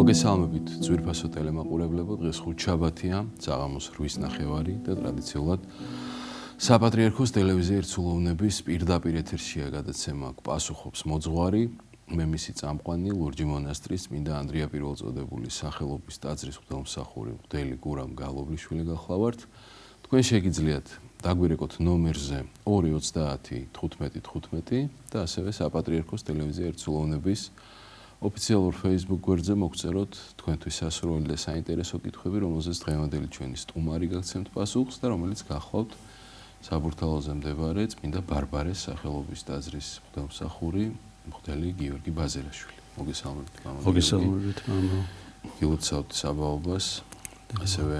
მოგესალმებით ძვირფასო ტელემაყურებლებო, დღეს ხუთშაბათია, საღამოს 8:30 და ტრადიციულად საპატრიარქოს ტელევიზიის ერთსულოვნების პირდაპირ ეთერშია გადაცემა პასუხობს მოძღვარი, მე მისი წამყვანი ლურჯი მონასტრის წმინდა ანდრია პირველწოდებულის სახელობის ტაძრის მღვდელმსახური მღვდელი გურამ გალობლიშვილი გახლავართ. თქვენ შეგიძლიათ დაგვირეკოთ ნომერზე 230 15 15 და ასევე საპატრიარქოს ტელევიზიის ერთსულოვნების ოფიციალურ Facebook გვერდზე მოგწეროთ თქვენთვის სასურველი და საინტერესო კითხვები, რომელზეც დღევანდელი ჩვენი სტუმარი გაგცემთ პასუხს და რომელიც გახლავთ საბურთალოზე მდებარე წმინდა ბარბარეს სახელობის ტაძრის მღვდელმსახური მღვდელი გიორგი ბაზერაშვილი. მოგესალმებით, მამა. მოგესალმებით, მამა. გილოცავთ საბაობას, ასევე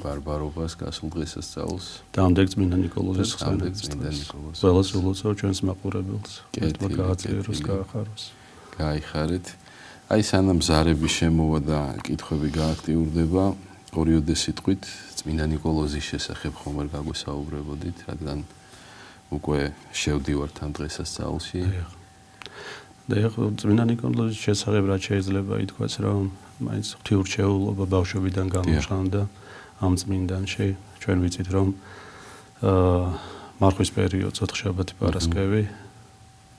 ბარბარობას, გასულ დღესასწაულს. დამდეგ წმინდა ნიკოლოზის დამდეგ წმინდა ნიკოლოზს. ყველას ულოცავ ჩვენს მაყურებელს. ერთმა გააძლიეროს, გაახაროს. გაიხარეთ. აი სანამ ზარები შემოვა და კითხვები გააქტიურდება, ორიოდე სიტყვით წმინდა ნიკოლოზის შესახებ ხომ არ გაგვესაუბრებოდით, რადგან უკვე შევდივართ ამ დღესასწაულში. და ეხლა წმინდა ნიკოლოზის შესახებ რა შეიძლება ითქვას, რომ მაინც ღვთიურჩეულობა ბავშვობიდან გამოჩანდა ამ წმინდანში. ჩვენ ვიცით, რომ მარხვის პერიოდს ოთხშაბათი პარასკევი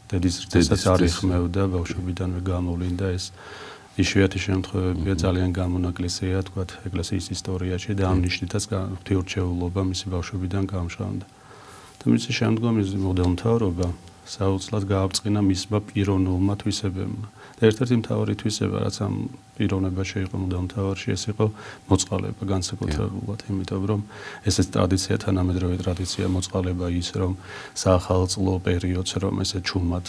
დედის რწმენას არ იხმევდა, ბავშვობიდანვე გამოვლინდა ეს იშვიათი შემთხვევებია, ძალიან გამონაკლისია, თქვათ, ეკლესიის ისტორიაში და ამ ნიშნითაც ღვთიურჩეულობა მისი ბავშვობიდან გამჟღავნდა. და მისი შემდგომ ის მღვდელმთავრობა საოცრად გააბწყინა მისმა პიროვნულმა თვისებებმა. და ერთ-ერთი მთავარი თვისება, რაც ამ პიროვნებაში იყო მღვდელმთავარში, ეს იყო მოწყალება განსაკუთრებულად, იმიტომ რომ ეს ტრადიცია, თანამედროვე ტრადიცია მოწყალება ის, რომ საახალწლო პერიოდს, რომ ესე ჩუმად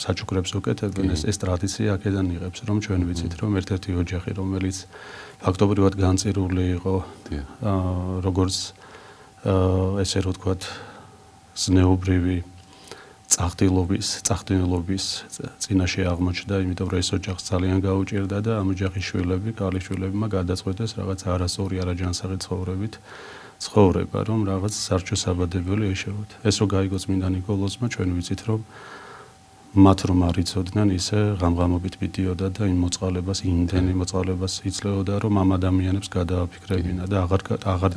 საჩუქრებს უკეთებენ, ეს ტრადიცია აქედან იღებს, რომ ჩვენ ვიცით, რომ ერთ-ერთი ოჯახი, რომელიც ფაქტობრივად განწირული იყო, როგორც ესე რო ვთქვათ, ზნეობრივი წახტილობის წინაშე აღმოჩნდა, იმიტომ რომ ეს ოჯახს ძალიან გაუჭირდა და ამ ოჯახის შვილები, ქალიშვილებმა გადაწყვეტეს რაღაც არასწორი არაჯანსაღი ცხოვრებით ცხოვრება, რომ რაღაც სარჩოსაბადებელი ეშევათ. ეს რო გაიგო წმინდა ნიკოლოზმა, ჩვენ ვიცით, რომ მათ რომ არ იცოდნენ, ისე ღამღამობით მიდიოდა და იმ მოწყალებას, იმდენი მოწყალებას იძლეოდა, რომ ამ ადამიანებს გადააფიქრებინა და აღარ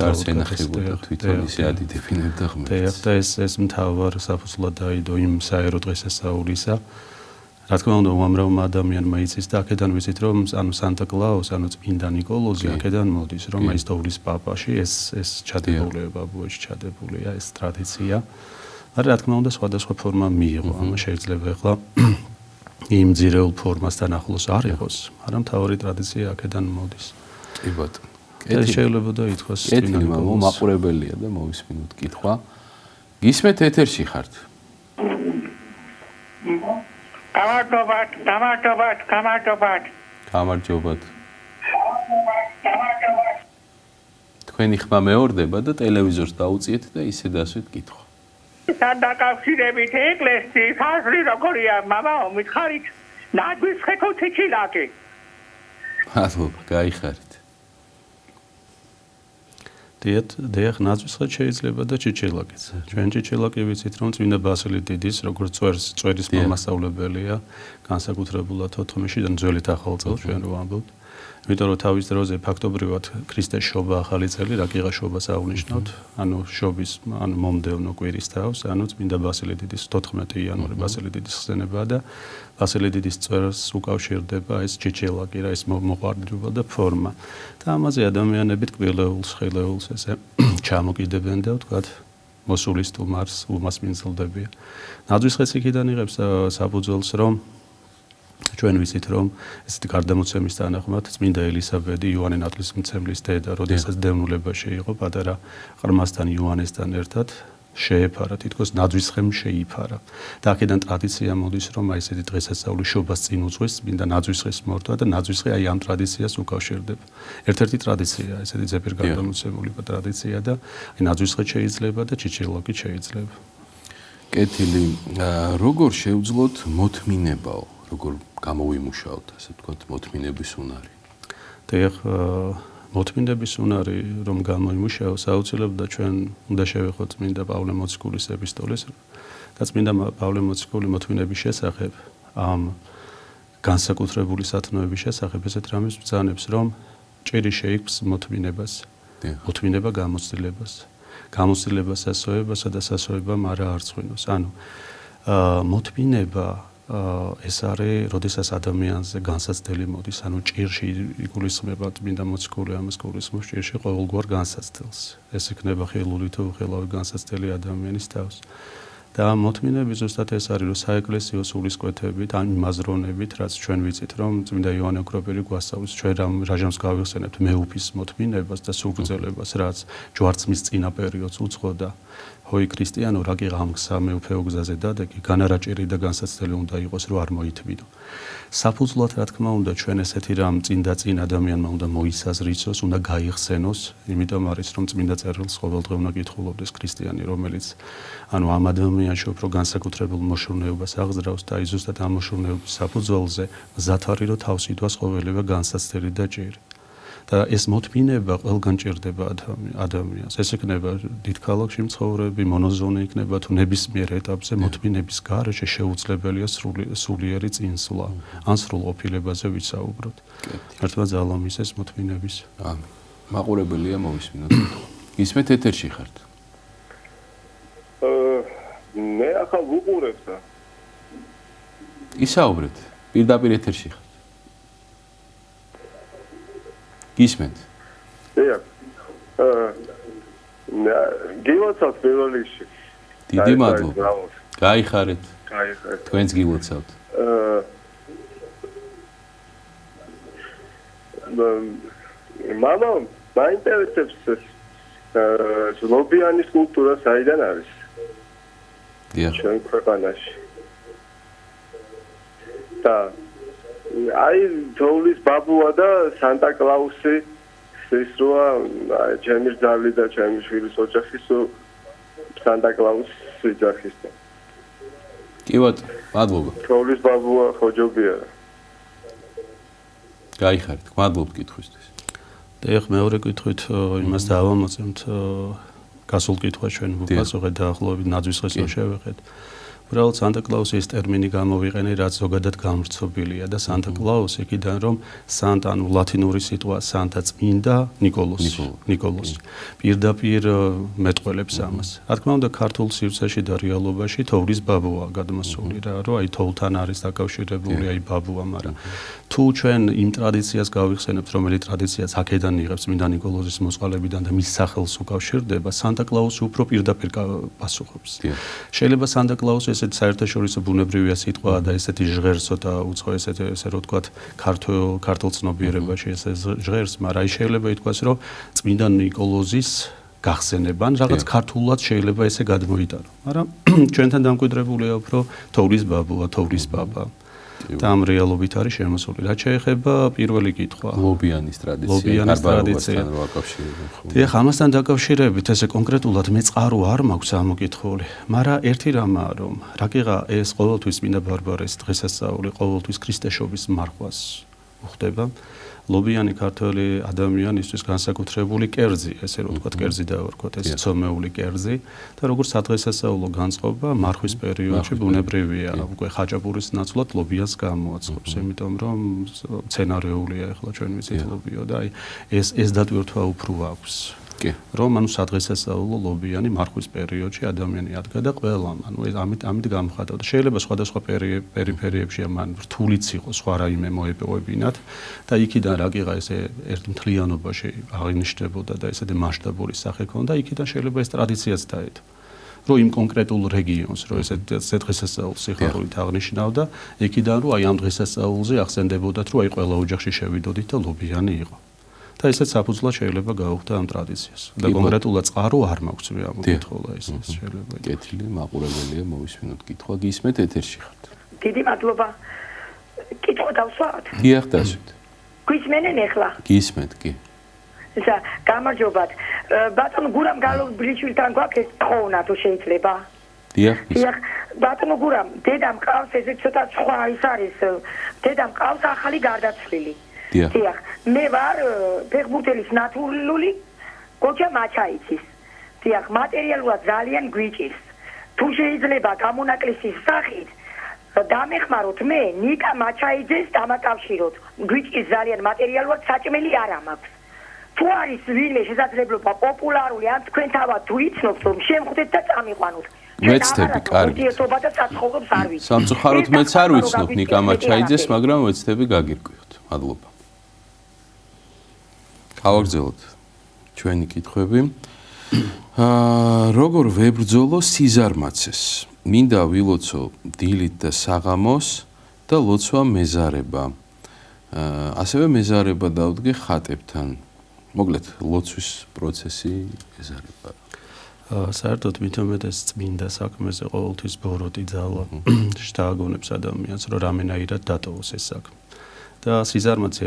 დაუდგათ თვითონ ისე ადიდებინებდა ღმერთს. და ეს მთავარ საფუძვლად დაიდო იმ საერო დღესასწაულისა. რა თქმა უნდა, უამრავმა ადამიანმა იცის და აქედან ვიცით, რომ ანუ სანტა კლაუს, ანუ წმინდა ნიკოლოზი აქედან მოდის, რომ აი სტოვლის პაპაში ეს ჩადებულია, ბაბუაში ჩადებულია ეს ტრადიცია. არა, რა თქმა უნდა, სხვადასხვა ფორმა მიიღო. ამას შეიძლება ახლა იმ ძირეულ ფორმასთან ახლოს არ იყოს, მაგრამ მთავარი ტრადიცია აქედან მოდის. კი ბატონო. ეს შეიძლება და ითქვას წმინდა ნიკოლოზი მაყურებელია და მოვისმინოთ კითხვა. გისმენთ ეთერში ხართ? გამარჯობათ. თქვენი ხმა მეორდება და ტელევიზორს დაუწიეთ და ისე დასვით კითხვა. დაკავშირებით ეკლესიის აზრი როგორია, მამაო, მითხარით, ნაძვის ხეთო ჩიჩილაკი. მადლობა, გაიხარით. დიახ, ნაძვის ხეთ შეიძლება და ჩიჩილაკიც. ჩვენ ჩიჩილაკი ვიცით, რომ წმინდა ბასილი დიდის, როგორც წვერის მომასწავლებელია, განსაკუთრებულად ოთხმეში და ძველი ახალწელს ჩვენ რო ვამბობთ. იმიტომ რომ თავის დროზე ფაქტობრივად ქრისტეს შობა ახალი წელი, რა კი შობას აღნიშნავთ, ანუ შობის, ანუ მომდევნო კვირის თავს, ანუ წმინდა ბასილი დიდის 14 იანვარი ბასილი დიდის ხსენება და ბასილი დიდის წვერს უკავშირდება ეს ჩიჩილაკი, რა ეს მოყვარდება და ფორმა. და ამაზე ადამიანები ტკბილეულს, ხილეულს ესე ჩამოკიდებენ და ვთქვათ, მოსული სტუმარს უმასპინძლდებიან. ნაძვის ხეთს იქიდან იღებს საფუძველს, რომ ჩვენ ვიცით, რომ ესეთი გარდამოცემის თანახმად წმინდა ელისაბედი იოანე ნათლისმცემლის დედა, როდესაც დევნულებაში იყო, პატარა ყრმასთან იოანესთან ერთად შეეფარა, თითქოს ნაძვის ხემ შეიფარა. და აქედან ტრადიცია მოდის, რომ აი ესეთი დღესასწაული შობას წინ უძღვის, წმინდა ნაძვის ხეს მორთვა და ნაძვის ხე აი ამ ტრადიციას უკავშირდება. ერთ-ერთი ტრადიცია, ესეთი ზეპირ გარდამოცემული ტრადიცია და აი ნაძვის ხე შეიძლება და ჩიჩილაკი შეიძლება. კეთილი, როგორ შევძლოთ მოთმინებაო? როგორ გამოვიმუშაოთ, ასე ვთქვათ, მოთმინების უნარი? დიახ, მოთმინების უნარი რომ გამოიმუშაოს, აუცილებლად ჩვენ უნდა შევეხოთ წმინდა პავლე მოციქულის ეპისტოლეს და წმინდა პავლე მოციქული მოთმინების შესახებ ამ განსაკუთრებული სათნოების შესახებ ესეთ რამეს ბრძანებს, რომ ჭირი შეიქმს მოთმინებას, მოთმინება გამოცდილებას, გამოცდილებას სასოებასა და სასოებამ არა არცხვინოს. ანუ მოთმინება ეს არის, როდესაც ადამიანზე განსაცდელი მოდის, ანუ ჭირში იგულისხმება წმინდა მოციქული ამას გულისხმობს ჭირში ყოველგვარ განსაცდელს. ეს იქნება ხელული თუ უხელავი განსაცდელი ადამიანის თავს. და მოთმინები ზუსტად ეს არის, რომ საეკლესიო სულისკვეთებით, ან იმაზროვნებით, რაც ჩვენ ვიცით, რომ წმინდა იოანე ოქროპირი გვასწავლის, ჩვენ რა ჟამს გავიხსენებთ მეუფის მოთმინებას და სულგრძელებას, რაც ჯვარცმის წინა პერიოდს უძღოდა. ჰოი ქრისტიანო, რა კი ღამგსა მეუფეო გზაზე დადეგი, განარაჭირი და განსაცდელი უნდა იყოს, რომ არ მოითმინო. საფუძვლად, რა თქმა უნდა, ჩვენ ესეთი რამ წინ და წინ ადამიანმა უნდა მოისაზრიცოს, უნდა გაიხსენოს, იმიტომ არის, რომ წმინდა წერილს ყოველდღე უნდა კითხულობდეს ქრისტიანი, რომელიც ანუ ამ ადამიანში უფრო განსაკუთრებულ მოშურნეობას აღზრავს და ის ზუსტად ამ მოშურნეობის საფუძველზე მზად არის, რომ თავს იდვას ყოველივე განსაცდელი და ჭირი. და ეს მოთმინება ყველგან ჭირდება ადამიანს. ეს იქნება დიდ ქალაქში მცხოვრები, მონოზონი იქნება თუ ნებისმიერ ეტაპზე მოთმინების გარეშე შეუძლებელია სულიერი წინსვლა, ან სრულყოფილებაზე ვისაუბროთ. ერთმა ძალა მისცეს მოთმინების. ამინ. მაყურებელია მოვისმინოთ. ისმეთ ეთერში ხართ. მე ახლა ვუყურებ და ისაუბრეთ. პირდაპირ ეთერში ხართ. გისმენთ? დიახ. გილოცავთ პირველ რიგში. დიდი მადლობა. გაიხარეთ. გაიხარეთ. თქვენც გილოცავთ. მამა, მაინტერესებს ლობიანის კულტურა საიდან არის? დიახ. ჩვენ ქვეყანაში. და აი თოვლის ბაბუა და სანტა კლაუსი ის როა ჩემი ძალი და ჩემი შვილის ოჯახის სანტა კლაუსი ოჯახის და კი ბატონო, მადლობა. თოვლის ბაბუა ხოჯობია. გაიხარეთ. მადლობთ კითხვისთვის. და ახ მეორე კითხვით იმას დავამოწმოთ გასულ კითხვას ჩვენ ვუპასუხეთ დაახლოებით ნაძვის დღეს შევეხეთ. უბრალოდ სანტა კლაუსი ეს ტერმინი გამოვიყენე, რაც ზოგადად გამრცობილია და სანტა კლაუსი იქიდან რომ სანტა ანუ ლათინური სიტყვა სანტა წმინდა ნიკოლოსი პირდაპირ მეტყველებს ამას. რა თქმა უნდა ქართულ სივრცეში და რეალობაში თოვლის ბაბუა გადმოსული რა, რომ აი თოვლთან არის დაკავშირებული აი ბაბუა, მაგრამ თუ ჩვენ იმ ტრადიციას გავიხსენებთ, რომელიც ტრადიციაც აქედან იღებს წმინდა ნიკოლოზის მოსყალებიდან და მის სახელს უკავშირდება, სანტა კლაუსი უფრო პირდაპირ პასუხობს. შეიძლება სანტა კლაუსი ესეთი საერთაშორისო ბუნებრივია სიტყვა და ესეთი ჟღერსო და უცხო ესე რო ვთქვათ ქართულ ცნობიერებაში ესე ჟღერს, მაგრამ აი შეიძლება ითქვას, რომ წმინდა ნიკოლოზის გახსენებან რაღაც ქართულად შეიძლება ესე გადმოიტანო, მაგრამ ჩვენთან დამკვიდრებულია უფრო თოვლის ბაბუა, თოვლის ბაბა. და ამ რეალობით არის შემოსული. რაც შეეხება პირველი კითხვა. ლობიანის ტრადიცია. დიახ, ამასთან დაკავშირებით ესე კონკრეტულად მე წყარო არ მაქვს ამოკითხული, მაგრამ ერთი რამაა, რომ რაკიღა ეს ყოველთვის წმინდა ბარბარეს დღესასწაული ყოველთვის ქრისტეშობის მარხვას უხდება. ლობიანი ქართველი ადამიანისთვის განსაკუთრებული კერძი, ესე რომ ვთქვათ, კერძი დავარქვათ, ეს ცომეული კერძი და როგორც სადღესასწაულო განწყობა მარხვის პერიოდში ბუნებრივია, უკვე ხაჭაპურის ნაცვლად ლობიას გამოაცხობს, იმიტომ რომ მცენარეულია ახლა ჩვენ ვიცით ლობიო და აი ეს დატვირთვა უფრო აქვს. რომ ანუ სადღესასწაულო ლობიანი მარხვის პერიოდში ადამიანი ადგა და ყველამ, ანუ ეს ამით გამოხატავდა. შეიძლება სხვადასხვა პერიფერიებში ამან რთულიც იყო სხვა რაიმე მოეპოვებინათ და იქიდან რაკიღა ესე ერთ მთლიანობაში აღინიშნებოდა და ესეთი მასშტაბური სახე ჰქონდა, იქიდან შეიძლება ეს ტრადიციაც დაედო. რომ იმ კონკრეტულ რეგიონს, რომ ეს დღესასწაულს სიხარულით აღნიშნავდა, იქიდან რომ აი ამ დღესასწაულზე ახსენდებოდათ, რომ აი ყველა ოჯახში შევიდოდით და ლობიანი იყო. და ესეც საფუძვლად შეიძლება გაუხდა ამ ტრადიციას. და კონკრეტულად წყარო არ მაქვს მე ამოკითხულა ეს შეიძლება. კეთილი, მაყურებელია, მოვისმინოთ კითხვა. გისმენთ ეთერში ხართ. დიდი მადლობა. კითხვა დავსვათ? დიახ, დასვით. გვისმენენ ახლა? გისმენთ, კი. ისა, გამარჯობათ. ბატონო გურამ გალობრიჩვილთან გვაქვს ეს თხოვნა თუ შეიძლება? დიახ. დიახ, ბატონო გურამ, დედამ ყავს ესე ცოტა სხვა ის არის. დედამ ყავს ახალი გარდაცვლილი. დიახ, მე ვარ ფეხბურთელის ნატურალური კოჩა მაჩაიცის. დიახ, მატერიალურად ძალიან გვიჭირს. თუ შეიძლება გამონაკლისის სახით დამეხმაროთ მე ნიკა მაჩაიძეს დამაკავშიროთ. გვიჭირს ძალიან მატერიალურად საჭმელი არ მაქვს. თუ არის ვინმე შესაძლებლობა პოპულარული ან თქვენ თავად თუ იცნობთ რომ შემხვდეთ და წამიყვანოთ. ვეცდები, კარგი. ურთიერთობა და საცხოვრებს არ ვიცი. სამწუხაროდ მეც არ ვიცნობ ნიკა მაჩაიძეს, მაგრამ ვეცდები გაგირკვიოთ. მადლობა. გავაგრძელოთ ჩვენი კითხვები. როგორ ვებრძოლო სიზარმაცეს? მინდა ვილოცო დილით და საღამოს და ლოცვა მეზარება. ასევე მეზარება დავდგე ხატებთან. მოკლედ, ლოცვის პროცესი მეზარება. საერთოდ მithomet ეს წმინდა საქმეზე ყოველთვის ბოროტი ძალა შთააგონებს ადამიანს, რომ რამენაირად დატოვოს ეს საქმე. და სიზარმაცე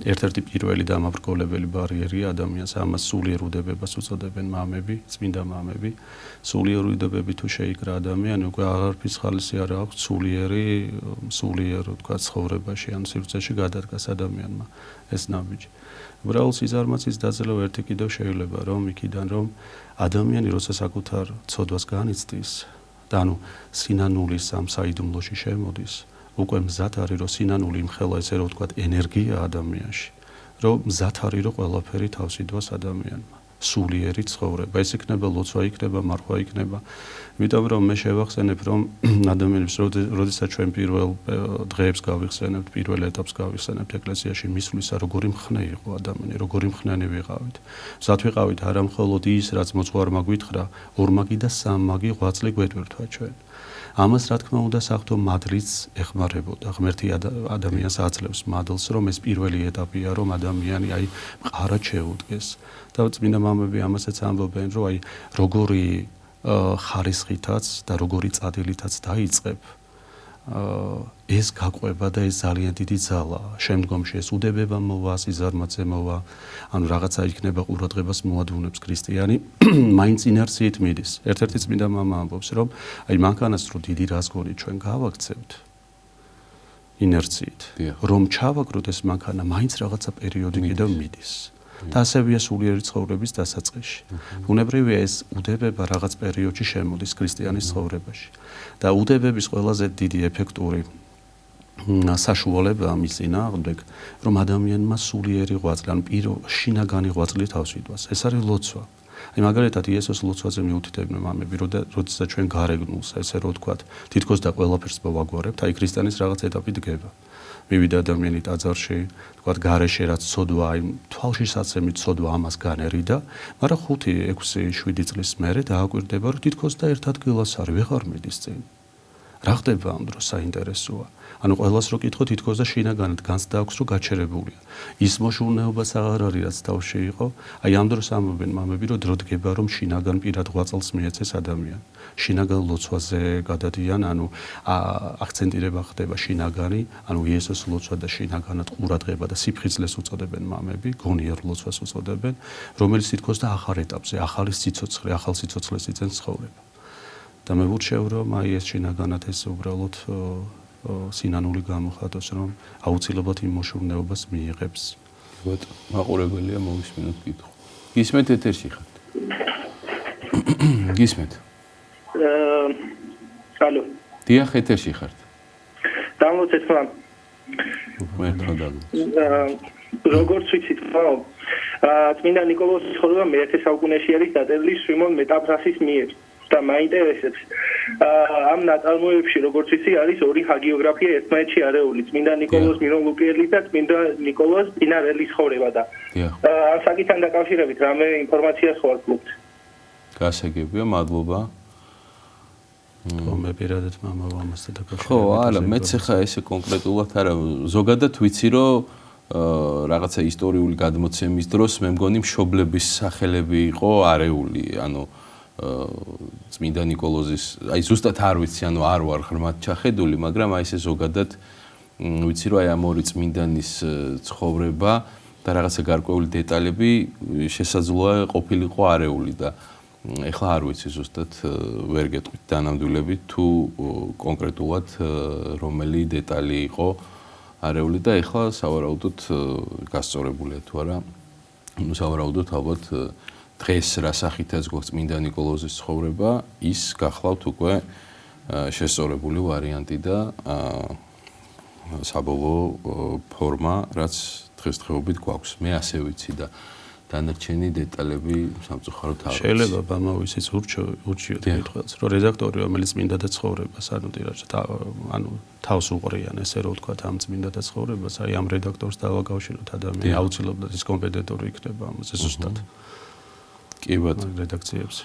ერთ-ერთი პირველი დამაბრკოლებელი ბარიერია ადამიანს, ამას სულიერ უდევებას უწოდებენ მამები, წმინდა მამები. სულიერ უდევები თუ შეიკრა ადამიანი, უკვე აღარაფრის ხალისი არ აქვს სულიერ თქვა ცხოვრებაში ან სივრცეში გადადგას ადამიანმა ეს ნაბიჯი. უბრალოდ სიზარმაცის დაძლევა ერთი კიდევ შეიძლება რომ იქიდან რომ ადამიანი როცა საკუთარ ცოდვას განიცდის და ანუ სინანულის ამ საიდუმლოში შემოდის, უკვე მზად არის რომ სინანული იმხელა ესე რომ ვთქვათ ენერგია ადამიანში, რომ მზად არის რომ ყველაფერი თავს იდვას ადამიანმა. სულიერი ცხოვრება, ეს იქნება ლოცვა, იქნება მარხვა, იქნება. იმიტომ რომ მე შევახსენებ რომ ადამიანებს როდესაც ჩვენ პირველ დღეებს გავიხსენებთ, პირველ ეტაპს გავიხსენებთ ეკლესიაში მისვლისა, როგორი მხნე იყო ადამიანი, როგორი მხნენი ვიყავით. მზად ვიყავით არა მხოლოდ ის, რაც მოძღვარმა გვითხრა, ორმაგი და სამმაგი ღვაწლი გვეტვირთვა ჩვენ. ამას რა თქმა უნდა საერთო მადლიც ეხმარებოდა. ღმერთი ადამიანს აძლევს მადლს, რომ ეს პირველი ეტაპია, რომ ადამიანი აი მყარად შეუდგეს. და წმინდა მამები ამასაც ამბობენ, რომ აი როგორი ხარისხითაც და როგორი წადილითაც დაიწყებ, ეს გაყვება და ეს ძალიან დიდი ძალაა. შემდგომში ეს უდებება მოვა, სიზარმაცე მოვა, ანუ რაღაცა იქნება ყურადღებას მოადუნებს ქრისტიანი, მაინც ინერციით მიდის. ერთ-ერთი წმინდა მამა ამბობს, რომ აი მანქანას რო დიდი რაზგონი ჩვენ გავაქცევთ ინერციით, რომ ჩავაგროთ ეს მანქანა, მაინც რაღაცა პერიოდი კიდევ მიდის. და ასევეა სულიერი ცხოვრების დასაწყისში. ბუნებრივია ეს უდებება რაღაც პერიოდში შემოდის ქრისტიანის ცხოვრებაში. და უდებების ყველაზე დიდი ეფექტური საშუალება ამის წინააღმდეგ, რომ ადამიანმა სულიერი ღვაწლი, ანუ შინაგანი ღვაწლი თავს იდვას. ეს არის ლოცვა. აი მაგალითად იესოს ლოცვაზე მიუთითებენ მამები, როდესაც ჩვენ გარეგნულს, ესე რომ ვთქვათ, თითქოს და ყველაფერს მოვაგვარებთ, აი ქრისტიანის რაღაც ეტაპი დგება. მივიდა ადამიანი ტაძარში, თქვათ გარეშე რაც ცოდვა, აი თვალში საცემი ცოდვა ამას განერიდა, მაგრამ 5, 6, 7 წლის მერე დააკვირდება, რომ თითქოს და ერთ ადგილას არის, ვეღარ მიდის წინ. რა ხდება ამ დროს საინტერესოა. ანუ ყველას რო კითხო თითქოს და შინაგანად განცდა აქვს რომ გაჩერებულია. ის მოშურნეობას აღარ არის რაც თავში იყო. აი ამ დროს ამბობენ მამები რომ დრო დგება რომ შინაგან პირად ღვაწლს მიეცეს ადამიანი. შინაგან ლოცვაზე გადადიან, ანუ აქცენტირება ხდება შინაგანი, ანუ იესოს ლოცვა და შინაგანად ყურადღება და სიფხიზლეს უწოდებენ მამები, გონიერ ლოცვას უწოდებენ, რომელიც თითქოს და ახალ ეტაპზე, ახალი სიცოცხლე, ახალ სიცოცხლეს იწენს ცხოვრება. და მე ვურჩევ რომ აი ეს შინაგანად ეს უბრალოდ სინანული გამოხატოს, რომ აუცილებლად იმ მოშურნეობას მიიღებს. ბატონო, მაყურებელია მოვისმინოთ კითხვა. გისმენთ ეთერში ხართ? გისმენთ? ალო. დიახ, ეთერში ხართ. დამლოცეთ მამ. მერტო დაგო. როგორც ვიცით, ხო? წმინდა ნიკოლოზის ცხოვრება მე-11 საუკუნეში არის დაწერილი სიმონ მეტაფრასის მიერ. და მაინტერესებს ამ ნაწარმოებში როგორც ვიცი არის ორი ჰაგიოგრაფია ერთმანეთში არეული, წმინდა ნიკოლოზ მიროლუპიელის და წმინდა ნიკოლოზ პინარელის ცხოვრება და ამ საკითხთან დაკავშირებით რამე ინფორმაციას ხوارგლობთ? გასაგებია, მადლობა. მე პირადად მამა ამასთან დაკავშირებით. ხო, არა, მეც ხა ესე კონკრეტულად არა, ზოგადად ვიცი რომ რაღაცა ისტორიული გადმოცემის დროს მე მგონი მშობლების სახელები იყო არეული, ანუ წმინდა ნიკოლოზის, აი ზუსტად არ ვიცი, ანუ არ ვარ ღრმად ჩახედული, მაგრამ აი ესე ზოგადად ვიცი რომ აი ამ ორი წმინდანის ცხოვრება და რაღაცა გარკვეული დეტალები შესაძლოა ყოფილიყო არეული და ეხლა არ ვიცი ზუსტად ვერ გეტყვით დანამდვილებით თუ კონკრეტულად რომელი დეტალი იყო არეული და ეხლა სავარაუდოდ გასწორებულია თუ არა, ну სავარაუდოდ ალბათ დღეს რა სახითაც გვაქვს წმინდა ნიკოლოზის ცხოვრება, ის გახლავთ უკვე შესწორებული ვარიანტი და საბოლოო ფორმა, რაც დღესდღეობით გვაქვს. მე ასე ვიცი და დანარჩენი დეტალები სამწუხაროდ არ ვიცი. შეიძლება ბამავისიც ურჩიოთ კითხვას, რომ რედაქტორი, რომელიც მინდა და ცხოვრებას, თავს უყრიან, ესე რომ ვთქვათ, ამ წმინდა და ცხოვრებას, აი ამ რედაქტორს დავაკავშიროთ ადამიანი, აუცილებლად ის კომპეტენტური იქნება ამაზე ზუსტად. კი ბატონო, რედაქციებს.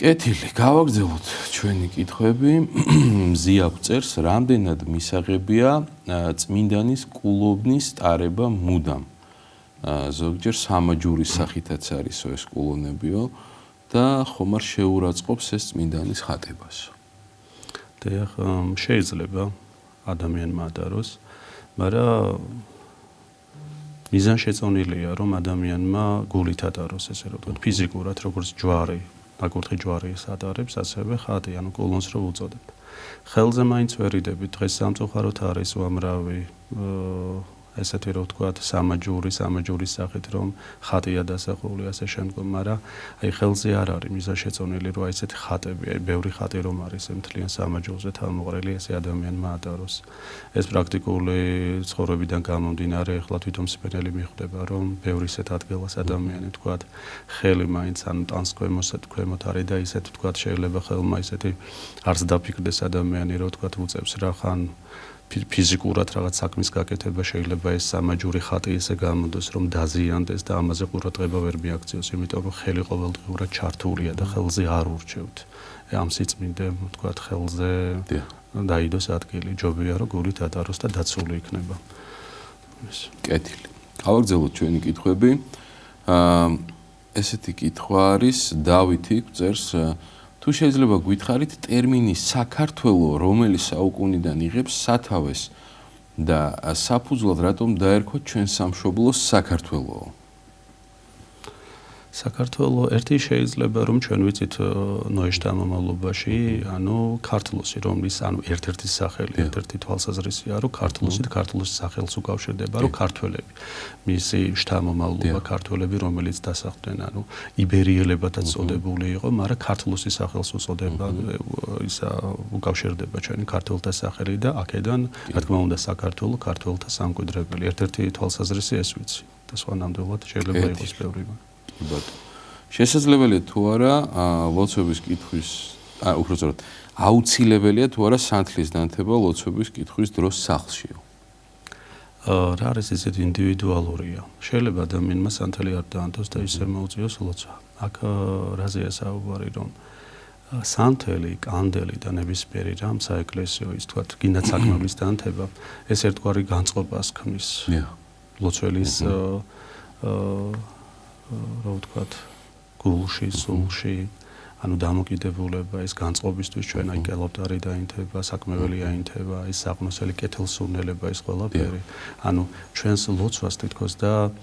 კეთილი, გავაგრძელოთ ჩვენი კითხვები. მზია წერს, რამდენად მისაღებია წმინდანის კულოვნის ტარება მუდამ. ზოგჯერ სამაჯურის სახითაც არისო ეს კულოვნებიო და ხომ არ შეურაცხყოფს ეს წმინდანის ხატებას. დიახ, შეიძლება ადამიანმა ადაროს, მაგრამ მიზანშეწონილია, რომ ადამიანმა გულით ადაროს, ესე რომ ვთქვათ, ფიზიკურად, როგორც ჯვარი, ნაკურთხი ჯვარი ის ადარებს, ასევე ხატი, ანუ კულონს რო უწოდებთ. ხელზე მაინც ვერიდებით, დღეს სამწუხაროდ არის უამრავი ესეთი რომ ვთქვათ, სამაჯურის სახით რომ ხატია დასახული ასე შემდგომ, მაგრამ აი ხელზე არ არის მიზანშეწონილი, რომ აი ესეთი ხატები, აი ბევრი ხატი რომ არის მთლიან სამაჯურზე თავმოყრილი, ესე ადამიანმა ადაროს. ეს პრაქტიკული ცხოვრებიდან გამომდინარე, ახლა თვითონ მსმენელი მიხვდება, რომ ბევრი ისეთ ადგილას ადამიანი ვთქვათ, ხელი მაინც ანუ ტანს ქვემოთ არის და ისეთ ვთქვათ, შეიძლება ხელმა ისეთი არც დაფიქრდეს ადამიანი, რომ ვთქვათ, უწევს რა ხან ფიზიკურად რაღაც საქმის გაკეთება შეიძლება ეს სამაჯური ხატი ესე გამოდის რომ დაზიანდეს და ამაზე ყურადღება ვერ მიაქციოს, იმიტომ რომ ხელი ყოველდღიურად ჩართულია და ხელზე არ ურჩევთ. ამ სიწმინდე, ვთქვათ, ხელზე დაიდოს ადგილი, ჯობია რომ გულით ატაროს და დაცული იქნება. კეთილი. გავაგრძელოთ ჩვენი კითხვები. ესეთი კითხვა არის, დავითი წერს თუ შეიძლება გითხარით ტერმინი საქართველო, რომელიც საუკუნიდან იღებს სათავეს და საფუძვლად რატომ დაერქვა ჩვენ სამშობლოს საქართველო? საქართველო ერთი შეიძლება რომ ჩვენ ვიცით ნოეშთა მომავლობაში, ანუ ქართლოსი, რომლის ანუ ერთ-ერთი სახელი, ერთ-ერთი თვალსაზრისია, რომ ქართლოსით ქართლოსის სახელს უკავშირდება, რომ ქართველები, მისი შთამომავლობა ქართველები, რომელიც დასახლდნენ, ანუ იბერიელებათაც წოდებული იყო, მაგრამ ქართლოსის სახელს უწოდება, ისა უკავშირდება ჩვენი ქართველთა სახელი და აქედან, რა თქმა უნდა, საქართველო ქართველთა სამკვიდრებელი. ერთ-ერთი თვალსაზრისი ეს ვიცი და სხვა ნამდვილად შეიძლება იყოს ბევრი. შესაძლებელია თუ არა ლოცვების კითხვის, უბრალოდ აუცილებელია თუ არა სანთლის დანთება ლოცვების კითხვის დროს სახლშიო? რა არის ისეთ ინდივიდუალურია. შეიძლება ადამიანმა სანთელი არ დაანთოს და ისე მოუწიოს ლოცვა. აქ რაზეა საუბარი, რომ სანთელი, კანდელი და ნებისმიერი რამ საეკლესიო ის თქვათ, გინდა საქმების დანთება, ეს ერთგვარი განწყობას ქმნის. ლოცველის რა ვთქვათ, გულში, სულში, ანუ დამოკიდებულება ის განწყობისთვის ჩვენ აი კელავტარი დაინთება, საკმეველი აინთება, ის საყნოსელი კეთილსურნელება ის ყველაფერი. ანუ ჩვენს ლოცვას თითქოს და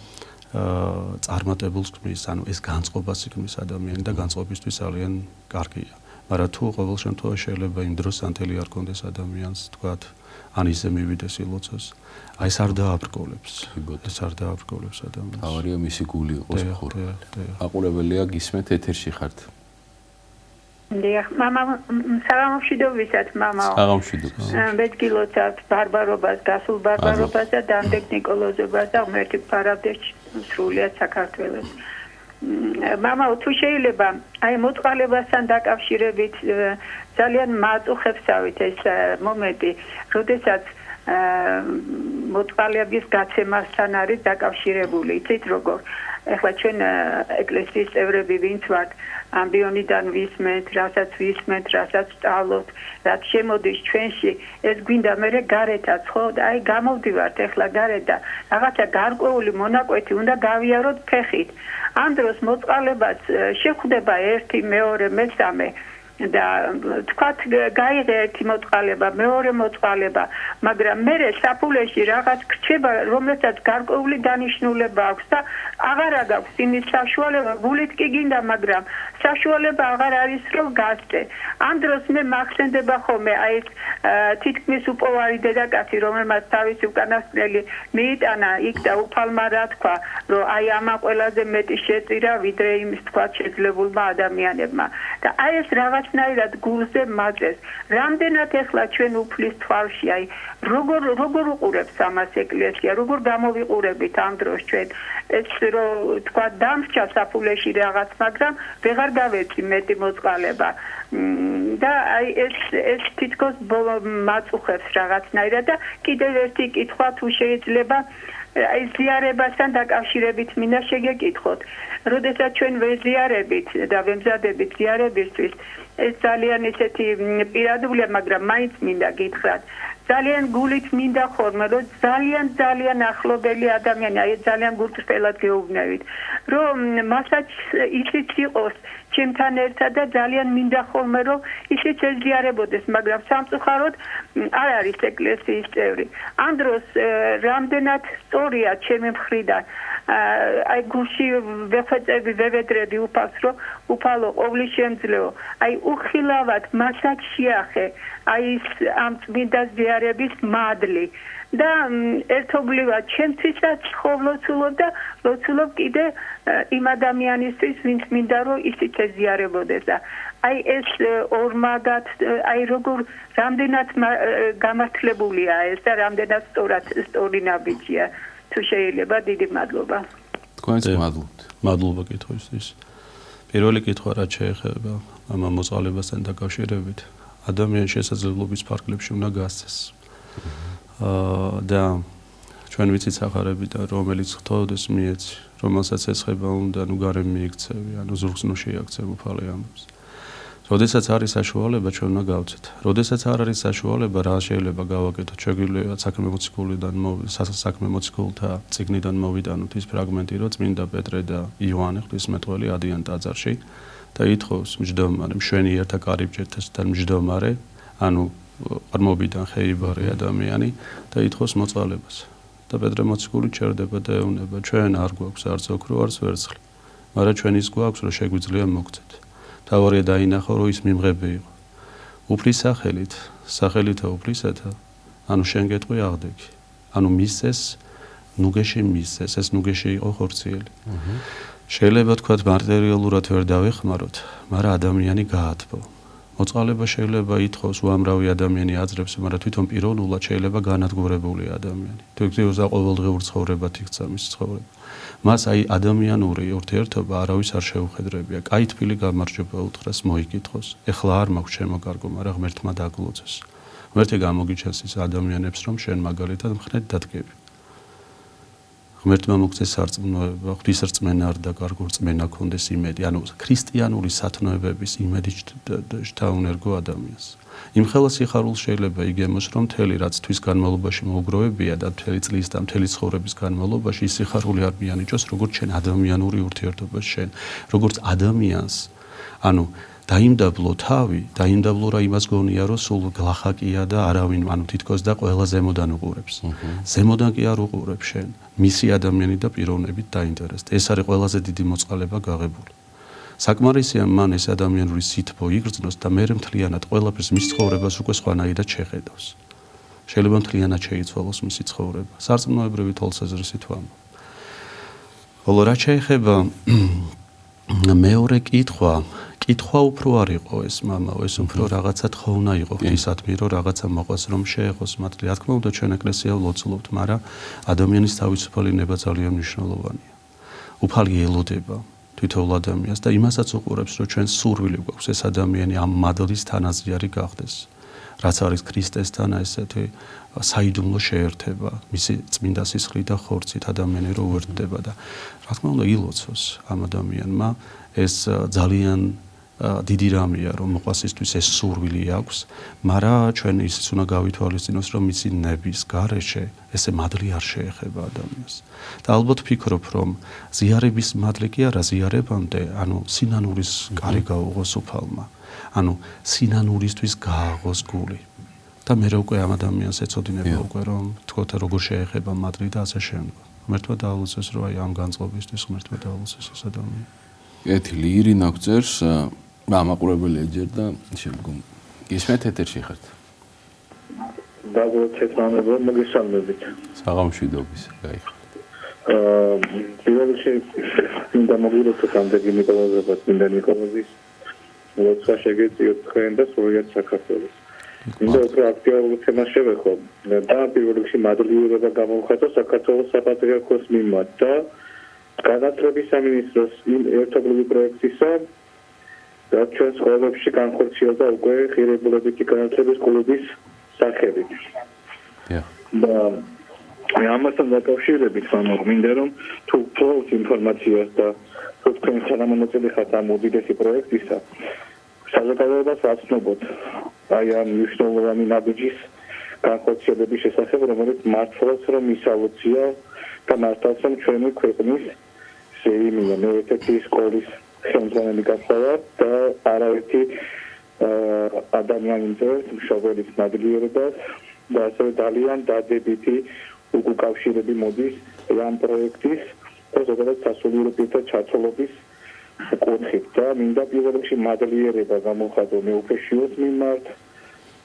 წარმატებულს ქმნის, ანუ ეს განწყობას ქმნის ადამიანი და განწყობისთვის ძალიან კარგია. მაგრამ თუ ყოველ შემთხვევაში შეიძლება იმ დროს სანთელი არ კონდეს ადამიანს, თქვათ, ან ისე მივიდეს ლოცვას, აი ეს არ დააბრკოლებს. ეს არ დააბრკოლებს ადამიანს. თავარია მისი გული იყოს მხურა. აყურებელია გისმენთ ეთერში ხართ. დიახ, მამა, საღამოშვიდობისას, მამა. საღამოშვიდობას. ბედგილოცავთ ბარბარობას, გასულ ბარბარობას და დამდეგ ნიკოლოზობას და ღმერთი ფარავდეს სრულიად საქართველოს. მამა, თუ შეიძლება, აი მოწყალებასთან დაკავშირებით ძალიან მაწუხებსავით ეს მომენტი, როდესაც მოწყალების გაცემასთან არის დაკავშირებული. იცით როგორ? ეხლა ჩვენ ეკლესიის წევრები ვინც ვართ, ამბიონიდან ვისმენთ, რასაც სწავლობთ, რაც შემოდის ჩვენში, ეს გვინდა მერე გარეთაც, ხო? აი გამოვდივართ ეხლა გარეთ და რაღაცა გარკვეული მონაკვეთი უნდა გავიაროთ ფეხით. ამ დროს მოწყალებას შეხვდება ერთი, მეორე, მესამე და თქვათ გაიღე ერთი მოწყალება, მეორე მოწყალება, მაგრამ მერე საფულეში რაღაც რჩება, რომელსაც გარკვეული დანიშნულება აქვს და აღარ აქვს იმის საშუალება, გულით კი გინდა, მაგრამ საშუალება აღარ არის რომ გასწე. ამ დროს მე მახსენდება ხოლმე აი ეს თითქმის უპოვარი დედაკაცი, რომელმაც თავისი უკანასკნელი მიიტანა იქ და უფალმა რა თქვა, რომ აი ამა ყველაზე მეტი შეწირა ვიდრე იმის თქვა შეძლებულმა ადამიანებმა და აი ეს რაღაცნაირად გულზე მაწეს რამდენად ეხლა ჩვენ უფლის თვალში აი როგორ უყურებს ამას ეკლესია როგორ გამოვიყურებით ამ დროს ჩვენ ეს რომ თქვა დამრჩა საფულეში რაღაც მაგრამ ვეღარ გავეცი მეტი მოწყალება და აი ეს თითქოს მაწუხებს რაღაცნაირად და კიდევ ერთი კითხვა თუ შეიძლება აი ზიარებასთან დაკავშირებით მინდა შეგეკითხოთ. როდესაც ჩვენ ვეზიარებით და ვემზადებით ზიარებისთვის, ეს ძალიან ისეთი პირადულია, მაგრამ მაინც მინდა გითხრათ. ძალიან გულით მინდა ხოლმე, რომ ძალიან ახლობელი ადამიანი, აი ძალიან გულწრფელად გეუბნევით, რომ მასაც ისიც იყოს ჩემთან ერთად და ძალიან მინდა ხოლმე რომ ისიც ეზიარებოდეს, მაგრამ სამწუხაროდ არ არის ეკლესიის წევრი. ამ დროს რამდენად სწორია ჩემი მხრიდან აი გულში ვეხვეწები ვევედრები უფალს რომ უფალო ყოვლის შემძლეო აი უხილავად მასაც შეახე აი ამ წმინდა ზიარების მადლი და ერთობლივად ჩემთვისაც ხოვლოცულობ და ლოცულობ კიდე იმ ადამიანისთვის ვინც მინდა რომ ისიც ეზიარებოდეს და აი ეს ორმაგად აი როგორ რამდენად გამართლებულია ეს და რამდენად სწორი ნაბიჯია თუ შეიძლება დიდი მადლობა. თქვენს მადლობთ. მადლობა კითხვისთვის. პირველი კითხვა რაც შეეხება ამ მოწყალებასთან დაკავშირებით, ადამიანის შესაძლებლობის ფარგლებში უნდა გასცეს. და ჩვენ ვიცით სახარებიდან რომელიც ხთოდეს მიეცი, რომელსაც ეცხება უნდა ნუ გარემ მიიქცევი, ანუ ზურგს ნუ შეაქცევ უფალი ამბობს. როდესაც არის საშუალება ჩვენ უნდა გავცეთ. როდესაც არ არის საშუალება რა შეიძლება გავაკეთოთ? შეგვიძლია საქმე მოციქულიდან საქმე მოციქულთა წიგნიდან მოვიტანოთ ის ფრაგმენტი, რომ წმინდა პეტრე და იოანე ღვთისმეტყველი ადიან ტაძარში და ითხოვს მჯდომარე, მშვენიერთა კარიბჭეთთან მჯდომარე, ანუ არმობიდან ხეიბარი ადამიანი და ითხოვს მოწყალებას. და პეტრე მოციქული ჩერდება და ეუბნება, ჩვენ არ გვაქვს არც ოქრო, არც ვერცხლი, მაგრამ ჩვენ ის გვაქვს, რომ შეგვიძლია მოგცეთ. თავარია დაინახო, რომ ის მიმღები იყო. უფლის სახელითა უფლისათა, ანუ შენ გეტყვი აღდეგი. ანუ მისცეს, ნუგეში მისცეს, ეს ნუგეში იყო ხორციელი. შეიძლება თქვათ მატერიალურად ვერ დავეხმაროთ, მაგრამ ადამიანი გაათბო. მოწყალება შეიძლება ითხოვს უამრავი ადამიანი აძლევს, მაგრამ თვითონ პიროვნულად შეიძლება განადგურებული ადამიანი. თვითონ ყოველდღიურ ცხოვრებად იქცა მის ცხოვრება. მას აი ადამიანური ურთიერთობა არავის არ შეუხედრებია. კაი თბილი გამარჯვება უთხრას მოიკითხოს. ეხლა არ მაქვს შემოგარგო, მაგრამ ღმერთმა დაგლოცეს. ღმერთი გამოგიჩენს ის ადამიანებს, რომ შენ მაგალითად მხნედ დადგები. ღმერთმა მოგცეს სარწმუნოება, ღვთისრწმენა არ დაკარგო, რწმენა ქონდეს იმედი. ანუ ქრისტიანული სათნოებების იმედი შთაუნერგო ადამიანს. იმხელა სიხარულს შეიძლება იგემოს, რომ მთელი რაც თვის განმავლობაში მოუგროვებია და მთელი წლის და მთელი ცხოვრების განმავლობაში ის სიხარული არ მიანიჭოს, როგორც შენ ადამიანური ურთიერთობა შენ, როგორც ადამიანს. ანუ დაიმდაბლო თავი, დაიმდაბლო რა იმას გონია, რომ სულ გლახაკია და არავინ, ანუ თითქოს და ყველა ზემოდან უყურებს. ზემოდან კი არ უყურებს შენ. მისი ადამიანი და პიროვნებით დაინტერესდა. ეს არის ყველაზე დიდი მოწყალება გაღებული. საკმარისია მან ეს ადამიანური სითბო იგრძნოს და მე მთლიანად ყველაფერს მის ცხოვრებას უკვე სხვანაირად შეხედავს. შეიძლება მთლიანად შეიცვალოს მისი ცხოვრება. სარწმუნოებრივი თვალსაზრისით ვამბობ. ხოლო რაც შეეხება მეორე კითხვა უფრო არ იყო ეს მამაო, ეს უფრო რაღაცა თხოვნა იყო ღვთისადმი, რომ რაღაცა მოყვას რომ შეეხოს მათლი. რა თქმა უნდა ჩვენ ეკლესია ვლოცულობთ, მაგრამ ადამიანის თავისუფალი ნება ძალიან მნიშვნელოვანია. უფალი ელოდება თვითონ ადამიანს და იმასაც უყურებს, რომ ჩვენ სურვილი გვაქვს ეს ადამიანი ამ მადლის თანაზიარი გახდეს. რაც არის ქრისტესთან ესეთი საიდუმლო შეერთება, მისი წმინდა სისხლით და ხორცით ადამიანი რო უერთდება და რა თქმა უნდა ილოცოს ამ ადამიანმა ეს ძალიან დიდი რამეა რომ მოყვასისთვის ეს სურვილი აქვს, მაგრამ ჩვენ ისიც უნდა გავითვალისწინოს რომ მისი ნების გარეშე ესე მადლი არ შეეხება ადამიანს. და ალბათ ფიქრობ რომ ზიარების მადლი კი არა ზიარებამდე, ანუ სინანურის კარი გაუღოს უფალმა. ანუ სინანურისთვის გააღოს გული. და მე უკვე ამ ადამიანს ეცოდინება უკვე რომ თქოთ როგორ შეეხება მადლი და ასე შემდგომ. ღმერთმა დაალოცოს რომ აი ამ განწყობისთვის ღმერთმა დაალოცოს ეს ადამიანი. ეთილი ირინა გწერს ამაყურებელი ეჯერ და შემდგომ ისმეთ ეთერში ხართ. დაგვრჩეთ მამებო, მოგესალმებით. საღამშვიდობის, გაიხარეთ. პირველ რიგში მინდა მოგილოცოთ ამდენი ნიკოლოზებას, მინდა ნიკოლოზის ლოცვა შეგეწიოთ თქვენ და სრულიად საქართველოს. მინდა უფრო აქტიურ თემას შევეხო და პირველ რიგში მადლიერება გამოვხატო საქართველოს საპატრიარქოს მიმართ და განათლების სამინისტროს იმ ერთობლივი პროექტისა და ჩვენ სკოლებში განხორციელდა უკვე ღირებულებითი განათლების კლუბის სახელით. და ამასთან დაკავშირებით მინდა რომ თუ ფლობს ინფორმაციას და თუ თქვენ თანამონაწილე ხართ ამ უდიდესი პროექტისა საზოგადოებას ვაცნობოთ აი ამ მნიშვნელოვანი ნაბიჯის განხორციელების შესახებ, რომელიც მართლაც რომ ისალოცია და მართლაც რომ ჩვენი ქვეყნის შეიმია მეერთი სკოლის ხელმძღვანელი გახდა და არავითი ადამიანი მშობელის მადლიერებას და ასევე ძალიან დადებითი უკავშირები მოდის ამ პროექტის და ზოგადად სასულიერო პირთა ჩაცოლობის კუთხით და მინდა პირველ რიგში მადლიერება გამოვხატო მეუფეშიოს მიმართ,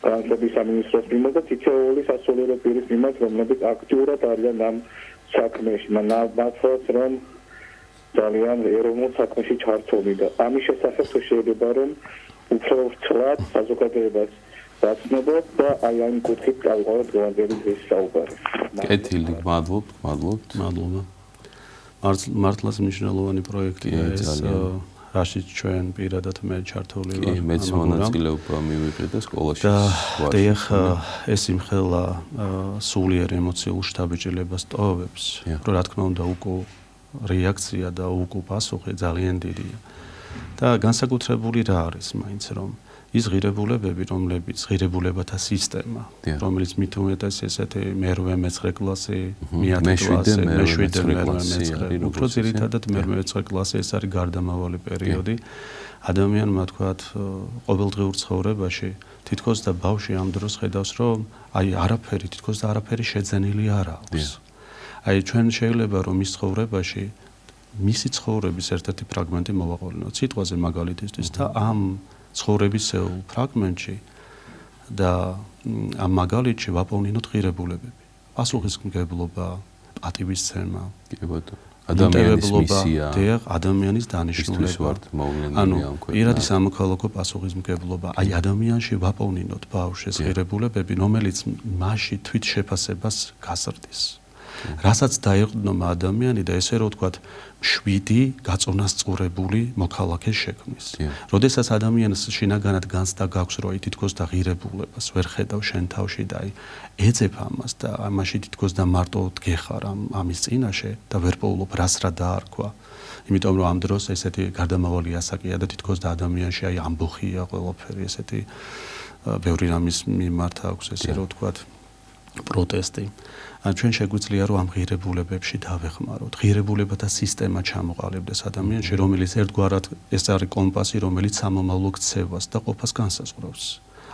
განათლების სამინისტროს მიმართ და თითოეული სასულიერო პირის მიმართ, რომლებიც აქტიურად არიან ამ საქმეში, მართლაც რომ ძალიან ეროვნულ საქმეში ჩართული და ამის შესახებ თუ შეიძლება რომ უფრო ვრცლად საზოგადოებას ვაცნობოთ და აი ამ კუთხით გავიყავოთ დღევანდელი დღის საუბარი. კეთილი, მადლობთ. მართლაც მნიშვნელოვანი პროექტია ეს, რაშიც ჩვენ პირადად მე ჩართული ვარ. მეც მონაწილეობა მივიღე და სკოლაში და ეს იმხელა სულიერ ემოციურ შთაბეჭდილებას ტოვებს, რომ რა თქმა უნდა უკო რეაქცია და უკო პასუხი ძალიან დიდია. და განსაკუთრებული რა არის მაინც რომ ის ღირებულებები, რომლებიც ღირებულებათა სისტემა, რომელიც მით უმეტეს ესეთი მერვე მეცხრე კლასი, მეშვიდე მეცხრე, უფრო ძირითადად მერვე მეცხრე კლასი ეს არის გარდამავალი პერიოდი. ადამიანმა თქვათ ყოველდღიურ ცხოვრებაში თითქოს და ბავშვი ამ დროს ხედავს, რომ აი არაფერი, თითქოს და არაფერი შეძენილი არ აქვს. აი ჩვენ შეიძლება რომ ის ცხოვრებაში მისი ცხოვრების ერთ-ერთი ფრაგმენტი მოვაყოლინოთ სიტყვაზე მაგალითისთვის და ამ ცხოვრებისეულ ფრაგმენტში და ამ მაგალითში ვაპოვნინოთ ღირებულებები. პასუხისმგებლობა, პატივისცემა, ადამიანის მისია, ადამიანის დანიშნულება. ანუ პირადი სამოქალაქო პასუხისმგებლობა, აი ადამიანში ვაპოვნინოთ ბავშვის ღირებულებები, რომელიც მასში თვით შეფასებას გაზრდის. რასაც დაეყრდნობა ადამიანი და ესე რომ ვთქვათ, მშვიდი, გაწონასწორებული მოქალაქე შექმნის. როდესაც ადამიანს შინაგანად განცდა გაქვს, რომ აი თითქოს და ღირებულებას ვერ ხედავ შენ თავში და აი ეძებ ამას და ამაში თითქოს და მარტო დგეხარ ამის წინაშე და ვერ პოულობ რას რა დაარქვა. იმიტომ რომ ამ დროს ესეთი გარდამავალი ასაკია და თითქოს და ადამიანში აი ამბოხია ყველაფერი ესეთი ბევრი რამის მიმართ აქვს ესე რომ ვთქვათ პროტესტი. ჩვენ შეგვიძლია რომ ამ ღირებულებებში დავეხმაროთ. ღირებულებათა სისტემა ჩამოყალიბდეს ადამიანში, რომელიც ერთგვარად ეს არის კომპასი, რომელიც სამომავლო ქცევას და ყოფას განსაზღვრავს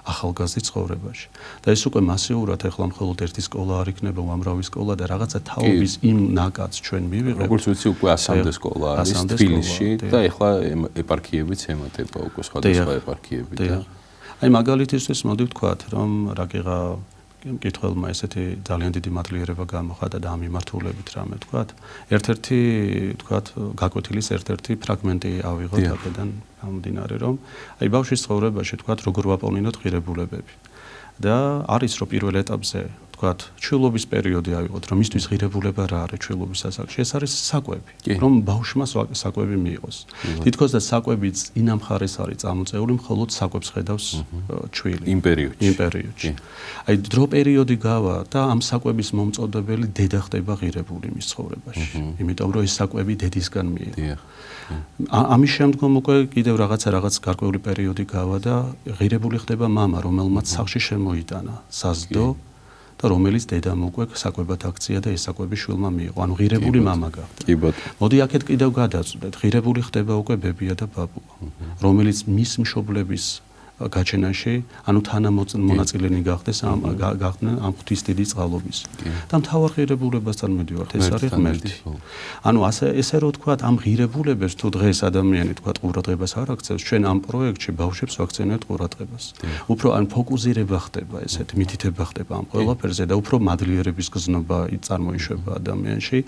ახალგაზრდის ცხოვრებაში. და ეს უკვე მასიურად ახლა მხოლოდ ერთი სკოლა არ იქნება, უამრავი სკოლა და რაღაცა თაობის იმ ნაკადს ჩვენ მივიღებთ. როგორც ვიცი, უკვე 100-მდე სკოლა არის თბილისში და ახლა ეპარქიებიც ემატება უკვე სხვადასხვა ეპარქიები და აი მაგალითისთვის მოდი ვთქვათ, რომ რაკიღა მკითხველმა ესეთი ძალიან დიდი მადლიერება გამოხატა და ამ მიმართულებით რამე ვთქვათ. ერთ-ერთი ვთქვათ, გაკვეთილის ერთ-ერთი ფრაგმენტი ავიღოთ აქედან გამომდინარე, რომ აი ბავშვის ცხოვრებაში ვთქვათ, როგორ ვაპოვნინოთ ღირებულებები. და არის რომ პირველ ეტაპზე ვთქვათ, ჩვილობის პერიოდი ავიღოთ, რომ მისთვის ღირებულება რა არის ჩვილობის ასაკში, ეს არის საკვები, რომ ბავშვმა საკვები მიიღოს. თითქოს და საკვებიც ინამ ხარეს არის წამოწეული, მხოლოდ საკვებს ხედავს ჩვილი იმ პერიოდში. აი დრო პერიოდი გავა და ამ საკვების მომწოდებელი დედა ხდება ღირებული მის ცხოვრებაში. იმიტომ რომ ეს საკვები დედისგან მიიღო. ამის შემდგომ უკვე კიდევ რაღაც გარკვეული პერიოდი გავა და ღირებული ხდება მამა, რომელმაც სახლში შემოიტანა საზდო და რომელიც დედამ უკვე საკვებად აქცია და ეს საკვები შვილმა მიიღო. ანუ ღირებული მამა გახდა. მოდი აქეთ კიდევ გადავწყვეტ. ღირებული ხდება უკვე ბებია და ბაბუა, რომელიც მის მშობლების გაჩენაში, ანუ თანამონაწილენი გახდეს გახდნენ ამ ღვთის დიდი წყალობის. და მთავარ ღირებულებასთან მივიდივართ, ეს არის ღმერთი. ანუ ესე რო თქვა, ამ ღირებულებებს თუ დღეს ადამიანი თქვა ყურადღებას არ აქცევს, ჩვენ ამ პროექტში ბავშვებს ვაქცევთ ყურადღებას. უფრო ან ფოკუსირება ხდება, ესეთი მითითება ხდება ამ ყველაფერზე და უფრო მადლიერების გზნობა წარმოიშვება ადამიანში.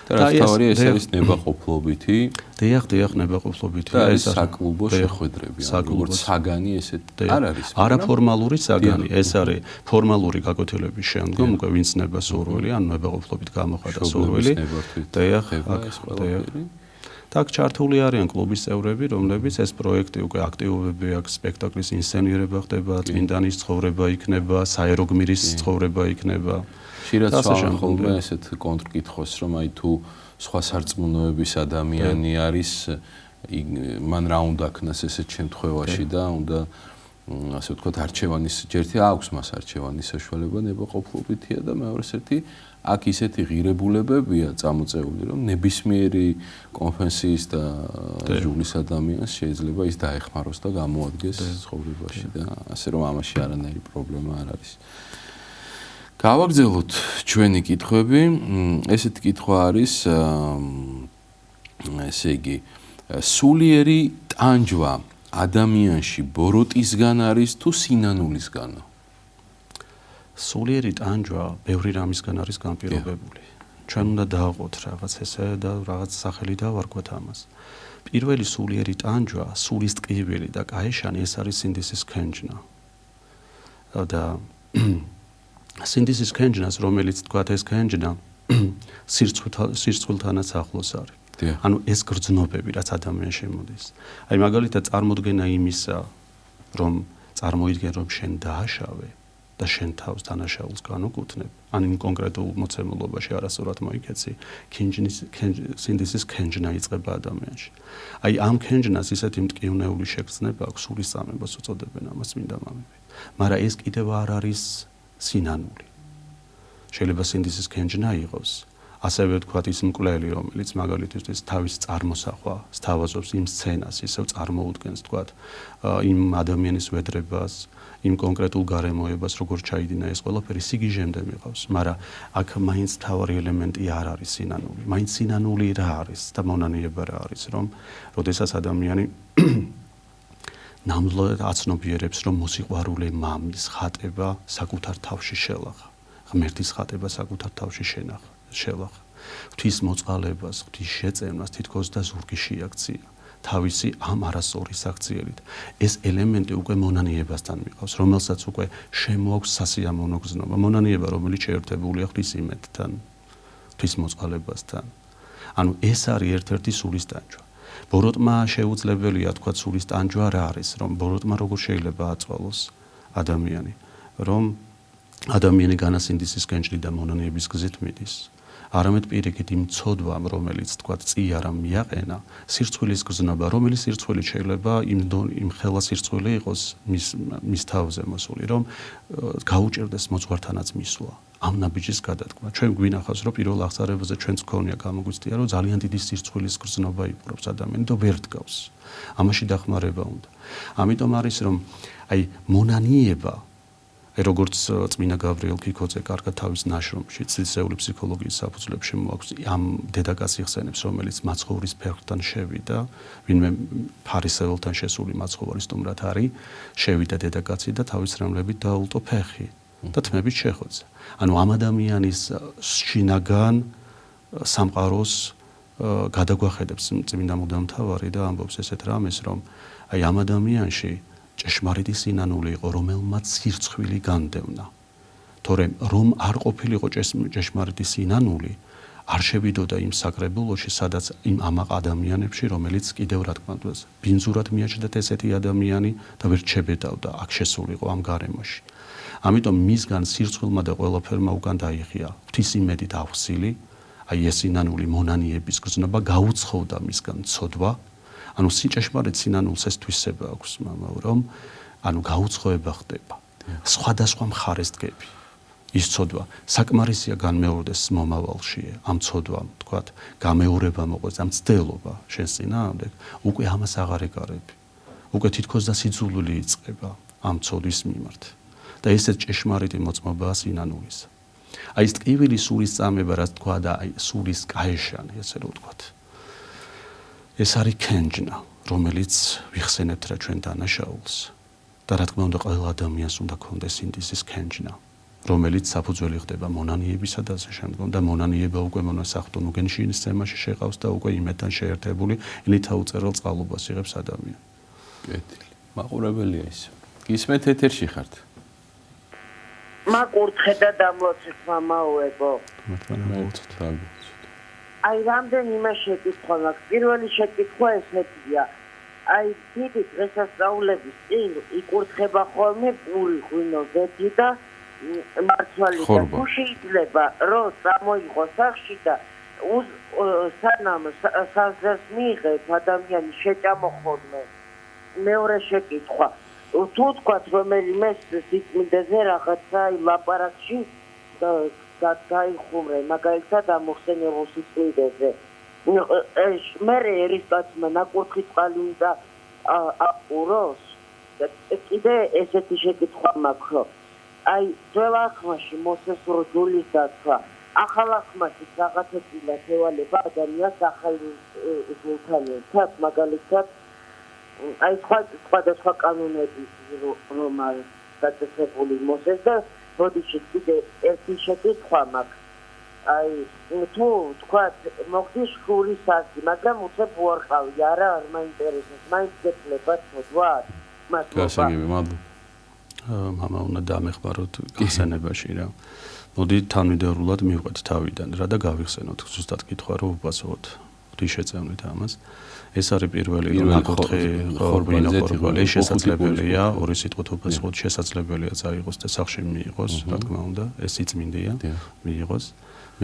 და თავარი ეს არის ნებაყოფლობითი. დიახ, ნებაყოფლობითი. და ეს საკლუბო შეხვედრები, როგორც საგანი ესეთ არ არის. არაფორმალური საგანი, ეს არის ფორმალური გაკვეთილების შემდგომ უკვე ვინც ნება სურვილი, ან ნებაყოფლობით გამოხატა სურვილი. დიახ, აქ ჩართული არიან კლუბის წევრები, რომლებიც ეს პროექტი უკვე აქტიურები აქვს, სპექტაკლის ინსცენირება ხდება, წმინდანის ცხოვრება იქნება, საერო გმირის ცხოვრება იქნება. ხშირად ხოლმე ესეთ კონტრკითხვას, რომ აი თუ სხვა სარწმუნოების ადამიანი არის, მან რა უნდა ქნას ესეთ შემთხვევაში და უნდა ასე ვთქვათ არჩევანის ჯერთი აქვს მას არჩევანის საშუალება ნებაყოფლობითია და მეორეს ერთი აქ ისეთი ღირებულებებია წამოწეული, რომ ნებისმიერი კონფესიის და ჟულის ადამიანს შეიძლება ის დაეხმაროს და გამოადგეს ცხოვრებაში და ასე რომ ამაში არანაირი პრობლემა არ არის. გავაგრძელოთ ჩვენი კითხვები. ესეთი კითხვა არის ესე იგი სულიერი ტანჯვა ადამიანში ბოროტისგან არის თუ სინანულისგანო? სულიერი ტანჯვა ბევრი რამისგან არის განპირობებული. ჩვენ უნდა დავყოთ რაღაც ესე და რაღაც სახელი დავარქვათ ამას. პირველი სულიერი ტანჯვა, სულის ტკივილი და კაეშანი ეს არის სინდისის ქენჯნა. და სინდისის ქენჯნას, რომელიც თქვათ ეს ქენჯნა სირცხვილთანაც ახლოს არის. ანუ ეს გრძნობები, რაც ადამიანში შემოდის. აი მაგალითად წარმოდგენა იმისა, რომ წარმოიდგენ რომ შენ დააშავე და შენ თავს დანაშაულს განუკუთვნებ, ან იმ კონკრეტულ მოცემულობაში არასწორად მოიქეცი, სინდისის ქენჯნა იწყება ადამიანში. აი ამ ქენჯნას ისეთი მტკივნეული შეგრძნება აქვს, სულის წამებას უწოდებენ ამას წმინდა მამები. მაგრამ ეს კიდევ არ არის სინანული. შეიძლება სინდისის ქენჯნა იყოს, ასევე ვთქვათ ის მკვლელი, რომელიც მაგალითისთვის თავის წარმოსახვა სთავაზობს იმ სცენას, ისევ წარმოუდგენს ვთქვათ იმ ადამიანის ვედრებას, იმ კონკრეტულ გარემოებას, როგორ ჩაიდინა ეს ყველაფერი სიგიჟემდე მიყავს, მაგრამ აქ მაინც თავარი ელემენტი არ არის სინანული. მაინც სინანული რა არის და მონანიება რა არის, რომ როდესაც ადამიანი ნამდვილად აცნობიერებს, რომ მოსიყვარულე მამის ხატება საკუთარ თავში შელახა, ღმერთის ხატება საკუთარ თავში შელახა. ღვთის მოწყალებას, ღვთის შეწევნას თითქოს და ზურგი შეაქცია თავისი ამ არასწორი საქციელით. ეს ელემენტი უკვე მონანიებასთან მიყავს, რომელსაც უკვე შემოაქვს სასიამოვნო გზნობა. მონანიება, რომელიც შეერთებულია ღვთის იმედთან, ღვთის მოწყალებასთან. ანუ ეს არის ერთ-ერთი სულის ტანჯვა. ბოროტმა შეუძლებელია თქვათ სულის ტანჯვა რა არის, რომ ბოროტმა როგორ შეიძლება აწვალოს ადამიანი, რომ ადამიანი განასინდისის ქენჯნით და მონანიების გზით მიდის. არამედ პირიქით იმ ცოდვამ, რომელიც თქვათ წიარა მიაყენა, სირცხვილის გზნობა, რომელიც სირცხვილი შეიძლება იმ ხელა სირცხვილი იყოს მის თავზე მოსული, რომ გაუჭირდეს მოძღვართანაც მისვლა. ამ ნაბიჯის გადადგმა. ჩვენ გვინახავს, რომ პირველ აღსარებაზე ჩვენც გქონია გამოგვიცდია, რომ ძალიან დიდი სირცხვილის გზნობა იპყრობს ადამიანს და ვერ დგავს. ამაში დახმარება უნდა. ამიტომ არის რომ აი მონანიება როგორც წმინდა გავრიელ ქიქოძე კარგად თავის ნაშრომში ცისეული ფსიქოლოგიის საფუძვლებში მოაქვს ამ დედაკაცს იხსენებს, რომელიც მაცხოვრის ფერხთან შევიდა, ვინმე ფარისეველთან შესული მაცხოვარი სტუმრად არის, შევიდა დედაკაცი და თავის რამლებით დაულტო ფეხი და თმებით შეხოცა. ანუ ამ ადამიანის შინაგან სამყაროს გადაგვახედებს წმინდა მუდამთავარი და ამბობს ესეთ რამეს, რომ აი ამ ადამიანში ჭეშმარიტი სინანული იყო, რომელმაც სირცხვილი განდევნა. თორემ რომ არ ყოფილიყო ჭეშმარიტი სინანული, არ შევიდოდა იმ საკრებულოში, სადაც იმ ამაყ ადამიანებში, რომელიც კიდევ რა თქმა უნდა, ბინძურად მიაჩნდათ ესეთი ადამიანი და ვერ ჩებედავდა აქ შესულიყო ამ გარემოში. ამიტომ მისგან სირცხვილმა და ყველაფერმა უკან დაიხია ღვთის იმედით აღსილი, აი ეს სინანული მონანიების გზნობა გაუცხოვდა მისგან ცოდვა. ანუ ჭეშმარიტ სინანულს ეს თვისება აქვს მამაო, რომ ანუ გაუცხოება ხდება. სხვადასხვა მხარეს დგები. ის ცოდვა საკმარისია განმეორდეს მომავალში, ამ ცოდვამ, თქვათ, გამეორება მოყვეს, ამ ცდელობა შენს წინააღმდეგ, უკვე ამას აღარ ეკარები. უკვე თითქოს და სიძულვილი იწყება ამ ცოდის მიმართ. და ესეც ჭეშმარიტი მოწმობაა სინანულის. აი ეს ტკივილი სულის წამება, რაც თქვა და აი სულის კაეშანი, ესე რომ ვთქვათ. ეს არის ქენჯნა, რომელიც ვიხსენებთ რა ჩვენ დანაშაულს. და რა თქმა უნდა ყველა ადამიანს უნდა ქონდეს ინდისის ქენჯნა, რომელიც საფუძველი ხდება მონანიებისა და ასე შემდგომ და მონანიება უკვე მონასახტო ნუგენშინის თემაში შეყავს და უკვე იმედთან შეერთებული ლითა უწერელ წყალობას იღებს ადამიანი. კეთილი. მაყურებელია ის. გისმენთ ეთერში ხართ? მაკურთხე და დამლოცეთ მამაოებო. მართლა აი რამდენიმე შეკითხვა მაქვს. პირველი შეკითხვა ესეთია. აი დიდი დღესასწაულების წინ იკურთხება ხოლმე პური ღვინო ზეთი და მარცვალი და თუ შეიძლება რომ წამოიღოს სახში და სანამ საზრდას მიიღებს ადამიანი შეჭამო ხოლმე. მეორე შეკითხვა. თუ თქვათ რომელიმე სიწმინდეზე რაღაცა ლაპარაკში გაიხუმრე მაგალითად ამოხსენებულ სიწმინდეზე. მე ერის კაცმა ნაკურთხი წყალი უნდა აყუროს. კიდე ესეთი შეკითხვა მაქვს. აი ძველ ახმაში მოსეს რჯულის დაცვა. ახალ ახმაში რაღაცებილა შევალება ადამიანს ახალ ზულთანებთან მაგალითად აი სხვადასხვა კანონები რომ არის გაწესებული მოსეს და ბოდიში კიდე ერთი შეკითხვა მაქვს. აი თუ თქვათ მოგდის შურის ასი, მაგრამ უცებ უარყავი, არა არ მაინტერესებს, მაინც გეცლებათ მოდვარ. გასაგები, მადლობა. მამა უნდა დამეხმაროთ გასანებაში რა. მოდი თანმიმდევრულად მივყვეთ თავიდან რა და გავიხსენოთ ზუსტად კითხვა რომ უპასუხოთ. ღვთის შეწევნით ამას. ეს არის პირველი ნაკურთხი ხორბალი ხორბალი შესაძლებელია ორი სიტყვით უპასუხოთ შესაძლებელია წაიღოს და სახში მიიღოს რა თქმა უნდა ეს სიწმინდეა მიიღოს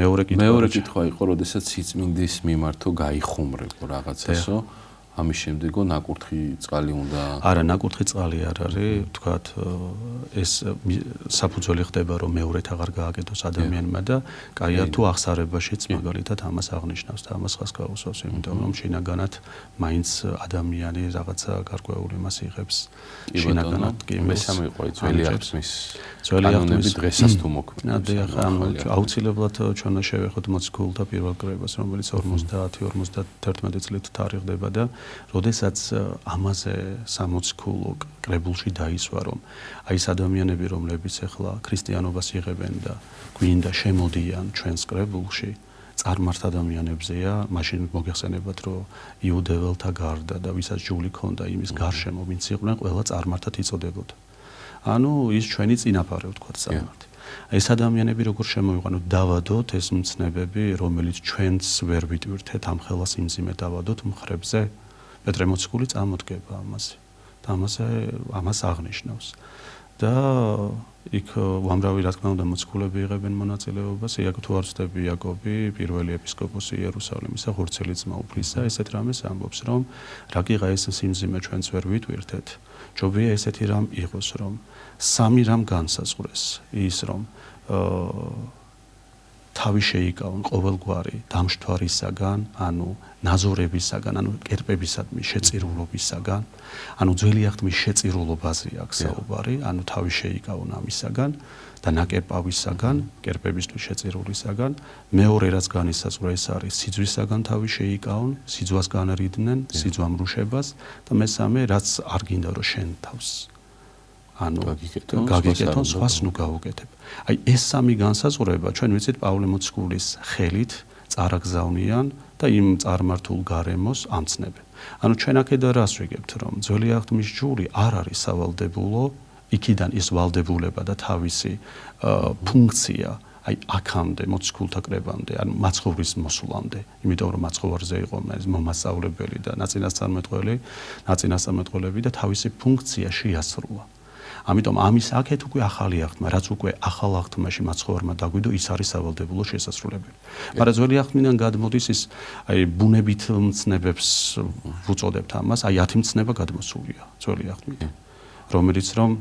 მეორე კითხვა იყო როდესაც სიწმინდის მიმართო გაიხუმრებო რაღაცასო ამის შემდეგო ნაკურთხი წყალი უნდა არა ნაკურთხი წყალი არ არის ვთქვათ ეს საფუძველი ხდება რომ მეორეთ აღარ გააკეთოს ადამიანმა და კაია თუ აღსარებაშიც მაგალითად ამას აღნიშნავს და ამას ხას გაუსვავს იმიტომ რომ შინაგანად მაინც ადამიანი რაღაცა გარკვეული მას იღებს შინაგანად კი მესამე იყო ძველი აღთმის ძველი აღთმის დღესაც თუ მოქმედებს აუცილებლად ჩვენა შევეხოთ მოციქულთა პირველ კრებას რომელიც 50-51 წლით თარიღდება და როდესაც ამაზე სამოციქულო კრებულში დაისვა რომ აი ეს ადამიანები რომლებიც ახლა ქრისტიანობას იღებენ და გვინდა შემოდიან ჩვენს კრებულში წარმართ ადამიანებზეა მაშინ მოგეხსენებათ რომ იუდეველთა გარდა და ვისაც ჯული ქონდა იმის გარშემო ვინც იყვნენ ყველა წარმართად იწოდებოდა ანუ ის ჩვენი წინაპარი ვთქვათ წარმართი ეს ადამიანები როგორ შემოვიყვანოთ დავადოთ ეს მცნებები რომელიც ჩვენც ვერ ვიტვირთეთ ამ ხელას იმძიმე დავადოთ მხრებზე პეტრე მოციქული წამოდგება ამაზე და ამას აღნიშნავს და იქ უამრავი რა თქმა უნდა მოციქულები იღებენ მონაწილეობას იაკობ თუ არ ვცდები იაკობი პირველი ეპისკოპოსი იერუსალიმისა ხურცელი ძმა უფლისა ესეთ რამეს ამბობს რომ რა გიღა ეს სიმძიმე ჩვენც ვერ ვიტვირთეთ ჯობია ესეთი რამ იყოს რომ სამი რამ განსაზღვრეს ის რომ თავი შეიკავონ ყოველგვარი დამშთვარისაგან, ანუ ნაზორებისაგან, ანუ კერპებისადმი შეწირულობისაგან, ანუ ძველი აღთმის შეწირულობაზე აქვს საუბარი, ანუ თავი შეიკავონ ამისაგან და ნაკერპავისაგან, კერპებისთვის შეწირულისაგან, მეორე რაც განისაზღვრა ეს არის სიძვისაგან თავი შეიკავონ, სიძვას განრიდნენ, სიძვამ რუშებას და მესამე რაც არ გინდა რომ შენ თავს ანუ გაგიკეთონ სხვას ნუ გაუკეთებ. აი ეს სამი განსაზღვრება ჩვენ ვიცით პავლე მოციქულის ხელით წარაგზავნიან და იმ წარმართულ გარემოს ამცნებენ. ანუ ჩვენ აქედა რას ვიგებთ რომ ძველი აღთმის ჯური არ არის სავალდებულო, იქიდან ის ვალდებულება და თავისი ფუნქცია აი აქამდე მოციქულთა კრებამდე, ანუ მაცხოვრის მოსვლამდე, იმიტომ რომ მაცხოვარზე იყო მომასწავლებელი და ნაწინასწარმეტყველები და თავისი ფუნქცია შეასრულა. ამიტომ ამის აქეთ უკვე ახალი აღთმა, რაც უკვე ახალ აღთმაში მაცხოვარმა დაგვიდო, ის არის სავალდებულო შესასრულებელი. მაგრამ ძველი აღთმიდან გადმოდის ის აი ბუნებით მცნებებს ვუწოდებთ ამას, აი 10 მცნება გადმოსულია ძველი აღთმიდან, რომელიც რომ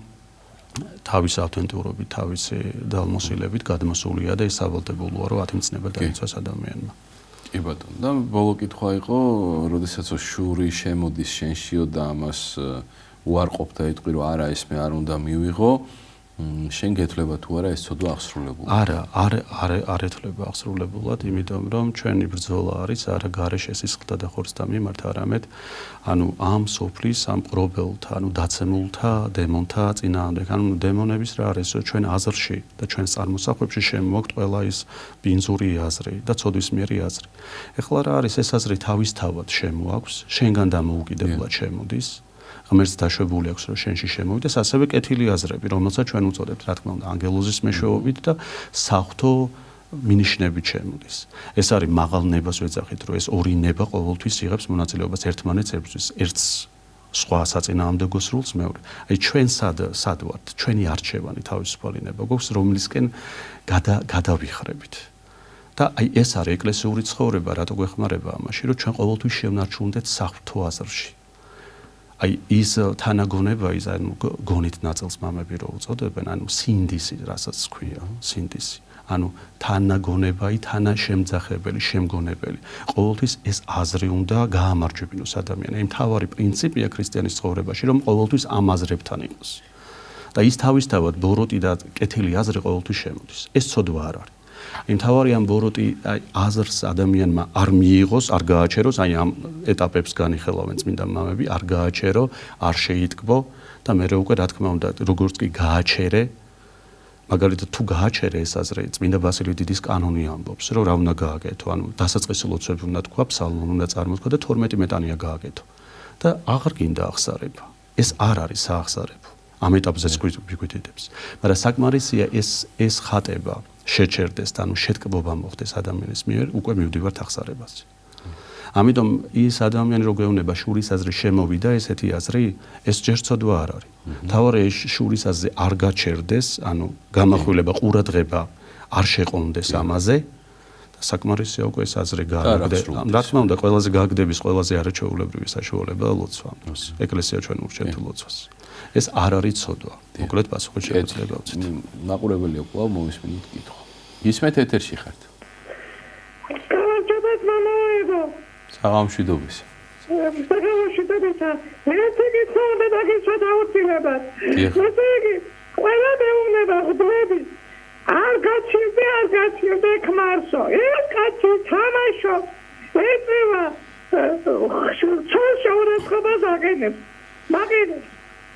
თავის ავთენტურობით, თავისი დალმოსილებით გადმოსულია და ის სავალდებულოა, რომ 10 მცნება დაიცვას ადამიანმა. კი ბატონო, და ბოლო კითხვა იყო, როდესაც შური შემოდის შენშიო და ამას უარყოფ და იტყვი, რომ არა, ეს მე არ უნდა მივიღო, შენ გეთვლება თუ არა ეს ცოდვა აღსრულებულად? არ ეთვლება აღსრულებულად, იმიტომ რომ ჩვენი ბრძოლა არის არა გარეშე სისხლთა და ხორცთა მიმართ, არამედ ამ სოფლის, ამ პრობელთა, დაცემულთა, დემონთა წინააღმდეგ. დემონების რა არის, ჩვენ აზრში და ჩვენ წარმოსახვებში შემოაქვთ ყველა ის ბინძური აზრი და ცოდვისმიერი აზრი. ეხლა რა არის ეს აზრი თავისთავად შემოაქვს, შენგან დამოუკიდებლად შემოდის. ღმერთს დაშვებული აქვს, რომ შენში შემოვიდეს, ასევე კეთილი აზრები, რომელსაც ჩვენ უწოდებთ, რა თქმა უნდა, ანგელოზის მეშვეობით და საღვთო მინიშნებით შემოდის. ეს არის მაღალ ნებას ვეძახით, რომ ეს ორი ნება ყოველთვის იღებს მონაწილეობას ერთმანეთს ერთვის, ერთს სხვა საწინააღმდეგო სრულს მეორე. აი ჩვენ სად ვართ? ჩვენი არჩევანი თავისუფალი ნება გვაქვს, რომლისკენ გადავიხრებით. და აი ეს არის ეკლესიური ცხოვრება, რატო გვეხმარება ამაში, რომ ჩვენ ყოველთვის შევნარჩუნდეთ საღვთო აზრში. აი ის თანაგონება ის გონით ნაწილს მამები რო უწოდებენ, სინდისი, რასაც ქვია, სინდისი. თანაგონებაი, თანაშემძახებელი, შემგონებელი. ყოველთვის ეს აზრი უნდა გაამარჯვებინოს ადამიანი. აი მთავარი პრინციპია ქრისტიანის ცხოვრებაში, რომ ყოველთვის ამ აზრებთან იყოს. და ის თავისთავად ბოროტი და კეთილი აზრი ყოველთვის შემოდის. ეს ცოდვა არ არის. მთავარი ამ ბოროტი აზრს ადამიანმა არ მიიღოს, არ გააჩეროს, აი ამ ეტაპებს განიხილავენ წმინდა მამები, არ გააჩერო, არ შეიტკბო და მე უკვე რა თქმა უნდა, როგორც კი გააჩერე, მაგალითად თუ გააჩერე ეს აზრი, წმინდა ბასილი დიდის კანონი ამბობს, რომ რა უნდა გააკეთო, დასაწყისი ლოცვები უნდა თქვა, ფსალმუნი უნდა წარმოთქვა და 12 მეტანია გააკეთო. და აღარ გინდა აღსარება. ეს არ არის საახსარებო. ამ ეტაპზეც გვიგვითითებს. მაგრამ საკმარისია ეს ხატება შეჩერდეს, შეტკბობა მოხდეს ადამიანის მიერ, უკვე მივდივართ აღსარებაზე. ამიტომ ის ადამიანი რო გვეუბნება შურის აზრი შემოვიდა, ესეთი აზრი, ეს ჯერ ცოდვა არ არის. თავარი შურის აზრი არ გაჩერდეს, გამახვილება, ყურადღება არ შეყონდეს ამაზე და საკმარისია უკვე ეს აზრი გააგდეს. რა თქმა უნდა, ყველაზე გააგდების, ყველაზე არაჩვეულებრივი საშუალება ლოცვა. ეკლესია ჩვენ ურჩევთ ლოცვას. ეს არ არის ცოდვა. მოკლედ პასუხი შეიძლება ვცეთ. მაყურებელია კვლავ მოვისმენთ კითხვა. ისმეთ ეთერში ხართ. გამარჯობათ მამაებო. საღამშვიდობის. საღამშვიდობისა. ერთი კითხვა უნდა დაგიცვათ აუცილებლად. ესე იგი, ყველა მეუბნება ღმრთები არ გაჩნდა ქმარსო. ეს კაცი თამაშო. ეწევა ცხოვრებას აგენებს. მაგინებს.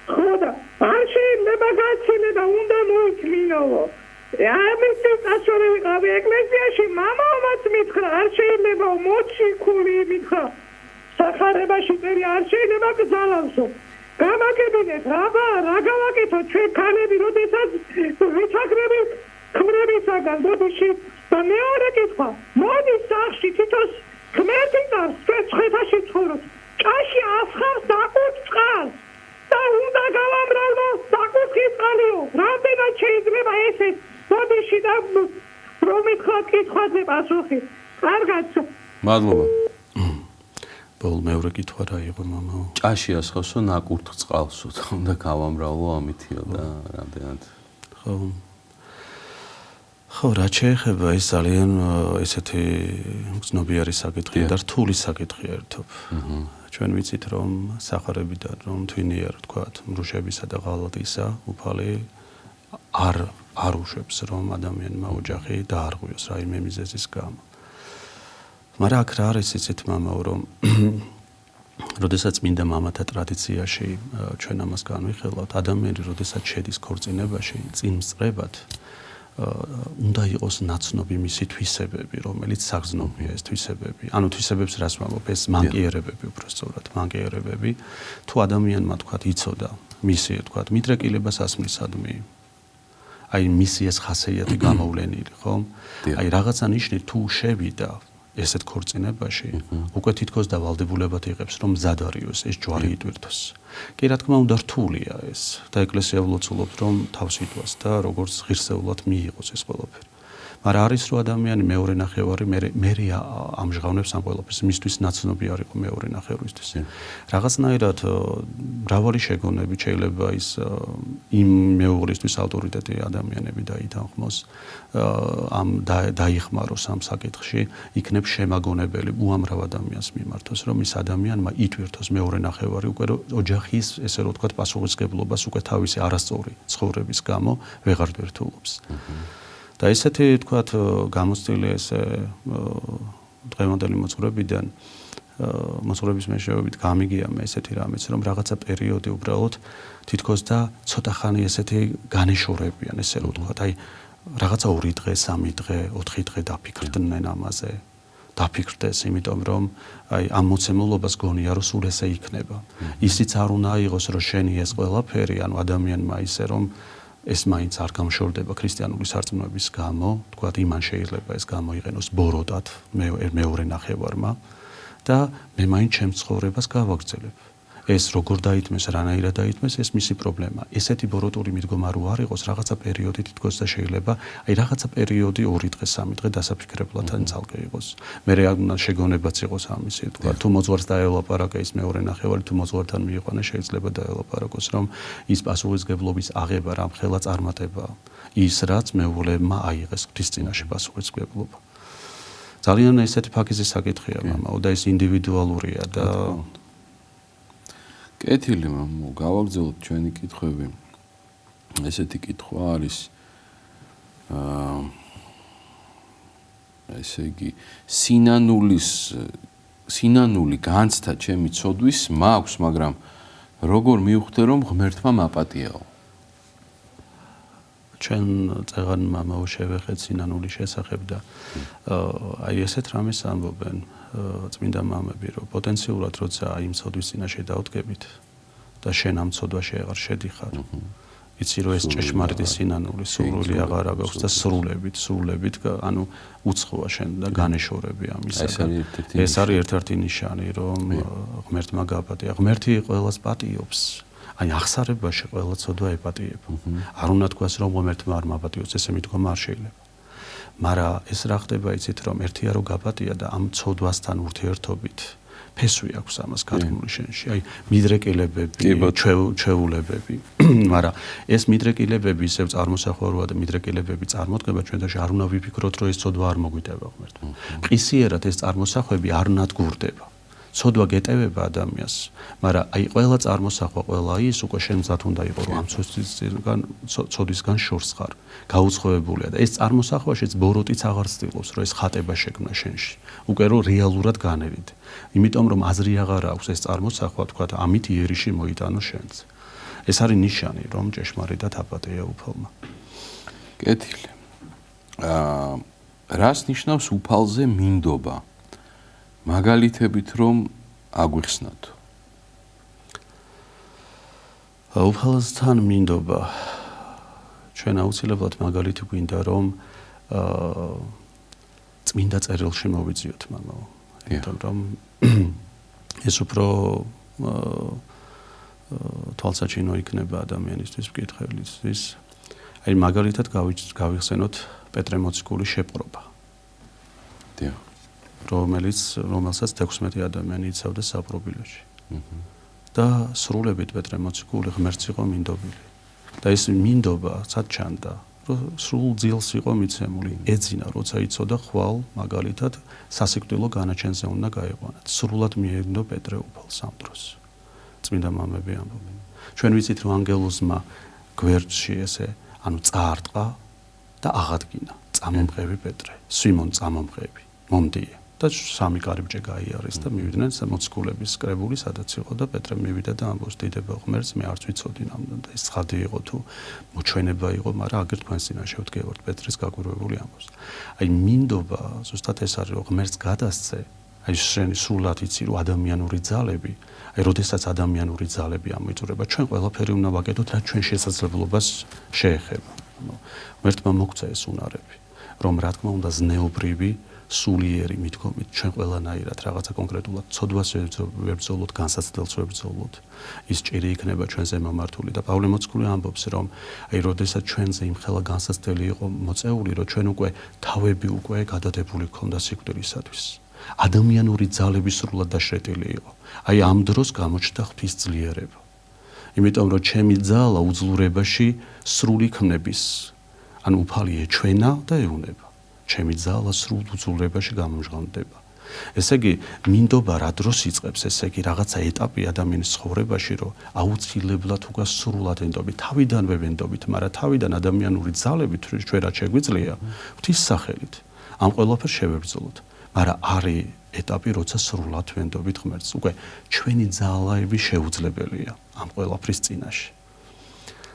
ხოდა არ შეიძლება გაჩინება, უნდა მოიწმინოვო. ამის წასული ვიყავი ეკლესიაში, მამამაც მითხრა, არ შეიძლება მოციქული მითხრა. სახარებაში წერი არ შეიძლება გზალავსო. გამაგებინეთ, რა გავაკეთო ჩვენ ქალები, როდესაც ვიჩაგრები ქმრებისაგან ბოდიში და მეორე კითხვა, მოდი სახში თითოს ღმერთი წავს, ჩვენ ცხეთაში ცხოვრობ. ჭაში ასხავს დაკურთ წყალს. და უნდა გავამრავლო საკუთრის წყალიო. რამდენად შეიძლება ესეც ბოდიში და რომ ითხოვთ კითხვაზე პასუხი. კარგად. მადლობა. ბოლო მეორე კითხვა რა იყო მამაო? ჭაში ასხავსო ნაკურთ წყალსო, უნდა გავამრავლო ამითიო და რამდენად. ხო, რა შეეხება ეს ძალიან ესეთი ცნობიერი საკითხია და რთული საკითხია ერთობ. ჩვენ ვიცით რომ სახარებიდან რომ თვინია თქვა მრუშებისა და ღალატისა უფალი არ უშვებს რომ ადამიანმა ოჯახი დაარღვიოს რაიმე მიზეზის გამო. მაგრამ აქ რა არის იცით მამაო რომ როდესაც მინდა მამათა ტრადიციაში ჩვენ ამას განვიხილავთ ადამიანი როდესაც შედის ქორწინებაში წინ სწრებად უნდა იყოს ნაცნობი მისი თვისებები, რომელიც საგზნობია ეს თვისებები. თვისებებს რას ვამბობ? ეს მანკიერებები უბრალოდ მანკიერებები. თუ ადამიანმა თქვა იცოდა მისი თქვა მიდრეკილებას ასმლისადმი. აი მისი ეს ხასიათი გამოვლენილი, ხო? აი რაღაცა ნიშნით თუ შევიდა ესეთ ქორწინებაში, უკვე თითქოს დავალდებულებად იღებს რომ მზად არიოს ეს ჯვარი იტვირთოს. კი რა თქმა უნდა რთულია ეს და ეკლესია ვლოცულობთ რომ თავს იტვას და როგორც ღირსეულად მიიღოს ეს ყველაფერი. მაგრამ არის რომ ადამიანი მეორე ნახევარი მე ამჟღავნებს ამ ყველაფერს, მისთვის ნაცნობი არ იყო მეორე ნახევრისთვის. რაღაცნაირად მრავალი შეგონებით შეიძლება ის იმ მეუღლისთვის ავტორიტეტი ადამიანები დაითანხმოს, ამ დაიხმაროს ამ საკითხში, იქნებ შემაგონებელი უამრავ ადამიანს მიმართოს, რომ ის ადამიანმა ითვირთოს მეორე ნახევარი უკვე ოჯახის, ესე რომ ვთქვათ, პასუხისმგებლობას უკვე თავისი არასწორი ცხოვრების გამო ვეღარ ვერთულობს. და ესეთი ვთქვათ გამოცდილი ესე დღევანდელი მოძღვრებიდან მოძღვრების მეშვეობით გამიგია მე ესეთი რამეც რომ რაღაცა პერიოდი უბრალოდ თითქოს და ცოტა ხანი ესეთი განეშორებიან ესე რომ ვთქვათ აი რაღაცა 2 დღე 3 დღე 4 დღე დაფიქრდნენ ამაზე დაფიქრდეს იმიტომ რომ აი ამ მოცემულობას გონია რომ სულ ესე იქნება ისიც არ უნდა იყოს რომ შენი ეს ყველაფერი ანუ ადამიანმა ისე რომ ეს მაინც არ გამშორდება ქრისტიანული სარწმუნოების გამო, თქვათ იმან შეიძლება ეს გამოიყენოს ბოროტად მეორე ნახევარმა და მე მაინც ჩემს ცხოვრებას გავაგრძელებ. ეს როგორ დაითმეს, რანაირად დაითმეს, ეს მისი პრობლემა. ესეთი ბოროტური მიდგომა რო არ იყოს, რაღაცა პერიოდი თითქოს და შეიძლება, აი რაღაცა პერიოდი 2 დღე, 3 დღე დასაფიქრებლად ან ცალკე იყოს. მე უნდა შეგონებაც იყოს ამისი, თქვათ, თუ მოძღვარს დაელაპარაკა ის მეორე ნახევარი, თუ მოძღვართან მიიყვანა, შეიძლება დაელაპარაკოს, რომ ის პასუხისმგებლობის აღება რამხელა წარმატება. ის რაც მეუღლებმა აიღეს ღვთის წინაშე პასუხისმგებლობა. ძალიან ესეთი ფაქიზის საკითხია, მამაო, და ეს ინდივიდუალურია და კეთილი მამო, გავაგრძელოთ ჩვენი კითხვები. ესეთი კითხვა არის ესე იგი სინანული განცდა ჩემი ცოდვის მაქვს, მაგრამ როგორ მივხვდე რომ ღმერთმა მაპატიაო? ჩვენ წეღან მამაო შევეხეთ სინანულის შესახებ და აი ესეთ რამეს ამბობენ წმინდა მამები რომ პოტენციურად როცა იმ ცოდვის წინაშე დაუდგებით და შენ ამ ცოდვაში აღარ შედიხარ იცი რომ ეს ჭეშმარიტი სინანული სრული აღარ აქვს და სრულებით ანუ უცხოა შენ და განეშორები ამისაგან ეს არის ერთ-ერთი ნიშანი რომ ღმერთმა გაპატია ღმერთი ყველას პატიობს აი ახსარებაში ყველა ცოდვა ეპატიება არ უნდა თქვას რომ ღმერთმა არ მაპატიოს ესე მიდგომა არ შეიძლება მაგრამ ეს რა ხდება იცით რომ ერთია რომ გაპატია და ამ ცოდვასთან ურთიერთობით ფესვი აქვს ამას ქართული შენში აი მიდრეკილებები ჩვეულებები მაგრამ ეს მიდრეკილებები ისევ წარმოსახვაროა და მიდრეკილებები წარმოდგება ჩვენთანში არ უნდა ვიფიქროთ რომ ეს ცოდვა არ მოგვიტევა ღმერთმა ყისიერად ეს წარმოსახვები არ უნდა გურდება ცოდვა გეტევება ადამიანს მაგრამ აი ყველა წარმოსახვა ყველა ის უკვე შენ მზად უნდა იყოს რომ ამ ცოდვისგან შორს ხარ გაუცხოებულია და ეს წარმოსახვაშიც ბოროტიც აღარ ცდილობს რომ ეს ხატება შექმნა შენში უკვე რომ რეალურად განერიდე იმიტომ რომ აზრი აღარ აქვს ეს წარმოსახვა თქვა ამით იერიში მოიტანო შენს ეს არის ნიშანი რომ ჭეშმარიტად აპატია უფალმა კეთილი რას ნიშნავს უფალზე მინდობა მაგალითებით რომ აგვიხსნათ. უფალთან მინდობა ჩვენ აუცილებლად მაგალითი გვინდა რომ წმინდა წერილში მოვიძიოთ მამაო. იმიტომ რომ ეს უფრო თვალსაჩინო იქნება ადამიანისთვის მკითხველისთვის. აი მაგალითად გავიხსენოთ პეტრე მოციქულის შეპყრობა. დიახ. რომელსაც 16 ადამიანი იცავდა საპრობილოში. და სრულებით პეტრე მოციქული ღმერთს იყო მინდობილი. და ეს მინდობა სად ჩანდა, რომ სრულ ძილს იყო მიცემული, ეძინა, როცა იცოდა ხვალ მაგალითად სასიკვდილო განაჩენზე უნდა გაიყვანა. სრულად მიეღნო პეტრე უფალს ამ დროს. წმინდა მამები ამბობენ. ჩვენ ვიცით რომ ანგელოზმა გვერდში ესე, ანუ წაარტყა და აღადგინა. წამომღები პეტრე, სიმონ წამომღები, მომდიე. და სამი კარიბჭე გაიარეს და მივიდნენ მოციქულების კრებული, სადაც იყო და პეტრე მივიდა და ამბობს დიდებო ღმერთს მე არც ვიცოდი ნამდვილად და ეს ცხადი იყო თუ მოჩვენება იყო, მაგრამ აგერ თქვენს წინაშე ვდგევართ პეტრეს გაკვირვებული ამბობს. აი მინდობა ზუსტად ეს არის რომ ღმერთს გადასცე, აი შენი სრულად იცი რომ ადამიანური ძალები, აი როდესაც ადამიანური ძალები ამოიწურება, ჩვენ ყველაფერი უნდა ვაკეთოთ რა ჩვენ შესაძლებლობას შეეხება. ღმერთმა მოგცა ეს უნარები, რომ რა თქმა უნდა ზნეობრივი სულიერი მიდგომით ჩვენ ყველანაირად რაღაცა კონკრეტულად ცოდვას ვებრძოლოთ, განსაცდელს ვებრძოლოთ. ის ჭირი იქნება ჩვენზე მომართული და პავლე მოციქული ამბობს, რომ აი როდესაც ჩვენზე იმხელა განსაცდელი იყო მოწეული, რომ ჩვენ უკვე თავები უკვე გადადებული გქონდა სიკვდილისათვის. ადამიანური ძალები სრულად დაშრეტილი იყო. აი ამ დროს გამოჩნდა ღვთის ძლიერება. იმიტომ რომ ჩემი ძალა უძლურებაში სრული ქმნების ანუ უფალი ეჩვენა და ეუნება. ჩემი ძალა სრულ უძლურებაში გამომჟღავნდება. ესე იგი, მინდობა რა დროს იწყებს, ესე იგი, რაღაცა ეტაპი ადამიანის ცხოვრებაში, რომ აუცილებლად უკვე სრულად ენდობით, თავიდანვე ვენდობით, მაგრამ თავიდან ადამიანური ძალებით ჩვენ რაც შეგვიძლია, ღვთის სახელით ამ ყველაფერს შევებრძოლოთ. მაგრამ არის ეტაპი, როცა სრულად ვენდობით ღმერთს. უკვე ჩვენი ძალაები შეუძლებელია ამ ყველაფრის წინაშე.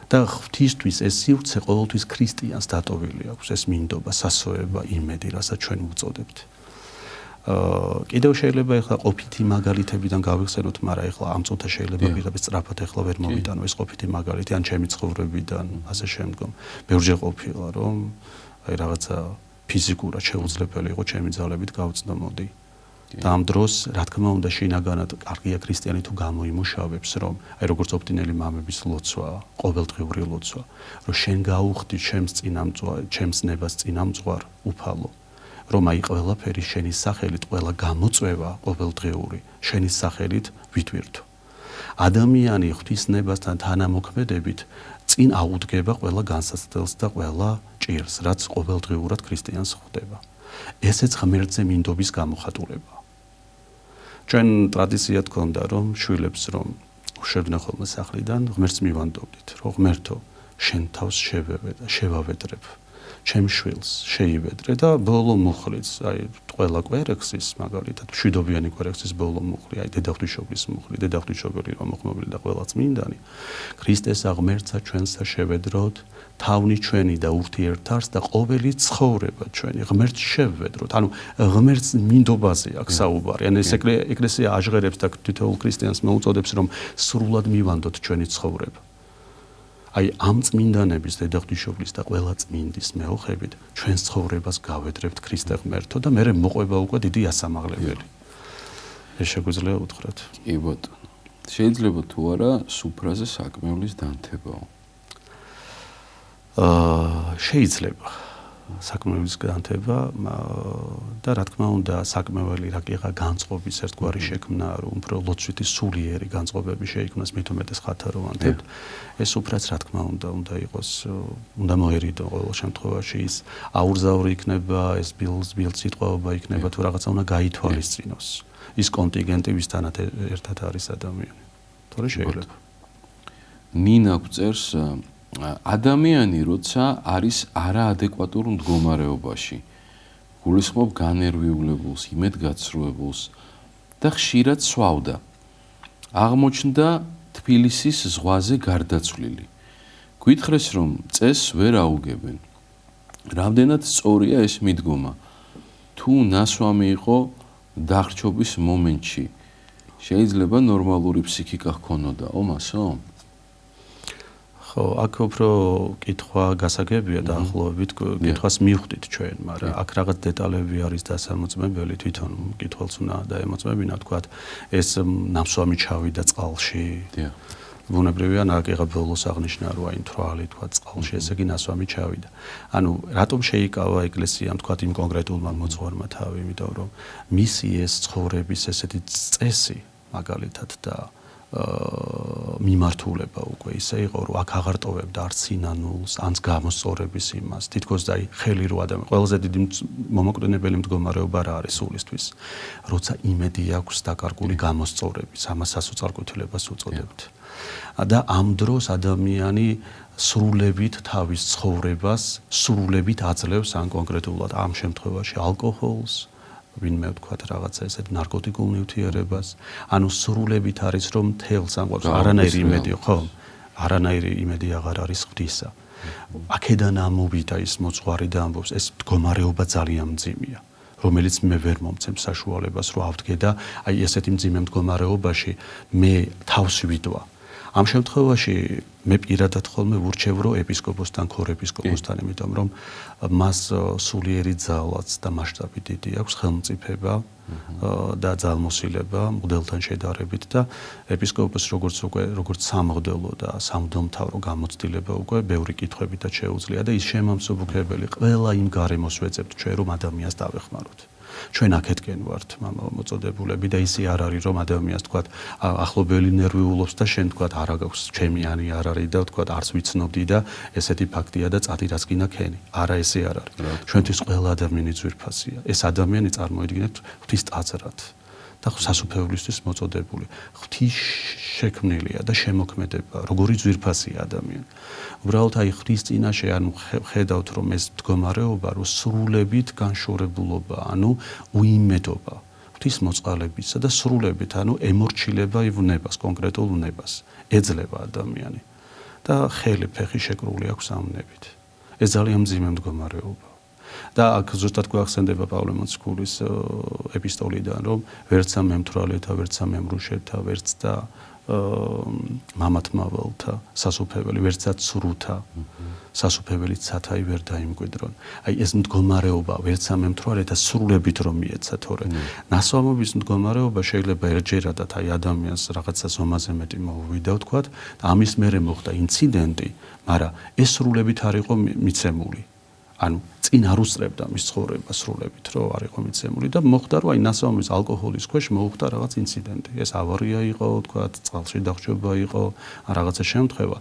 და ღვთისთვის ეს სივრცე ყოველთვის ქრისტიანს დატოვილი აქვს, ეს მინდობა, სასოება, იმედი, რასაც ჩვენ ვუწოდებთ. კიდევ შეიძლება ეხლა ყოფითი მაგალითებიდან გავიხსენოთ, მაგრამ ეხლა ამ წუთა შეიძლება პირდაპირ სწრაფად ეხლა ვერ მოვიტანო ეს ყოფითი მაგალითი, ან ჩემი ცხოვრებიდან, ასე შემდგომ. ბევრჯერ ყოფილა, რომ აი რაღაცა ფიზიკურად შეუძლებელი იყო ჩემი ძალებით გავწდომოდი. და ამ დროს, რა თქმა უნდა, შინაგანად კარგია ქრისტიანი თუ გამოიმუშავებს, რომ აი როგორც ოფტინელი მამების ლოცვა, ყოველდღიური ლოცვა, რომ შენ გაუხდი ჩემს წინამძღვარ, ჩემს ნებას წინამძღვარ უფალო, რომ აი ყველაფერი შენის სახელით, ყველა გამოწვევა ყოველდღიური შენის სახელით ვითვირთო. ადამიანი ღვთის ნებასთან თანამოქმედებით წინ აუდგება ყველა განსაცდელს და ყველა ჭირს, რაც ყოველდღიურად ქრისტიანს ხვდება. ესეც ღმერთზე მინდობის გამოხატულება. ჩვენ ტრადიცია თქონდა, რომ შვილებს რომ უშევდნენ ხოლმე სახლიდან, ღმერთს მივანდობდით, რომ ღმერთო, შენ თავს შევავედრებ. ჩემ შვილს შეივედრე და ბოლო მუხლიც, აი ყველა კვერექსის მაგალითად, მშვიდობიანი კვერექსის ბოლო მუხლი, აი დედაღვთისმშობლის მუხლი, დედაღვთისმშობელი რომ მოხმობილი და ყველა წმინდანი, ქრისტეს აღმერთსა ჩვენსა შევედროთ, თავნი ჩვენი და ურთიერთარს და ყოველი ცხოვრება ჩვენი ღმერთს შევედროთ. ანუ ღმერთს მინდობაზე აქვს საუბარი. ანუ ეს ეკლესია აჟღერებს და თითოეულ ქრისტიანს მოუწოდებს, რომ სრულად მივანდოთ ჩვენი ცხოვრება. აი ამ წმინდანების დედაღვთისმშობლის და ყველა წმინდის მეოხებით ჩვენს ცხოვრებას გავედრებთ ქრისტე ღმერთო და მე მოყვება უკვე დიდი ასამაღლებელი. ეს შეგვიძლია უთხრათ. კი ბატონო. შეიძლება თუ არა სუფრაზე საკმევლის დანთებაო? შეიძლება საკმევლის განთება და რა თქმა უნდა საკმეველი რაკიღა განწყობის ერთგვარი შექმნა, რომ უფრო ლოცვითი სულიერი განწყობები შეიქმნას მით უმეტეს ხათარავანთებთ. ეს უფრაც რა თქმა უნდა იყოს, უნდა მოერიდო ყოველ შემთხვევაში ის აურზაური იქნება, ეს ბილწიტყვაობა იქნება თუ რაღაცა უნდა გაითვალისწინოს. ის კონტინგენტი ვისთანაც ერთად არის ადამიანი. თორე შეიძლება. ნინა გვწერს ადამიანი როცა არის არაადეკვატურ მდგომარეობაში, გულისხმობ განერვიულებულს, იმედგაცრუებულს და ხშირად სვავდა. აღმოჩნდა თბილისის ზღვაზე გარდაცვლილი. გვითხრეს, რომ წესს ვერ აუგებენ. რამდენად სწორია ეს მიდგომა? თუ ნასვამი იყო დახრჩობის მომენტში, შეიძლება ნორმალური ფსიქიკა ჰქონოდაო მასო? ხო, აქ უფრო კითხვა გასაგებია დაახლოებით კითხვას მივხვდით ჩვენ, მაგრამ აქ რაღაც დეტალები არის დასამოწმებელი, თვითონ კითხველს უნდა დაემოწმებინა, თქვათ, ეს ნამსვამი ჩავიდა წყალში. დიახ. ბუნებრივია, ნაკიღა ბოლოს აღნიშნა, რომ აი თვალი, თქვათ, წყალში, ესე იგი ნასვამი ჩავიდა. ანუ რატომ შეიკავა ეკლესიამ, თქვათ, იმ კონკრეტულმა მოძღვარმა თავი, იმიტომ რომ მისი ეს ცხოვრების ესეთი წესი, მაგალითად და მიმართულება უკვე ისე იყო, რომ აქ აღარ ტოვებდა არც სინანულს, ანც გამოსწორების იმას. თითქოს და ხელი რო ადამიანი, ყველაზე დიდი მომაკვდინებელი მდგომარეობა რა არის სულისთვის, როცა იმედი აქვს დაკარგული გამოსწორების, ამას სასოწარკვეთილებას უწოდებთ. და ამ დროს ადამიანი სრულებით თავის ცხოვრებას, სრულებით აძლევს ან კონკრეტულად ამ შემთხვევაში ალკოჰოლს, ვინმე ვთქვათ რაღაცა ესეთ ნარკოტიკულ ნივთიერებას, ანუ სრულებით არის რომ თელს ამყვავს არანაირი იმედი, ხო? არანაირი იმედი აღარ არის ღვთისა. აქედან ამოვიდა ის მოძღვარი და ამბობს, ეს მდგომარეობა ძალიან მძიმეა, რომელიც მე ვერ მომცემ საშუალებას რომ ავდგე და აი ესეთი მძიმე მდგომარეობაში მე თავს ვიდვა. ამ შემთხვევაში მე პირადად ხოლმე ვურჩევ რომ ეპისკოპოსთან, ქორეპისკოპოსთან, იმიტომ რომ მას სულიერი ძალაც და მასშტაბი დიდი აქვს, ხელმწიფება და ძალმოსილება მღვდელთან შედარებით და ეპისკოპოსს როგორც სამღვდელო და სამღვდელმთავრო გამოცდილება უკვე ბევრი კითხვებითაც შეუძლია და ის შემამსუბუქებელი ყველა იმ გარემოს ვეძებთ ჩვენ რომ ადამიანს დავეხმაროთ. ჩვენ აქეთკენ ვართ მოწოდებულები და ისე არ არის რომ ადამიანს თქვა ახლობელი ნერვიულობს და შენ თქვა არა გაქვს ჩემიანი არ არის და თქვა არც ვიცნობდი და ესეთი ფაქტია და წადი რაც გინდა ქენი. არა ესე არ არის. ჩვენთვის ყველა ადამიანი ძვირფასია. ეს ადამიანი წარმოიდგინეთ ღვთის ტაძრად და სასუფევლისთვის მოწოდებული. ღვთის შექმნილია და შემოქმედება, როგორი ძვირფასია ადამიანი. უბრალოდ აი ღვთის წინაშე ანუ ხედავთ რომ ეს მდგომარეობა რომ სრულებით განშორებულობა, ანუ უიმედობა ღვთის მოწყალებისა და სრულებით ანუ ემორჩილება ვნებას, კონკრეტულ ვნებას ეძლევა ადამიანი და ხელი ფეხი შეკრული აქვს ამნებით. ეს ძალიან მძიმე მდგომარეობა. და აქ ზუსტად გვახსენდება პავლე მოციქულის ეპისტოლიდან რომ ვერცა მემთვრალეთა, ვერცა მემრუშეთა, ვერც და მამათმაველთა სასუფეველი, ვერცაც სრუთა სასუფეველი ცათაი ვერ დაიმკვიდრონ. აი ეს მდგომარეობა ვერცა მემთვრალეთა სრულებით რომ მიეცა, თორე ნასვამობის მდგომარეობა შეიძლება ერთჯერადად აი ადამიანს რაღაცა ზომაზე მეტი მოუვიდა ვთქვათ და ამის მერე მოხდა ინციდენტი, მაგრამ ეს სრულებით არ იყო მიცემული. ანუ წინ არ უსწრებდა მის ცხოვრებას სრულებით, რომ არ იყო მიცემული და მოხდა რომ აი ნასვამის ალკოჰოლის ქვეშ მოხდა რაღაც ინციდენტი. ეს ავარია იყო, თქვათ, წყალში დახრჩობა იყო, რაღაცა შემთხვევა.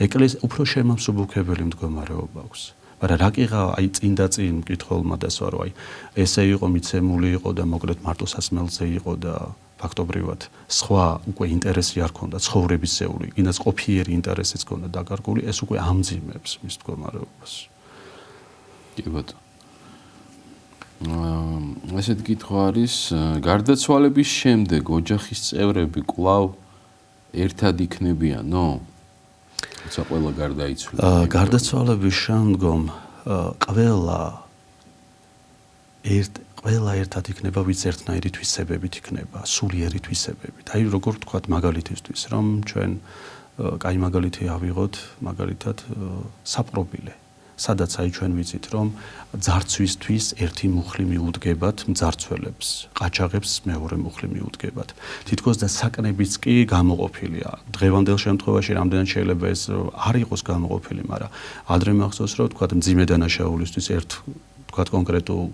ეკლესია უფრო შემამსუბუქებელი მდგომარეობა აქვს. მაგრამ რა კიღა აი წინ და წინ მკითხველმა დასვა რომ აი ესე იყო მიცემული იყო და მოკლედ მარტო სასმელზე იყო და ფაქტობრივად სხვა უკვე ინტერესი არ ქონდა ცხოვრებისეული, კიდაც ყოფიერი ინტერესიც ქონდა დაკარგული, ეს უკვე ამძიმებს მის მდგომარეობას. კი ბატონო. ესეთ კითხვა არის, გარდაცვალების შემდეგ ოჯახის წევრები კვლავ ერთად იქნებიანო? თუმცა ყველა გარდაიცვალა. გარდაცვალების შემდგომ ყველა ერთად იქნება, ვიც ერთნაირი თვისებებით იქნება, სულიერი თვისებებით. აი როგორ ვთქვათ მაგალითისთვის, რომ ჩვენ კაი მაგალითი ავიღოთ, მაგალითად საპყრობილე. სადაც აი ჩვენ ვიცით რომ ძარცვისთვის ერთი მუხლი მიუდგებათ მძარცველებს, ყაჩაღებს მეორე მუხლი მიუდგებათ. თითქოს და საკნებიც კი გამოყოფილია. დღევანდელ შემთხვევაში რამდენად შეიძლება ეს არ იყოს გამოყოფილი, მაგრამ ადრე მახსოვს რომ თქვა მძიმე დანაშაულისთვის თქვა კონკრეტულ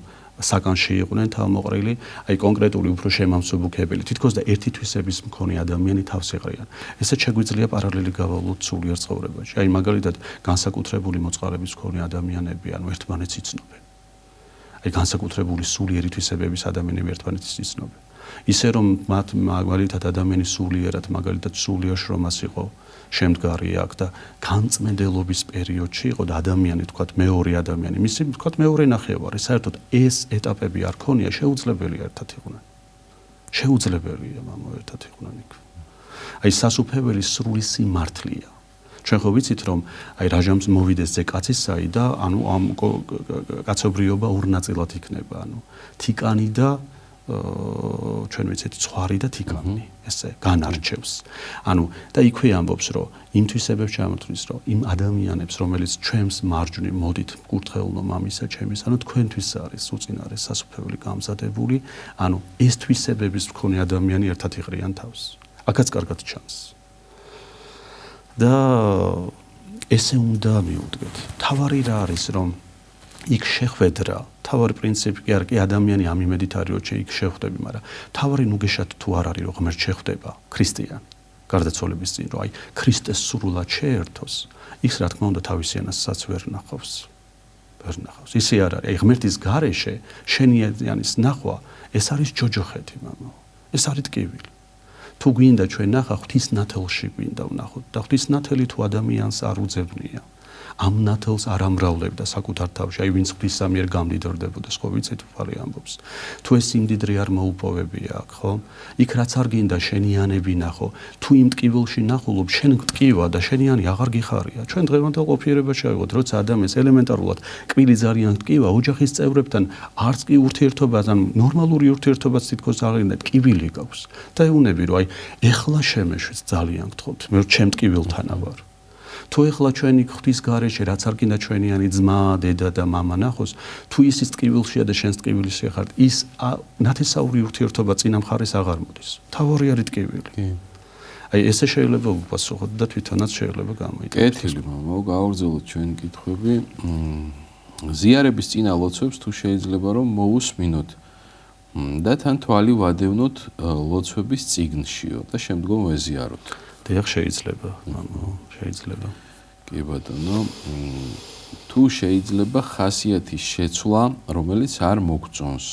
საკანში იყვნენ თავმოყრილი, აი კონკრეტული უფრო შემამსუბუქებელი. თითქოს და ერთი თვისების მქონე ადამიანი თავს ეყრიან. ესეც შეგვიძლია პარალელი გავავლოთ სულიერ ცხოვრებაში. აი მაგალითად განსაკუთრებული მოწყალების მქონე ადამიანები, ანუ ერთმანეთს იცნობენ. აი განსაკუთრებული სულიერი თვისებების ადამიანები ერთმანეთს იცნობენ. ისე რომ მათ მაგალითად ადამიანი სულიერად, მაგალითად სულიერ შრომას იყო შემდგარი აქ და განწმენდელობის პერიოდში იყო და ადამიანი თქვათ მეორე ადამიანი, მისი თქვათ მეორე ნახევარი, საერთოდ ეს ეტაპები არ ქონია, შეუძლებელია ერთად იყვნენ. შეუძლებელია მამო ერთად იყვნენ იქ. აი სასუფეველი სრული სიმართლეა. ჩვენ ხო ვიცით რომ აი რაჟამს მოვიდეს ზე კაცისაი და ანუ ამ კაცობრიობა ორ ნაწილად იქნება, ანუ თიკანი და ჩვენ ვიცით ცხვარი და თიკანი ესე განარჩევს. ანუ და იქვე ამბობს რომ იმ თვისებებს ჩამოთვლის რომ იმ ადამიანებს რომელიც ჩვენს მარჯვნივ მოდით მკურთხეულო მამისა ჩემის, ანუ თქვენთვის არის უწინარე სასუფეველი გამზადებული, ანუ ეს თვისებების მქონე ადამიანი ერთად იყრიან თავს. აქაც კარგად ჩანს. და ესე უნდა მიუდგეთ. თავარი რა არის რომ იქ შეხვედრა, თავარი პრინციპი კი არ კი ადამიანი ამ იმედით არის რომ იქ შეხვდები, მაგრამ თავარი ნუგეშად თუ არ არის რომ ღმერთ შეხვდება ქრისტიანი გარდაცვალების წინ, რომ აი ქრისტეს სრულად შეერთოს, ის რა თქმა უნდა თავისიანასაც ვერ ნახავს. ვერ ნახავს. ისე არ არის. აი ღმერთის გარეშე შენიანის ნახვა, ეს არის ჯოჯოხეთი, მამო. ეს არის ტკივილი. თუ გვინდა ჩვენ ნახა ღვთის ნათელში გვინდა ვნახოთ და ღვთის ნათელი თუ ადამიანს არ უძებნია ამ ნათელს არ ამრავლებდა საკუთარ თავში, აი ვინც ღვთისამიერ გამდიდრდებოდა, ხო ვიცით ფარი ამბობს. თუ ეს სიმდიდრე არ მოუპოვებია აქ, ხო? იქ რაც არ გინდა შენიანები ნახო, თუ იმ ტკივილში ნახულობ, შენ ტკივა და შენიანი აღარ გიხარია. ჩვენ დღევანდელ ყოფიერებაში ავიღოთ, როცა ადამიანს ელემენტარულად კბილი ძალიან ტკივა, ოჯახის წევრებთან არც კი ურთიერთობაც, ან ნორმალური ურთიერთობაც თითქოს არ გინდა, ტკივილი გაქვს. და ეუნები რომ აი ეხლა შემეშვით ძალიან გთხოვთ, მე ჩემ ტკივილთანა ვარ. თუ ეხლა ჩვენი ღვთის გარეშე რაც არ გინდა ჩვენიანი ძმა, დედა და მამა ნახოს, თუ ისიც ტკივილშია და შენს ტკივილში ხარ, ის ნათესაური ურთიერთობა წინა მხარეს აღარ მოდის. თავარი არის ტკივილი. აი ესე შეიძლება უპასუხოთ და თვითონაც შეიძლება გამოიწვიოს. კეთილი მამა, გავაგრძელოთ ჩვენი კითხვები. ზიარების წინა ლოცვებს თუ შეიძლება რომ მოусმინოთ და თან თვალი ვადევნოთ ლოცვების წიგნშიო და შემდგომ ვეზიაროთ. დიახ, შეიძლება, მამა, შეიძლება. კი ბატონო, თუ შეიძლება ხასიათის შეცვლა, რომელიც არ მოგწონს.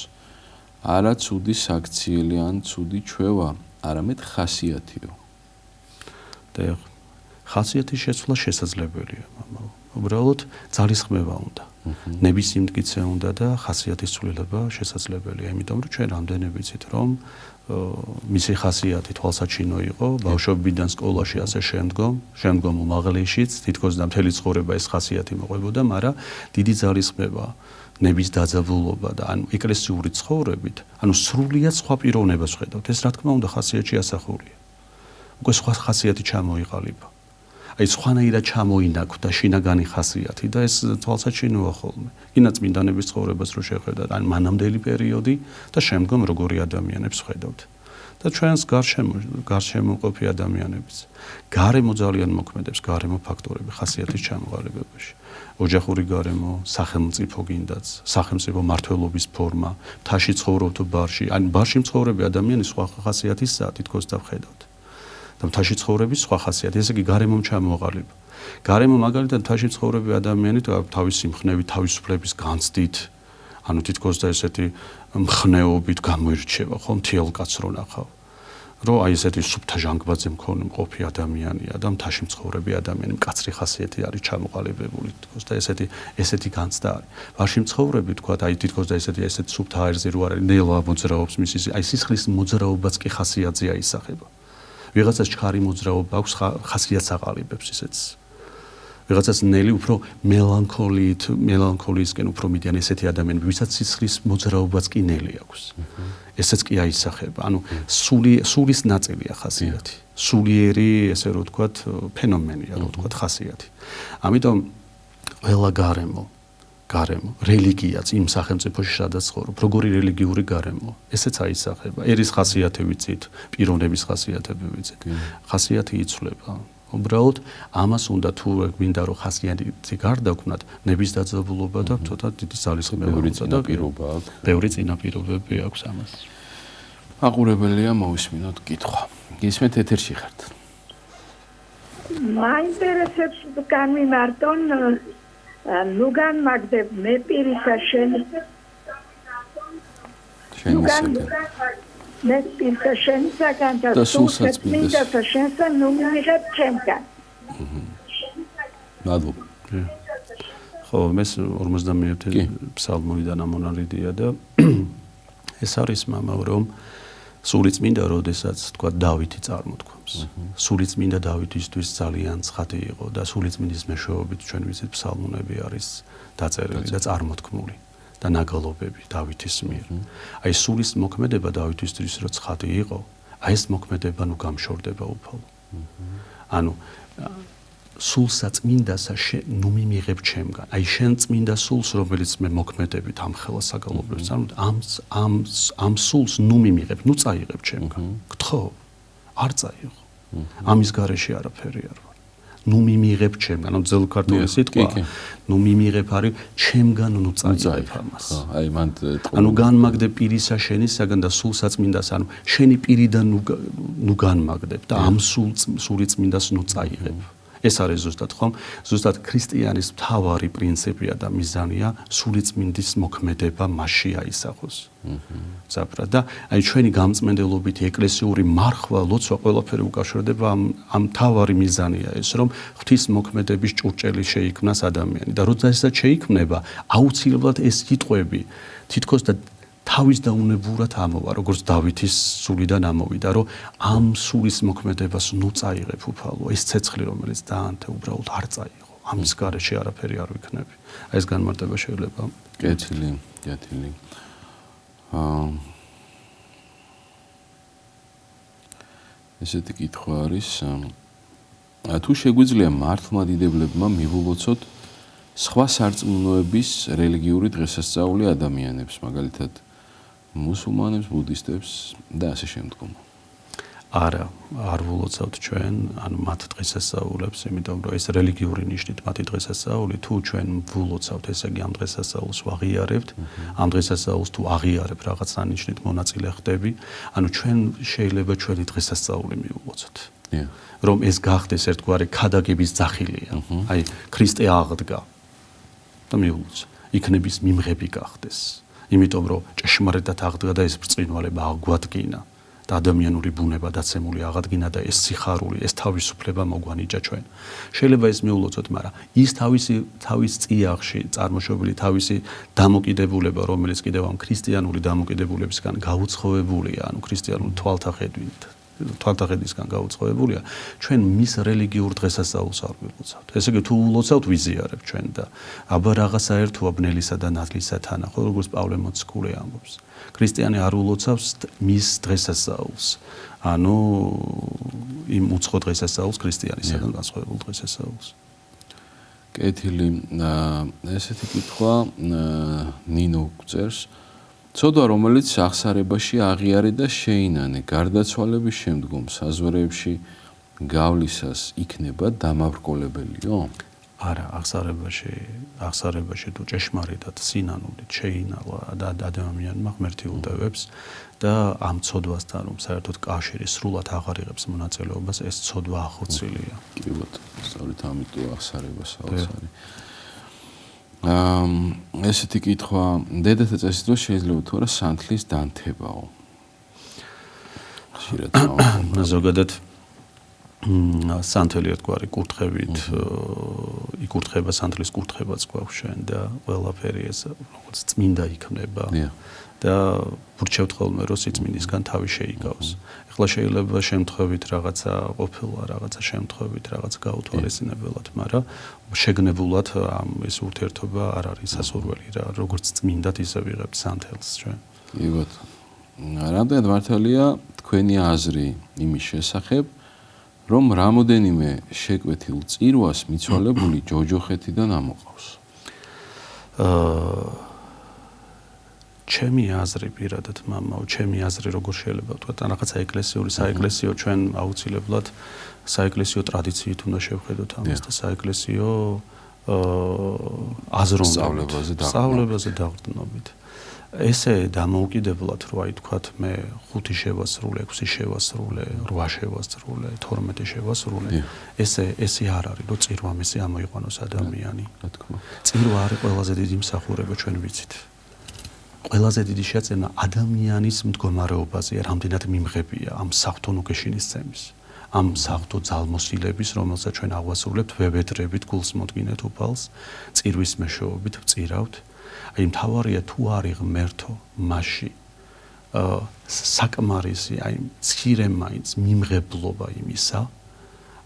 არა ცუდი საქციელი ან ცუდი ჩვევა, არამედ ხასიათიო. დიახ, ხასიათის შეცვლა შესაძლებელია, მამა. უბრალოდ ძალისხმევა უნდა. ნების სიმტკიცე უნდა და ხასიათის ცვლილება შესაძლებელია, იმიტომ რომ ჩვენ რამდენი ვიცით რომ მისი ხასიათი თვალსაჩინო იყო, ბავშვობიდან სკოლაში ასე შემდგომ უმაღლეშიც, თითქოს და მთელი ცხოვრება ეს ხასიათი მოყვებოდა, მაგრამ დიდი ძალისხმევა, ნების დაძაბულობა და ანუ ეკლესიური ცხოვრებით, ანუ სრულიად სხვა პიროვნებას ხედავთ. ეს რა თქმა უნდა ხასიათში ასახულია. უკვე სხვა ხასიათი ჩამოიყალიბა. აი სხვანაირად ჩამოინაკვდა შინაგანი ხასიათი და ეს თვალსაჩინოა ხოლმე. ინა წმინდანების ცხოვრებას რო შეხედათ, ან მანამდელი პერიოდი და შემდგომ როგორი ადამიანებს ხედავთ. და ჩვენს გარშემო ყოფი ადამიანებს. გარემო ძალიან მოქმედებს, გარემო ფაქტორები ხასიათის ჩამოყალიბებაში. ოჯახური გარემო, სახელმწიფო გინდაც, სახელმწიფო მართლობის ფორმა, მთაში ცხოვრობ თუ ბარში, ან ბარში მცხოვრები ადამიანი სხვა ხასიათისაა, თითქოს დავხედავთ. და მთაში ცხოვრების სხვა ხასიათი, ესე იგი გარემომ ჩამოყალიბა. გარემო მაგალითად მთაში ცხოვრები ადამიანი თავისი მხნევით, თავისუფლების განცდით, ანუ თითქოს და ესეთი მხნეობით გამოირჩევა, ხო, მთიელ კაცს რო ნახავ. რომ აი ესეთი სუფთა ჟანგბაძე მყოფი ადამიანია და მთაში მცხოვრები ადამიანი მკაცრი ხასიათი არის ჩამოყალიბებული, თითქოს და ესეთი განცდა არის. ბარში მცხოვრები თქვა, აი თითქოს და ესეთი სუფთა აირზე რო არის, ნელა მოძრაობს მისი, აი სისხლის მოძრაობაც კი ხასიათზე აისახება. ვიღაცას ჩქარი მოძრაობა აქვს, ხასიათს აყალიბებს ისეც. ვიღაცას ნელი უფრო მელანქოლიისკენ უფრო მიდიან ესეთი ადამიანები, ვისაც სისხლის მოძრაობაც კი ნელი აქვს. ესეც კი აისახება. ანუ სულის ნაწილია ხასიათი. სულიერი, ესე რომ ვთქვათ, ფენომენია, რომ ვთქვათ, ხასიათი. ამიტომ ყველა გარემო, რელიგიაც იმ სახელმწიფოში სადაც ცხოვრობ, როგორი რელიგიური გარემო, ესეც აისახება. ერის ხასიათი ვიცით, პიროვნების ხასიათები ვიცით. ხასიათი იცვლება. უბრალოდ ამას უნდა თუ გვინდა რომ ხასიათი გარდაქმნათ, ნების დაძაბულობა და ცოტა დიდი ძალისხმევა და ბევრი წინაპირობები აქვს ამას. აყურებელია მოусმინოთ კითხვა. გისმენთ ეთერში ხართ. მაინტერესებს განვიმარტონ ნუ განმაგდებ მე პირისა შენი მე პირისა შენისაგან და სულსაც მინდასა შენსა ნუ მიღებ ჩემგან. მადლობა. ხო, მეს 51 ფსალმოიდან ამონარიდია და ეს არის მამა რომ სულიწმინდა როდესაც თქვა დავითი წარმოთქვამს. სულიწმინდა დავითისთვის ძალიან ცხადი იყო და სულიწმინდის მეშვეობით ჩვენ ვიცით ფსალმუნები არის დაწერილი და წარმოთქმული და ნაგალობები დავითის მიერ. აი სულის მოქმედება დავითისთვის რო ცხადი იყო, აი ეს მოქმედება ნუ გამშორდება უფალო. ანუ სულსა წმინდასა ნუ მიმიღებ ჩემგან. აი შენ წმინდა სულს, რომელიც მე მოქმედებით ამ ხელა საგალობლებს, ანუ ამ სულს ნუ მიმიღებ, ნუ წაიღებ ჩემგან. გთხოვ, არ წაიღო. ამის გარეშე არაფერი არ ვარ. ნუ მიმიღებ ჩემგან, ანუ ძველ ქართული სიტყვა, ნუ მიმიღებ არის ჩემგან ნუ წაიღებ ამას. აი მან ანუ განმაგდებ პირისა შენისაგან და სულსა წმინდას, ანუ შენი პირიდან ნუ განმაგდებ და ამ სული წმინდას ნუ წაიღებ. ეს არის ზუსტად ქრისტიანის მთავარი პრინციპია და მიზანია სულიწმინდის მოქმედება მასში აისახოს. ზაფრად და აი ჩვენი გამწმენდელობითი ეკლესიური მარხვა, ლოცვა ყველაფერი უკავშირდება ამ მთავარი მიზანია ეს, რომ ღვთის მოქმედების ჭურჭელი შეიქმნას ადამიანი და როდესაც შეიქმნება, აუცილებლად ეს სიტყვები თითქოს და თავის დაუნებურად ამოვა, როგორც დავითის სულიდან ამოვიდა, რომ ამ სულის მოქმედებას ნუ წაიღებ უფალო, ეს ცეცხლი, რომელიც დაანთე, უბრალოდ არ წაიღო. ამის გარეშე არაფერი არ ვიქნები. ეს განმარტება შეიძლება. კეთილი. ესეთი კითხვა არის, თუ შეგვიძლია მართლმადიდებლებმა მივულოცოთ სხვა სარწმუნოების რელიგიური დღესასწაული ადამიანებს, მაგალითად მუსულმანებს, ბუდისტებს და ასე შემდგომ. არა, არ ვულოცავთ ჩვენ, ანუ მათ დღესასწაულებს, იმიტომ რომ ეს რელიგიური ნიშნით მათი დღესასწაული, თუ ჩვენ ვულოცავთ, ესე იგი ამ დღესასწაულს ვაღიარებთ, ამ დღესასწაულს თუ აღიარებ რაღაცა ნიშნით მონაწილე ხდები, ანუ ჩვენ შეიძლება ჩვენი დღესასწაული მივულოცოთ. რომ ეს გახდეს ერთგვარი ქადაგების ძახილია. აი, ქრისტე აღდგა და მივულოცა. იქნების მიმღები გახდეს. იმიტომ რომ ჭეშმარიტად აღდგა და ეს ბრწყინვალება აგვადგინა და ადამიანური ბუნება დაცემული აღადგინა და ეს სიხარული, ეს თავისუფლება მოგვანიჭა ჩვენ. შეიძლება ეს მივულოცოთ, მაგრამ ის თავის წიაღში წარმოშობილი თავისი დამოკიდებულება, რომელიც კიდევ ამ ქრისტიანული დამოკიდებულებისგან გაუცხოებულია, ანუ ქრისტიანული თვალთახედისგან გაუცხოებულია, ჩვენ მის რელიგიურ დღესასწაულს არ ვულოცავთ. ესე იგი თუ ვულოცავთ, ვიზიარებ ჩვენ და აბა რაღაცა ერთოა ბნელისა და ნათლისათან, ხო, როგორც პავლე მოციქული ამბობს. ქრისტიანი არ ულოცავს მის დღესასწაულს. ანუ იმ უცხო დღესასწაულს ქრისტიანისგან განსხვავებულ დღესასწაულს. კეთილი. ესეთი კითხვა ნინო გწერს. ცოდვა, რომელიც აღსარებაში აღიარე და შეინანე, გარდაცვალების შემდგომ საზვერეებში გავლისას იქნება დამავრკოლებელიო? არა, აღსარებაში თუ ჭეშმარიტად სინანულით შეინალა და ადამიანმა ღმერთი უდევებს და ამ ცოდვასთან რომ საერთოდ კავშირი სრულად აღარ იღებს მონაწილეობას, ეს ცოდვა ახორციელია. კი ბატონო, სწორედ ამიტომ აღსარებას არის. ესეთი კითხვა, დედათა წესით რომ შეიძლება თუ არა სანთლის დანთებაო? ზოგადად სანთელი ერთგვარი კურთხევით იკურთხება, სანთლის კურთხებაც გვაქვს ჩვენ და ყველაფერი ეს როგორც წმინდა იქნება და ვრჩევთ ხოლმე რომ სიწმინდისგან თავი შეიგავს. ეხლა შეიძლება შემთხვევით რაღაცა ყოფილა, რაღაცა შემთხვევით რაღაც გაუთვალისწინებელად, მაგრამ შეგნებულად ეს ურთიერთობა არ არის სასურველი რა, როგორც წმინდად ისე ვიღებთ სანთელს ჩვენ. კი ბატონო. რამდენად მართალია თქვენი აზრი იმის შესახებ, რომ რამოდენიმე შეკვეთილ წირვას მიცვალებული ჯოჯოხეთიდან ამოყავს? ჩემი აზრი პირადად მამაო, ჩემი აზრი როგორ შეიძლება ვთქვათ, რაღაცა ეკლესიური, საეკლესიო ჩვენ აუცილებლად საეკლესიო ტრადიციით უნდა შევხედოთ ამას და საეკლესიო აზროვნებაზე, სწავლებაზე დაყრდნობით. ესე დამოუკიდებლად რო აი თქვათ მე 5 შევასრულე, 6 შევასრულე, 8 შევასრულე, 12 შევასრულე, ესე არ არის, რომ წირვა მესე ამოიყვანოს ადამიანი. რა თქმა უნდა. წირვა არის ყველაზე დიდი მსახურება ჩვენ ვიცით. ყველაზე დიდი შეწევნა ადამიანის მდგომარეობაზე, რამდენად მიმღებია ამ საღვთო ნუგეშინისცემის, ამ საღვთო ძალმოსილების, რომელსაც ჩვენ აღვასრულებთ, ვებედრებით, გულს მოდგინეთ უფალს, წირვის მეშვეობით ვწირავთ. აი მთავარია თუ არის ღმერთო მასში საკმარისი, აი მცირე მაინც მიმღებლობა იმისა,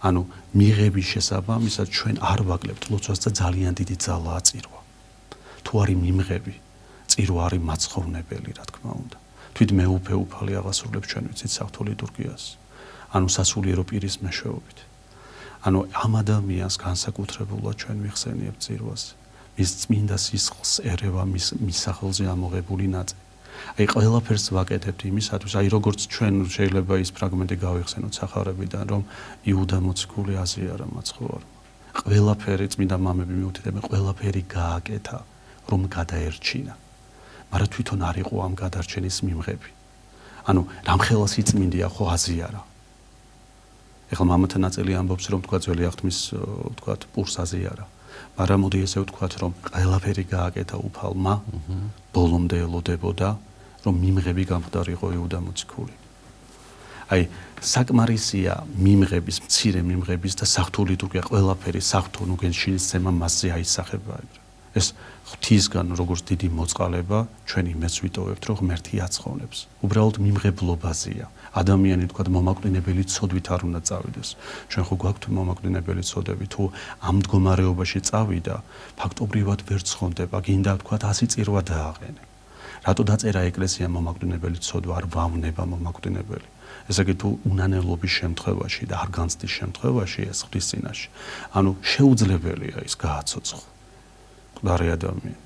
ანუ მიღების შესაბამისად ჩვენ არ ვაკლებთ ლოცვას და ძალიან დიდი ძალაა წირვა. თუ არის მიმღები, წირვა არის მაცხოვნებელი, რა თქმა უნდა. თვით მეუფე უფალი აღასრულებს ჩვენ ვიცით საღვთო ლიტურგიას. ანუ სასულიერო პირის მეშვეობით. ანუ ამ ადამიანს განსაკუთრებულად ჩვენ ვიხსენიებთ წირვას. მის წმინდა სისხლს ერევა მის სახელზე ამოღებული ნაწილი. აი ყველაფერს ვაკეთებთ იმისათვის, აი როგორც ჩვენ შეიძლება ის ფრაგმენტი გავიხსენოთ სახარებიდან, რომ იუდა მოციქული აზიარა მაცხოვარმა. ყველაფერი წმინდა მამები მიუთითებენ, ყველაფერი გააკეთა, რომ გადაერჩინა. მაგრამ თვითონ არ იყო ამ გადარჩენის მიმღები. ანუ რამხელა სიწმინდეა ხო აზიარა. ეხლა მამათა ნაწილი ამბობს, რომ თქვა ძველი აღთმის თქვა პურს აზიარა. მაგრამ მოდი ესე ვთქვათ, რომ ყველაფერი გააკეთა უფალმა, ბოლომდე ელოდებოდა, რომ მიმღები გამხდარიყო იუდა მოციქული. აი, საკმარისია მიმღების, მცირე მიმღების და საღვთო ლიტურგია ყველაფერი საღვთო ნუგენშინისცემა მასზე აისახება. ეს ღვთისგან როგორც დიდი მოწყალება, ჩვენ იმას ვიტოვებთ, რომ ღმერთი აცხოვნებს. უბრალოდ მიმღებლობაზეა. ადამიანი თქვა მომაკვდინებელი ცოდვით არ უნდა წავიდეს. ჩვენ ხო გვაქვთ მომაკვდინებელი ცოდები, თუ ამ მდგომარეობაში წავიდა, ფაქტობრივად ვერ ცხონდება, გინდა თქვა 100 წირვა დააყენე. რატო დაწერა ეკლესია მომაკვდინებელი ცოდვა, არ ვავნება მომაკვდინებელი? ესე იგი თუ უნანელობის შემთხვევაში და არ განცდის შემთხვევაში ეს ღვთის წინაშე, ანუ შეუძლებელია ის გააცოცხლო. მკვდარი ადამიანი.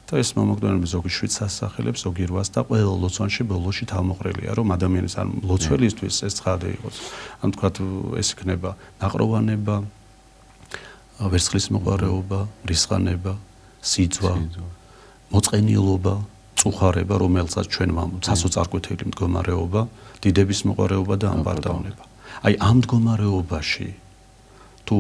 და ეს მომაკვდინებელი ზოგი შვიდს ასახელებს, ზოგი რვას და ყველა ლოცვანში ბოლოში თავმოყრილია, რომ ადამიანის ან ლოცველისთვის ეს ცხადე იყოს. ან თქვათ ეს იქნება ნაყროვანება, ვერცხლის მოყარეობა, რისხანება, სიძვა, მოწყენილობა, წუხარება, რომელსაც ჩვენ სასოწარკვეთილი მდგომარეობა, დიდების მოყარეობა და ამბარდავნება. აი ამ მდგომარეობაში თუ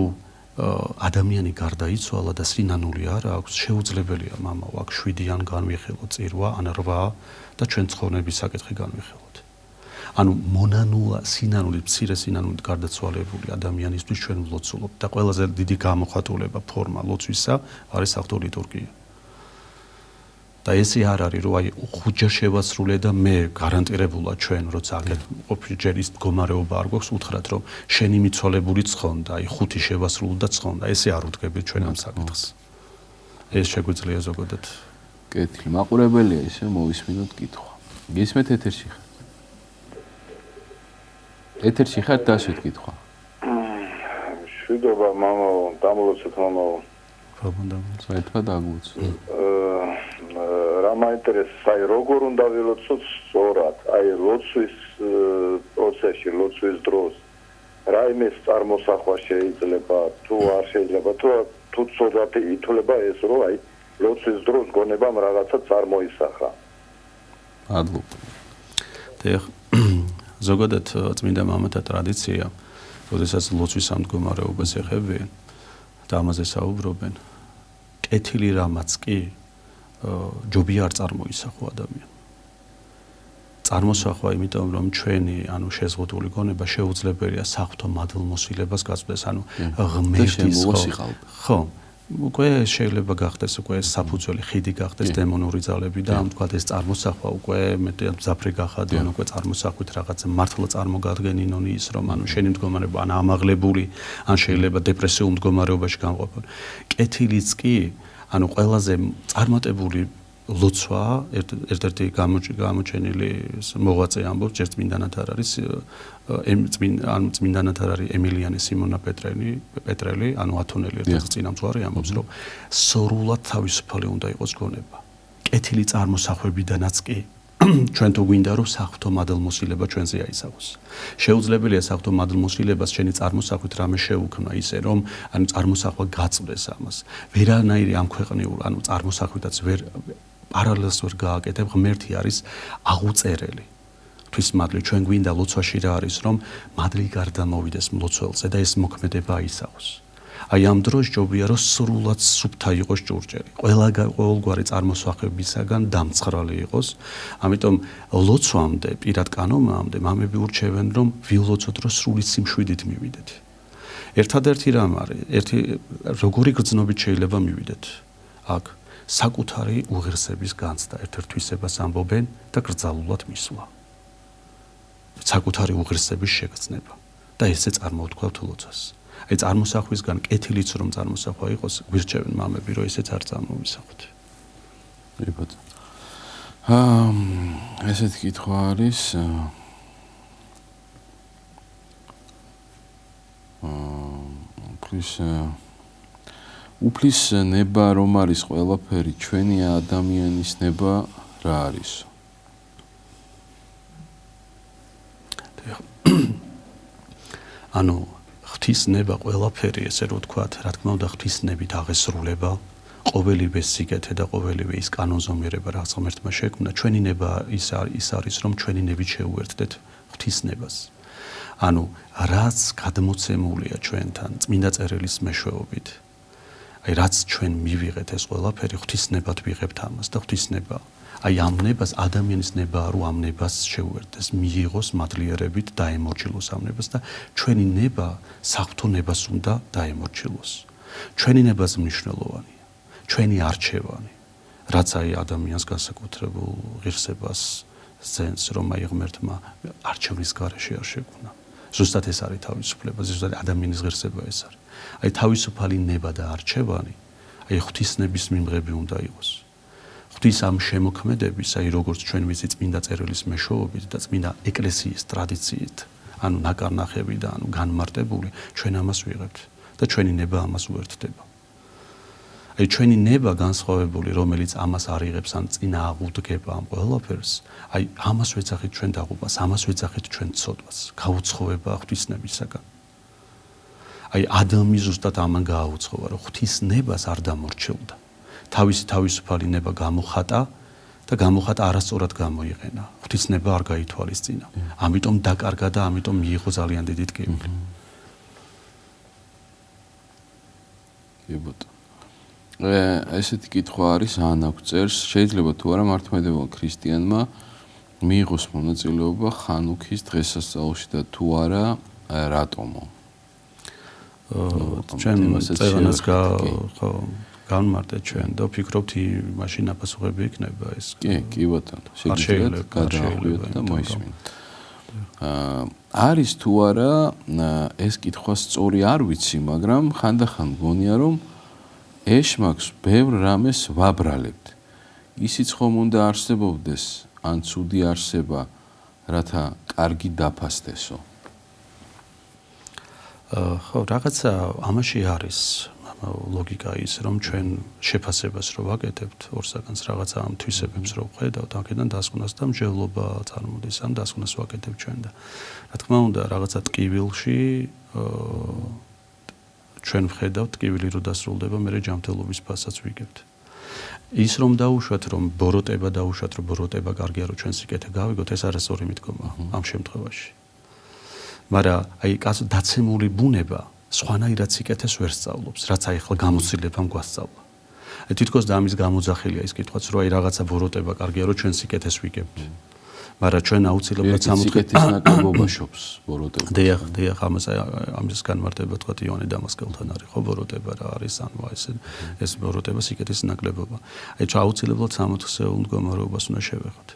ადამიანი გარდაიცვალა და სინანული არ აქვს, შეუძლებელია მამაო აქ 7-იან განვიხილოთ წირვა, ან 8 და ჩვენ ცხოვრების საკითხი განვიხილოთ. ანუ მონანულა სინანული, მცირე სინანულით გარდაცვალებული ადამიანისთვის ჩვენ ვლოცულობთ და ყველაზე დიდი გამოხატულება ფორმა ლოცვისა არის საღვთო ლიტურგია. და ესე არ არის, რომ აი 5 ჯერ შევასრულე და მე გარანტირებულად ჩვენ როცა აქეთ ყოფილი ჯერ ის მდგომარეობა არ გვაქვს, უთხრათ რომ შენი მიცვალებული ცხონდა, აი 5 შევასრულე და ცხონდა, ესე არ უდგებით ჩვენ ამ საკითხს. ეს შეგვიძლია ზოგადად. კეთილი, მაყურებელია ისე მოვისმინოთ კითხვა. გისმენთ ეთერში ხარ? ეთერში ხარ, დასვით კითხვა. შვიდობა მამაო, დამლოცეთ მამაო. საერთოდ დაგუც. რა მაინტერესებს, აი როგორ უნდა ვილოცოთ სწორად, აი ლოცვის პროცესში, ლოცვის დროს რაიმე წარმოსახვა შეიძლება, თუ არ შეიძლება, თუ სწორად ითვლება ეს, რომ აი ლოცვის დროს გონებამ რაღაცა წარმოისახა. მადლობა. ზოგადად წმინდა მამათა ტრადიცია, როდესაც ლოცვის ამდგომარეობას ეხებიან და ამაზე საუბრობენ, კეთილი რამაც კი ჯობია არ წარმოისახო ადამიანი. წარმოსახვა, იმიტომ რომ ჩვენი, ანუ შეზღუდული გონება შეუძლებელია საღვთო მადლმოსილებას გაწვდეს, ანუ ღმერთის ხო, უკვე შეიძლება გახდეს უკვე საფუძველი ხიდი გახდეს დემონური ძალები და ამ თქვა ეს წარმოსახვა უკვე მეტი მძაფრი გახადონ, უკვე წარმოსახვით რაღაცა მართლა წარმოგადგენინონი ის რომ ანუ შენი მდგომარეობა ან ამაღლებული, ან შეიძლება დეპრესიულ მდგომარეობაში გამყოფონ. კეთილიც კი ანუ ყველაზე წარმატებული ლოცვა ერთ-ერთი გამოჩენილი მოღვაწე ამბობს, ჯერ წმინდანად არ არის წმინდანად არ არის ემილიანე სიმონა პეტრელი, ანუ ათონელი ერთ-ერთი წინამძღვარი ამბობს, რომ სრულად თავისუფალი უნდა იყოს გონება. კეთილი წარმოსახვებიდანაც კი ჩვენ თუ გვინდა რომ საღვთო მადლმოსილება ჩვენზე აისახოს. შეუძლებელია საღვთო მადლმოსილებას შენი წარმოსახვით რამე შეუქმნა ისე რომ ანუ წარმოსახვა გაწვდეს ამას. ვერანაირი ამ ქვეყნიურ ანუ წარმოსახვითაც ვერ პარალელს ვერ გააკეთებ, ღმერთი არის აღუწერელი. ღვთისმადლი ჩვენ გვინდა ლოცვაში რა არის რომ მადლი გარდა მოვიდეს მლოცველზე და ეს მოქმედება აისახოს. აი ამ დროს ჯობია რომ სრულად სუფთა იყოს ჭურჭელი. ყოველგვარი წარმოსახებისაგან დამცხრალი იყოს. ამიტომ ლოცვამდე, პირად კანონამდე მამები ურჩევენ რომ ვილოცოთ რომ სრული სიმშვიდით მივიდეთ. ერთადერთი რამ არის, როგორი გრძნობით შეიძლება მივიდეთ. აქ საკუთარი უღირსების განცდა, ერთ-ერთ თვისებას ამბობენ და კრძალულად მისვლა. საკუთარი უღირსების შეგრძნება და ესე წარმოვთქვათ ლოცვას. აი წარმოსახვისგან კეთილიც რომ წარმოსახვა იყოს, გვირჩევენ მამები, რომ ესეც არ წარმოვისახოთ. ებად. ესეთი კითხვა არის უფლის ნება რომ არის ყველაფერი, ჩვენი ადამიანის ნება რა არის? ანუ ღვთისნება ყველაფერი, ესე რომ ვთქვათ, რა თქმა უნდა ღვთისნებით აღესრულება, ყოველივე სიკეთე და ყოველივე ის კანონზომიერება, რაც ღმერთმა შექმნა, ჩვენი ნება ის არის, რომ ჩვენი ნებით შევუერთდეთ ღვთისნებას. ანუ რაც გადმოცემულია ჩვენთან წმინდა წერილის მეშვეობით აი რაც ჩვენ მივიღეთ ეს ყველაფერი ღვთისნებად ვიღებთ ამას და ღვთისნება აი ამ ნებას ადამიანის ნებაა რომ ამ ნებას შეუერთდეს მიიღოს მადლიერებით დაემორჩილოს ამ ნებას და ჩვენი ნება საღვთო ნებას უნდა დაემორჩილოს ჩვენი ნებაზე მნიშვნელოვანია ჩვენი არჩევანი რაც აი ადამიანს განსაკუთრებულ ღირსებას სცემს რომ აი ღმერთმა არჩევნის გარეშე არ შეგუნა ზუსტად ეს არის თავისუფლება ზუსტად ადამიანის ღირსება ეს არის აი თავისუფალი ნება და არჩევანი აი ღვთისნების მიმღები უნდა იყოს ღვთის ამ შემოქმედების აი როგორც ჩვენ ვიცით წმინდა წერილის მეშვეობით და წმინდა ეკლესიის ტრადიციით ანუ ნაკარნახები და ანუ განმარტებული ჩვენ ამას ვიღებთ და ჩვენი ნება ამას უერთდება აი ჩვენი ნება განსხვავებული რომელიც ამას არ იღებს ან წინა აღუდგება ამ ყველაფერს აი ამას ვეძახით ჩვენ დაღუპას ამას ვეძახით ჩვენ ცოდვას გაუცხოვება ღვთისნებისაგან აი ადამი ზუსტად ამან გააუცხოვა რომ ღვთის ნებას არ დამორჩილდა თავისი თავისუფალი ნება გამოხატა და გამოხატა არასწორად გამოიყენა ღვთის ნება არ გაითვალისწინა ამიტომ დაკარგა და ამიტომ მიიღო ძალიან დიდი ტკივილი კი ბატონო ესეთი კითხვა არის ანაკ წერს შეიძლება თუ არა მართლმადიდებლო ქრისტიანმა მიიღოს მონაწილეობა ხანუქის დღესასწაულში და თუ არა რატომო ჩვენ წევანას განმარტეთ ჩვენ და ვფიქრობთ მაშინ აპასუხები იქნება ეს კი ბატონო შეგიძლიათ გადაახვიოთ და მოისმინოთ არის თუ არა ეს კითხვა სწორი არ ვიცი მაგრამ ხანდახან მგონია რომ ეშმაკს ბევრ რამეს ვაბრალებთ ისიც ხომ უნდა არსებობდეს ან ცუდი არსება რათა კარგი დაფასდესო ხო რაღაცა ამაში არის ლოგიკა ის რომ ჩვენ შეფასებას რო ვაკეთებთ ორსაგანს რაღაცა ამ თვისებებს რო ვხედავთ აქედან დასკვნას და მსჯელობა წარმოდის ამ დასკვნას ვაკეთებ ჩვენ და რა თქმა უნდა რაღაცა ტკივილში ჩვენ ვხედავთ ტკივილი რო დასრულდება მე ჯანმრთელობის ფასაც ვიგებთ ის რომ დაუშვათ რომ ბოროტება დაუშვათ რომ ბოროტება კარგია რომ ჩვენ სიკეთე გავიგოთ ეს არასწორი მიდგომა ამ შემთხვევაში მაგრამ აი კაცო დაცემული ბუნება სხვანაირად სიკეთეს ვერ სწავლობს რაც აი ახლა გამოცდილებამ გვასწავლა აი თითქოს და ამის გამოძახილია ის კითხვაც რომ აი რაღაცა ბოროტება კარგია რომ ჩვენ სიკეთეს ვიგებთ მაგრამ ჩვენ აუცილებლად სამოთხეთის ნაკლებობა შობს ბოროტება დიახ ამის განმარტება თქვა იონე დამასკელთან არის ხო ბოროტება რა არის ანუ ეს ბოროტება სიკეთის ნაკლებობა აი ჩვენ აუცილებლად სამოთხისეულ მდგომარეობას უნდა შევეხოთ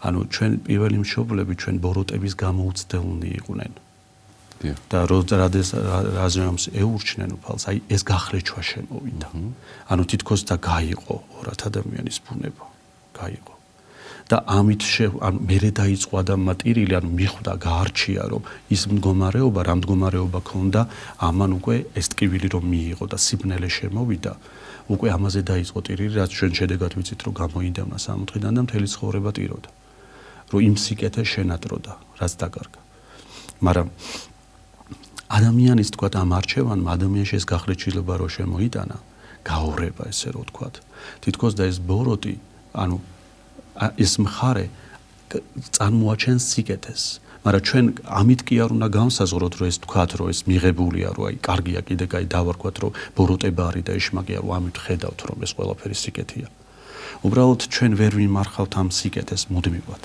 ანუ ჩვენ პირველი მშობლები ჩვენ ბოროტების გამოუცდელნი იყვნენ და რაზეც ეურჩნენ უფალს აი ეს გახლეჩვა შემოვიდა ანუ თითქოს და გაიყო ორად ადამიანის ბუნება გაიყო და ამით ანუ მერე დაიწყო ადამიანმა ტირილი ანუ მიხვდა გაარჩია რომ ის მდგომარეობა რა მდგომარეობა ქონდა ამან უკვე ეს ტკივილი რომ მიიღო და სიბნელე შემოვიდა უკვე ამაზე დაიწყო ტირილი რაც ჩვენ შედეგად ვიცით რომ გამოიდევნა სამოთხიდან და მთელი ცხოვრება ტიროდა რომ იმ სიკეთეს შენატროდა რაც დაკარგა მაგრამ ადამიანის თქვა ამ არჩევანმა ადამიანში ეს გახლეჩილება რო შემოიტანა გაურება ესე რო თქვა თითქოს და ეს ბოროტი ანუ ეს მხარე წარმოაჩენს სიკეთეს მაგრამ ჩვენ ამით კი არ უნდა განსაზღვროთ რომ ეს თქვა რომ ეს მიღებულია რომ აი კარგია კიდე კაი დავარქვათ რომ ბოროტება არის და ეშმაკია რომ ამით ხედავთ რომ ეს ყველაფერი სიკეთეა უბრალოდ ჩვენ ვერ ვიმარხავთ ამ სიკეთეს მუდმივად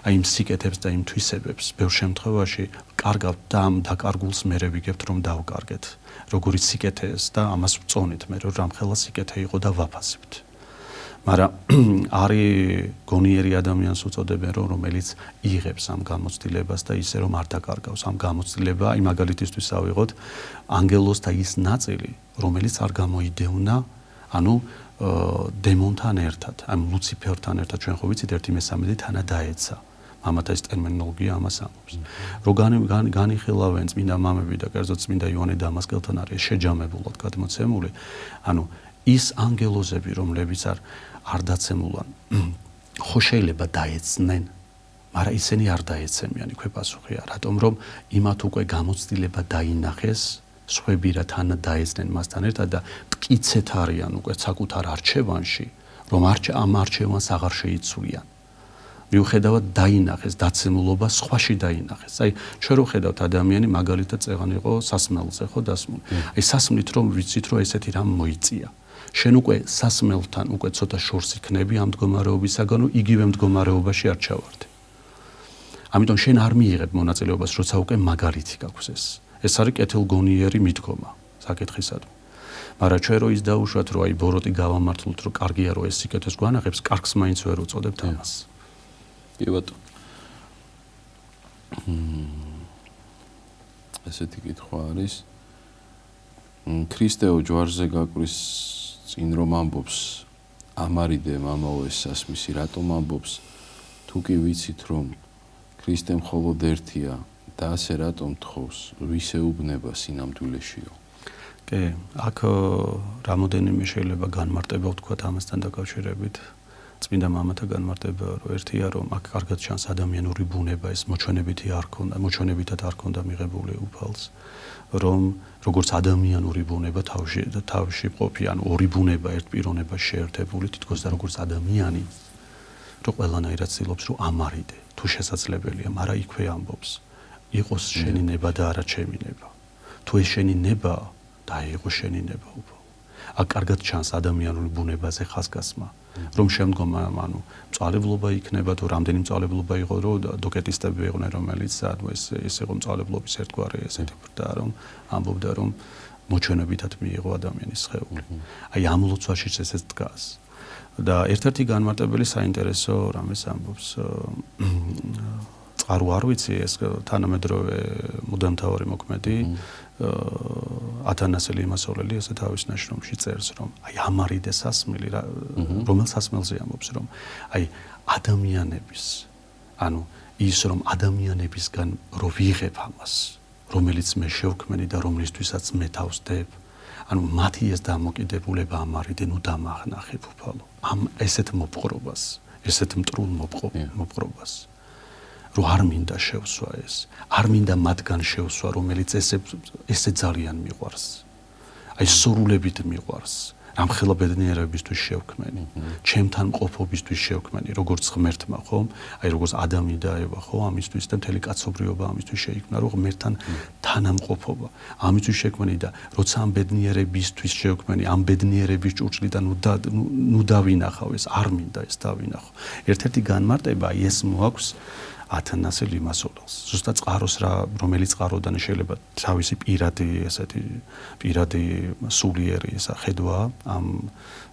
აი იმ სიკეთებს და იმ თვისებებს ბევრ შემთხვევაში კარგავთ და ამ დაკარგულს მერე ვიგებთ რომ დავკარგეთ როგორიც სიკეთეს და ამას ვწონით მე რომ რამხელა სიკეთე იყო და ვაფასებთ მაგრამ არის გონიერი ადამიანს უწოდებენ რომელიც იღებს ამ გამოცდილებას და ისე რომ არ დაკარგავს ამ გამოცდილება აი მაგალითისთვის ავიღოთ ანგელოს და ის ნაწილი რომელიც არ გამოიდევნა ანუ დემონთან ერთად ამ ლუციფერთან ერთად ჩვენ ხო ვიცით 1/13 თანა დაეცა ამათ ეს ტერმინოლოგია ამას ამბობს რომ განიხილავენ წმინდა მამები და კერძოდ წმინდა იონე დამასკელთან არის შეჯამებულად გადმოცემული ანუ ის ანგელოზები რომლებიც არ დაცემულან ხო შეიძლება დაეცნენ მაგრამ ისინი არ დაეცემიან იქვე პასუხია რატომ რომ იმათ უკვე გამოცდილება დაინახეს სხვები რა თან დაეცნენ მასთან ერთად და მტკიცეთ არიან უკვე საკუთარ არჩევანში რომ ამ არჩევანს აღარ შეიცვლიან მიუხედავად დაინახეს დაცემულობა სხვაში დაინახეს. აი ჩვენ რო ხედავთ ადამიანი მაგალითად წეღან იყო სასმელზე ხო დასმული. აი სასმლით რომ ვიცით რომ ესეთი რამ მოიწია. შენ უკვე სასმელთან უკვე ცოტა შორს იქნები ამ მდგომარეობისაგან, იგივე მდგომარეობაში არ ჩავარდე. ამიტომ შენ არ მიიღებ მონაწილეობას, როცა უკვე მაგალითი გაქვს ეს. ეს არის კეთილგონიერი მიდგომა საკითხისადმი. მაგრამ ჩვენ რო ის დაუშვათ, რომ აი ბოროტი გავამართლოთ, რომ კარგია რომ ეს სიკეთეს გვანახებს, კარგს მაინც ვერ უწოდებთ ამას. კი ბატონო. ესეთი კითხვა არის. ქრისტეო ჯვარზე გაკვრის წინ რომ ამბობს, ამარიდე მამაო ეს სასმისი, რატომ ამბობს? თუ კი ვიცით რომ ქრისტე მხოლოდ ერთია და ასე რატომ თხოვს, ვის ეუბნება სინამდვილეშიო? კი, აქ რამოდენიმე შეიძლება განმარტება ვთქვათ ამასთან დაკავშირებით. წმინდა მამათა განმარტება რომ ერთია რომ აქ კარგად ჩანს ადამიანური ბუნება, ეს მოჩვენებითად არ ქონდა მიღებული უფალს, რომ როგორც ადამიანური ბუნება თავში ყოფი, ანუ ორი ბუნება ერთ პიროვნებას შეერთებული თითქოს და როგორც ადამიანი, რომ ყველანაირად ცდილობს რომ ამარიდე, თუ შესაძლებელია, მაგრამ იქვე ამბობს, იყოს შენი ნება და არა ჩემი ნება. თუ ეს შენი ნება და იყო შენი ნება უფრო. აქ კარგად ჩანს ადამიანური ბუნებაზე ხაზგასმა, რომ შემდგომ ანუ მწვალებლობა იქნება თუ რამდენი მწვალებლობა იყო, რომ დოკეტისტები იყვნენ, რომელიც ეს იყო მწვალებლობის ერთგვარი ესეთი ბრდა, რომ ამბობდა, რომ მოჩვენებითად მიიღო ადამიანის სხეული. აი ამ ლოცვაშიც ესეც დგას. და ერთ-ერთი განმარტებელი საინტერესო რამეს ამბობს წყარო არ ვიცი ეს თანამედროვე მუდამთავარი მოქმედი ათანასე ლიმასოლელი ესე თავის ნაშრომში წერს რომ აი ამარიდე სასმელი რომელ სასმელზე ამბობს რომ აი ადამიანების ანუ ის რომ ადამიანებისგან რო ვიღებ ამას რომელიც მე შევქმენი და რომლისთვისაც მე თავს დებ ანუ მათი ეს დამოკიდებულება ამარიდე ნუ დამახნახებ უფალო ამ ესეთ მოპყრობას ესეთ მტრულ მოპყრობას რომ არ მინდა შევსვა ეს არ მინდა მათგან შევსვა რომელიც ესე ძალიან მიყვარს აი სრულებით მიყვარს რამხელა ბედნიერებისთვის შევქმენი ჩემთან მყოფობისთვის შევქმენი როგორც ღმერთმა ხო აი როგორც ადამი და ევა ხო ამისთვის და მთელი კაცობრიობა ამისთვის შეიქმნა რომ ღმერთთან თანამყოფობა ამისთვის შექმენი და როცა ამ ბედნიერებისთვის შევქმენი ამ ბედნიერების ჭურჭლიდან ნუ დავინახავ ეს არ მინდა ეს დავინახო ერთ-ერთი განმარტება ეს მოაქვს ათანასე ლიმასოლელს. ზუსტად წყაროს რომელიც წყაროდან შეიძლება თავისი პირადი სულიერი ხედვა ამ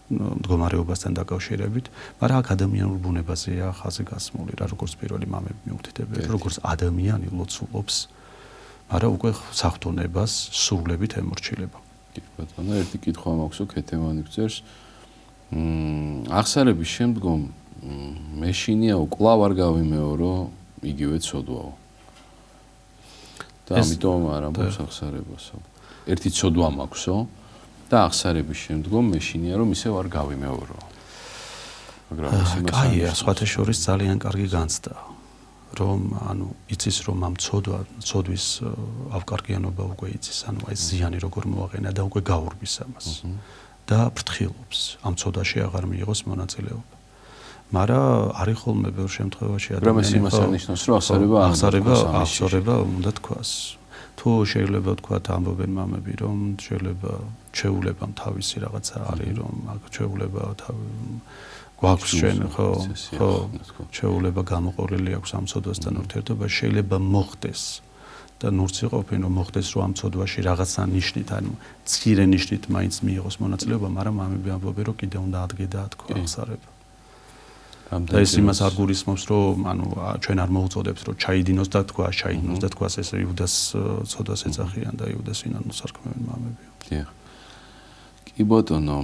მდგომარეობასთან დაკავშირებით, მაგრამ აქ ადამიანურ ბუნებაზეა ხაზი გასმული, რა როგორც პირველი მამები მიუთითებენ, როგორც ადამიანი ლოცულობს, მაგრამ უკვე საღვთონებას სრულებით ემორჩილება. კი ბატონო, ერთი კითხვა მაქვს, ქეთემანი გწერს. აღსარების შემდგომ მეშინია უკვლავ არ გავიმეორო იგივე ცოდვაო. და ამიტომ არ ამბობს აღსარებასო. ერთი ცოდვა მაქვსო და აღსარების შემდგომ მეშინია რომ ისევ არ გავიმეორო. მაგრამ ეს იმას კაია, სხვათა შორის ძალიან კარგი განცდა. რომ ანუ იცის რომ ამ ცოდვის ავკარგიანობა უკვე იცის, ანუ ეს ზიანი როგორ მოაყენა და უკვე გაურბის ამას. და ფრთხილობს ამ ცოდვაში აღარ მიიღოს მონაწილეობა. მაგრამ არის ხოლმე ბევრ შემთხვევაში ადამიანს იმას არნიშნავს რომ აღსარება უნდა თქვას. თუ შეიძლება ვთქვათ ამბობენ მამები რომ შეიძლება ჩეულებამ თავისი რაღაცა არის რომ ჩეულება გვაქვს ჩვენ ხო ჩეულება გამოყოლილი აქვს ამ ცოდვასთან ურთიერთობაში შეიძლება მოხდეს და ნურც იყოფენ რომ მოხდეს რომ ამ ცოდვაში რაღაცა ნიშნით ანუ მცირე ნიშნით მაინც მიიღოს მონაწილეობა მაგრამ მამები ამბობენ რომ კიდე უნდა ადგე და თქვა აღსარება და ეს იმას არ გულისხმობს რომ ანუ ჩვენ არ მოუწოდებთ რომ ჩაიდინოს და თქვა ეს იუდას ცოდვას ეძახიან და იუდას ვინან უსარქმევენ მამები. დიახ. კი ბატონო,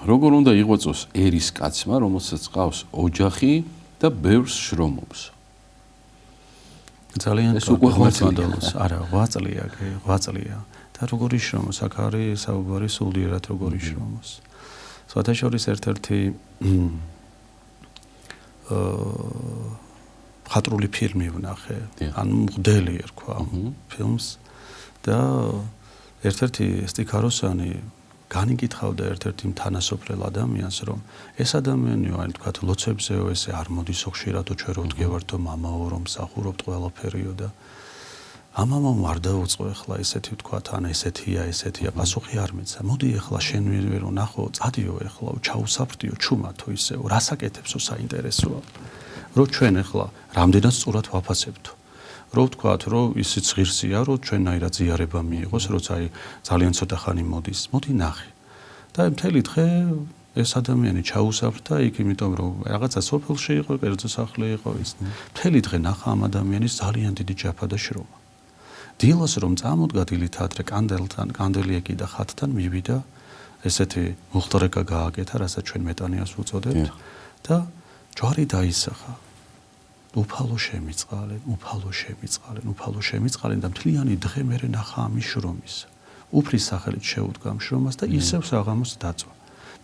როგორ უნდა იღვაწოს ერის კაცმა, რომელსაც ყავს ოჯახი და ბევრს შრომობს? ძალიან ღმერთმადლობს. არა, 8 წლია, 8 წლია. და როგორ იშრომოს? აქ არის საუბარი სულიერად როგორ იშრომოს. სხვათა შორის ერთ-ერთი ხატრული ფილმი ვნახე, ანუ მღვდელი ერქვა ფილმს და ერთ-ერთი სტიქაროსანი განიკითხავდა ერთ-ერთ იმ თანასოფრელ ადამიანს, რომ ეს ადამიანიო, აი თქვათ, ლოცვებზეო ესე არ მოდისო ხშირადო ჩვენ რო დგევართო მამაო, რომ მსახურობთ ყველაფერიო და ამამამ არ დაუწყო ახლა ესეთი თქვათ, ან ესეთია, პასუხი არ მეცა. მოდი ახლა შენ ვერ ვნახო, წადიო ახლა, ჩაუსაფრთიო, ჩუმათო ისეო, რასაკეთებსო საინტერესოა. რო ჩვენ ახლა რამდენად სწორად ვაფასებთო. რო ვთქვათ, რომ ისიც ღირსია, რომ ჩვენაირად ზიარება მიიღოს, როცა აი ძალიან ცოტა ხანი მოდის, მოდი ნახე. და მთელი დღე ეს ადამიანი ჩაუსაფრთა იქ, იმიტომ რომ რაღაცა სოფელში იყო, კერძო სახლი იყო ის. მთელი დღე ნახა ამ ადამიანის ძალიან დიდი ჯაფა და შრომა. დილას რომ წამოდგა დილით ადრე კანდელი ეკიდა ხატთან, მივიდა ესეთი მუხტარეკა გააკეთა, რასაც ჩვენ მეტანიას უწოდებთ და ჯვარი დაისახა. უფალო შემიწყალენ და მთლიანი დღე მერე ნახა ამის შრომის. უფრის სახელით შეუდგა შრომას და ისევ საღამოს დაწვა.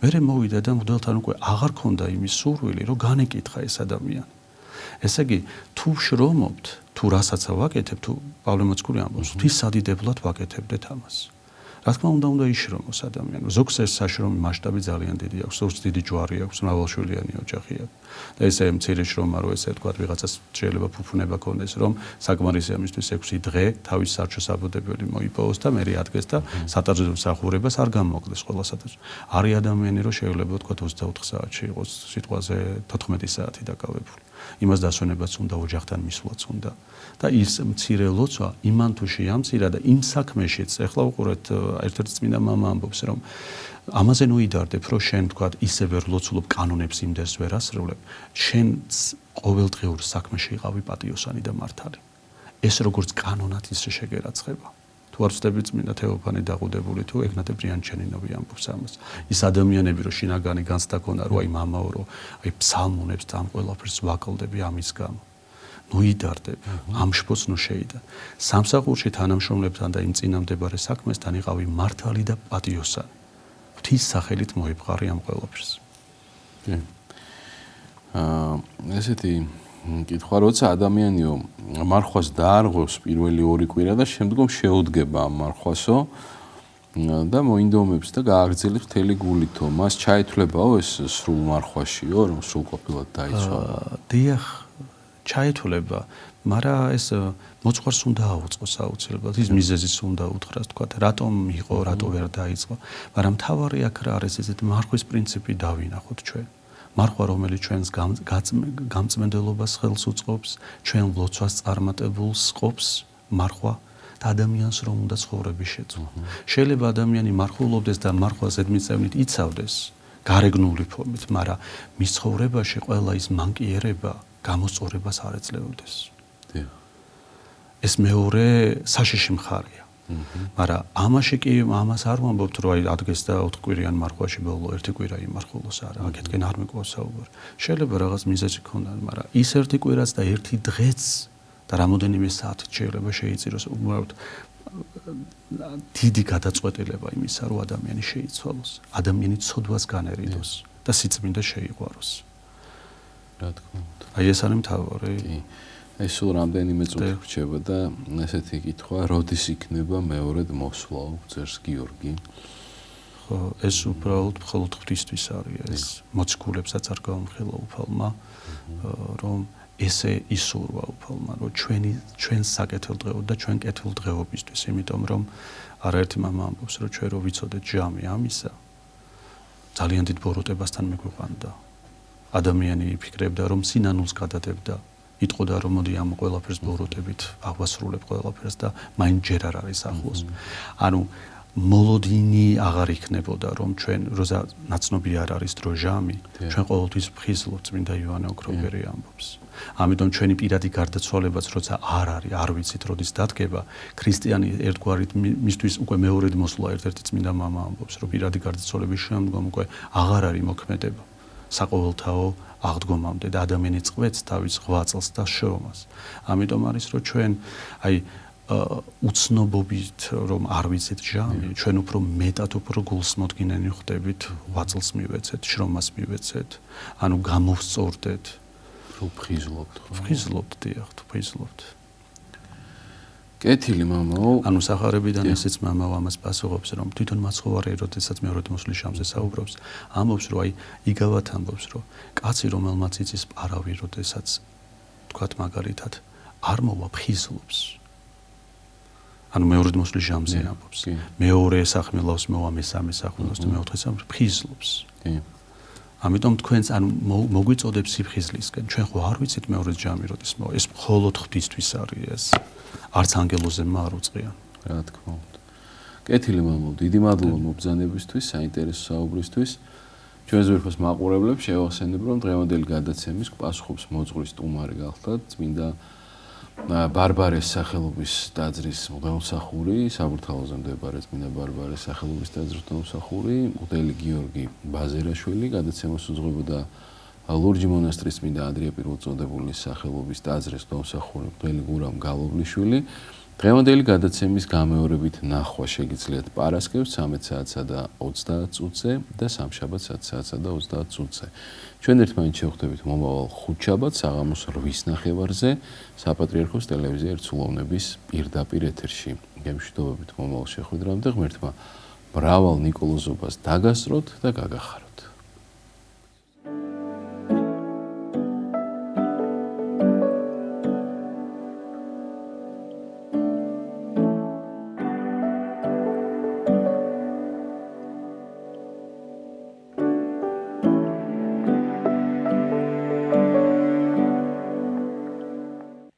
მერე მოვიდა და მღვდელთან უკვე აღარ ქონდა იმის სურვილი, რომ განეკითხა ეს ადამიანი. ესე იგი, თუ შრომობთ, თუ რასაც ვაკეთებ, თუ პავლე მოციქული ამბობს, ღვთისადიდებლად ვაკეთებდეთ ამას. რა თქმა უნდა იშრომოს ადამიანი. ზოგს ეს საშრომი მასშტაბი ძალიან დიდი აქვს, ზოგს დიდი ჯვარი აქვს, მრავალშვილიანი ოჯახი აქვს. და ესე მცირე შრომა რო ესე თქვა ვიღაცას შეიძლება ფუფუნება ქონდეს, რომ საკმარისი ამისთვის 6 დღე თავის სარჩო საბოდებელი მოიპოვოს და მერე ადგეს და სატარზო მსახურებას არ გამოგდეს ყველასათვის. არის ადამიანი რო შეიძლება თქვა 24 საათში იყოს სიტყვაზე 14 საათი დაკავებული. იმას დასვენებაც უნდა, ოჯახთან მისვლაც უნდა. და ის მცირე ლოცვა იმან თუ შეამცირა და იმ საქმეშიც ეხლა უყურეთ ერთ-ერთი წმინდა მამა ამბობს, რომ ამაზე ნუიდარდებ, რომ შენ თქვა ისე ვერ ლოცულობ კანონებს იმდენს ვერ ასრულებ, შენ ყოველდღიურ საქმეში იყავი პატიოსანი და მართალი. ეს როგორც კანონად ისე შეგერაცხება. თუ არ ვწდები წმინდა თეოფანი დაღუდებული თუ ეგნატე ბრიანჩენინოვი ამბობს ამას. ის ადამიანები რომ შინაგანი განცდა ქონდა, რომ აი მამაო, რომ აი ფსალმუნებს და ამ ყველაფერს ვაკლდები ამის გამო. ნუიდარდებ, ამ შფოთს ნუ შეიდა. სამსახურში თანამშრომლებთან და იმ წინამდებარე საქმესთან იყავი მართალი და პატიოსანი. ღვთის სახელით მოიფყარი ამ ყველაფერს. ესეთი კითხვა, როცა ადამიანიო მარხვას დაარღვევს პირველი 2 კვირა და შემდგომ შეუდგება ამ მარხვასო და მოინდომებს და გააგრძელებს მთელი გულითო, მას ჩაითვლებაო ეს სრულ მარხვაშიო, რომ სრულყოფილად დაიცვალა. დიახ, ჩაითვლება, მაგრამ ეს მოწყარს უნდა აუწყოს აუცილებლად, ის მიზეზიც უნდა უთხრას, თქვა, რატომ იყო, რატო ვერ დაიწყო, მაგრამ მთავარი აქ რა არის ესეთ მარხვის პრინციპი დავინახოთ ჩვენ. მარხვა, რომელიც ჩვენს გამწმენდელობას ხელს უწყობს, ჩვენ ლოცვას წარმატებულს ყოფს, მარხვა და ადამიანს რომ უნდა ცხოვრების შეცვლა. შეიძლება ადამიანი მარხულობდეს და მარხვა ზედმიწევნით იცავდეს გარეგნული ფორმით, მაგრამ მის ცხოვრებაში ყველა ის მანკიერება გამოსწორებას არ ეძლეოდეს. ეს მეორე საშიში მხარეა. მაგრამ ამაში კი ამას არ ვამბობთ, რომ აი ადგეს და 4 კვირიან მარხვაში ბოლო 1 კვირა იმარხულოს არა, აქეთკენ არ მეკვავს საუბარი. შეიძლება რაღაც მიზეზი ქონდა, მაგრამ ის 1 კვირაც და 1 დღეც და რამოდენიმე საათით შეიძლება შეიწიროს უბრალოდ დიდი გადაწყვეტილება იმისა, რომ ადამიანი შეიცვალოს, ადამიანი ცოდვას განერიდოს და სიწმინდა შეიყვაროს. რა თქმა უნდა. აი ეს არის მთავარი. ეს სულ რამდენიმე წუთი რჩება და ესეთი კითხვა, როდის იქნება მეორედ მოსვლაო, წერს გიორგი. ხო, ეს უბრალოდ მხოლოდ ღვთისთვის არის ეს. მოციქულებსაც არ გაუმხილა უფალმა, რომ ესე ისურვა უფალმა, რომ ჩვენ საკეთილდღეოდ და ჩვენ კეთილდღეობისთვის, იმიტომ რომ არაერთი მამა ამბობს, რომ ჩვენ რო ვიცოდეთ ჟამი ამისა, ძალიან დიდ ბოროტებასთან მეგვიყვანდა. ადამიანი იფიქრებდა, რომ სინანულს გადადებდა. იტყოდა რომ მოდი ამ ყველაფერს ბოროტებით აღვასრულებ ყველაფერს და მაინც ჯერ არ არის ახლოს. ანუ მოლოდინი აღარ იქნებოდა რომ ჩვენ როცა ნაცნობი არ არის დრო ჟამი, ჩვენ ყოველთვის ვხიზლობთ, წმინდა იოანე ოქროპერი ამბობს. ამიტომ ჩვენი პირადი გარდაცვალებაც როცა არ არის, არ ვიცით როდის დადგება, ქრისტიანი ერთგვარით მისთვის უკვე მეორედ მოსვლა ერთ-ერთი წმინდა მამა ამბობს, რომ პირადი გარდაცვალების შემდგომ უკვე აღარ არის მოქმედება. საყოველთაო აღდგომამდე და ადამიანი წყვეტს თავის ღვაწლს და შრომას. ამიტომ არის რომ ჩვენ აი უცნობობით რომ არ ვიცით ჟამი, ჩვენ უფრო მეტად უფრო გულსმოდგინენი ხდებით, ღვაწლს მივეცეთ, შრომას მივეცეთ, ანუ გამოვსწორდეთ, ვფხიზლობთ. ვფხიზლობთ, დიახ, ვფხიზლობთ. კეთილი მამაო. ანუ სახარებიდან ესეც მამაო ამას პასუხობს, რომ თვითონ მაცხოვარი, როდესაც მეორე მოსulis შამზე საუბრობს, ამბობს, რომ აი იგავად ამბობს, რომ კაცი, რომელმაც იცის პარავი, როდესაც თქვათ მაგალითად, არ მოვა ფხიზლობს. ანუ მეორე მოსulis შამზე ამბობს. მეორე სახმელავს მოვა მესამე სახმელავს და მეოთხე სახმელავს ფხიზლობს. ამიტომ თქვენც ანუ მოგვიწოდებს სიფხიზლისკენ. ჩვენ ხო არ ვიცით მეორე ჯამი როდის მოვა. ეს მხოლოდ ღვთისთვის არის ეს. არც ანგელოზზე არ უწყიან. რა თქმა უნდა. კეთილი მამაო, დიდი მადლობა მობრძანებისთვის, საინტერესო საუბრისთვის. ჩვენს ვერფოს მაყურებლებს შევახსენებ, რომ დღევანდელი გადაცემის პასუხობს მოძღვრის სტუმარი გახლდათ წმინდა ბარბარეს სახელობის ტაძრის მღვდელმსახური, საბურთალოზე მდებარე წმინდა ბარბარეს სახელობის ტაძრის მღვდელმსახური, მღვდელი გიორგი ბაზერაშვილი, გადაცემას უძღვებოდა ლურჯი მონასტრის წმინდა ანდრია პირველწოდებულის სახელობის ტაძრის მღვდელმსახური, მღვდელი გურამ გალობლიშვილი. დღევანდელი გადაცემის გამეორებით ნახვა შეგიძლიათ პარასკევს 13 საათსა და 30 წუთზე და სამშაბათს 10 საათსა და 30 წუთზე. ჩვენ ერთმანეთს შევხვდებით მომავალ ხუთშაბათს საღამოს 8:30-ზე საპატრიარქოს ტელევიზია ერთსულოვნების პირდაპირ ეთერში. გემშვიდობებით მომავალ შეხვედრამდე ღმერთმა მრავალ ნიკოლოზობას დაგასწროთ და გაგახაროთ.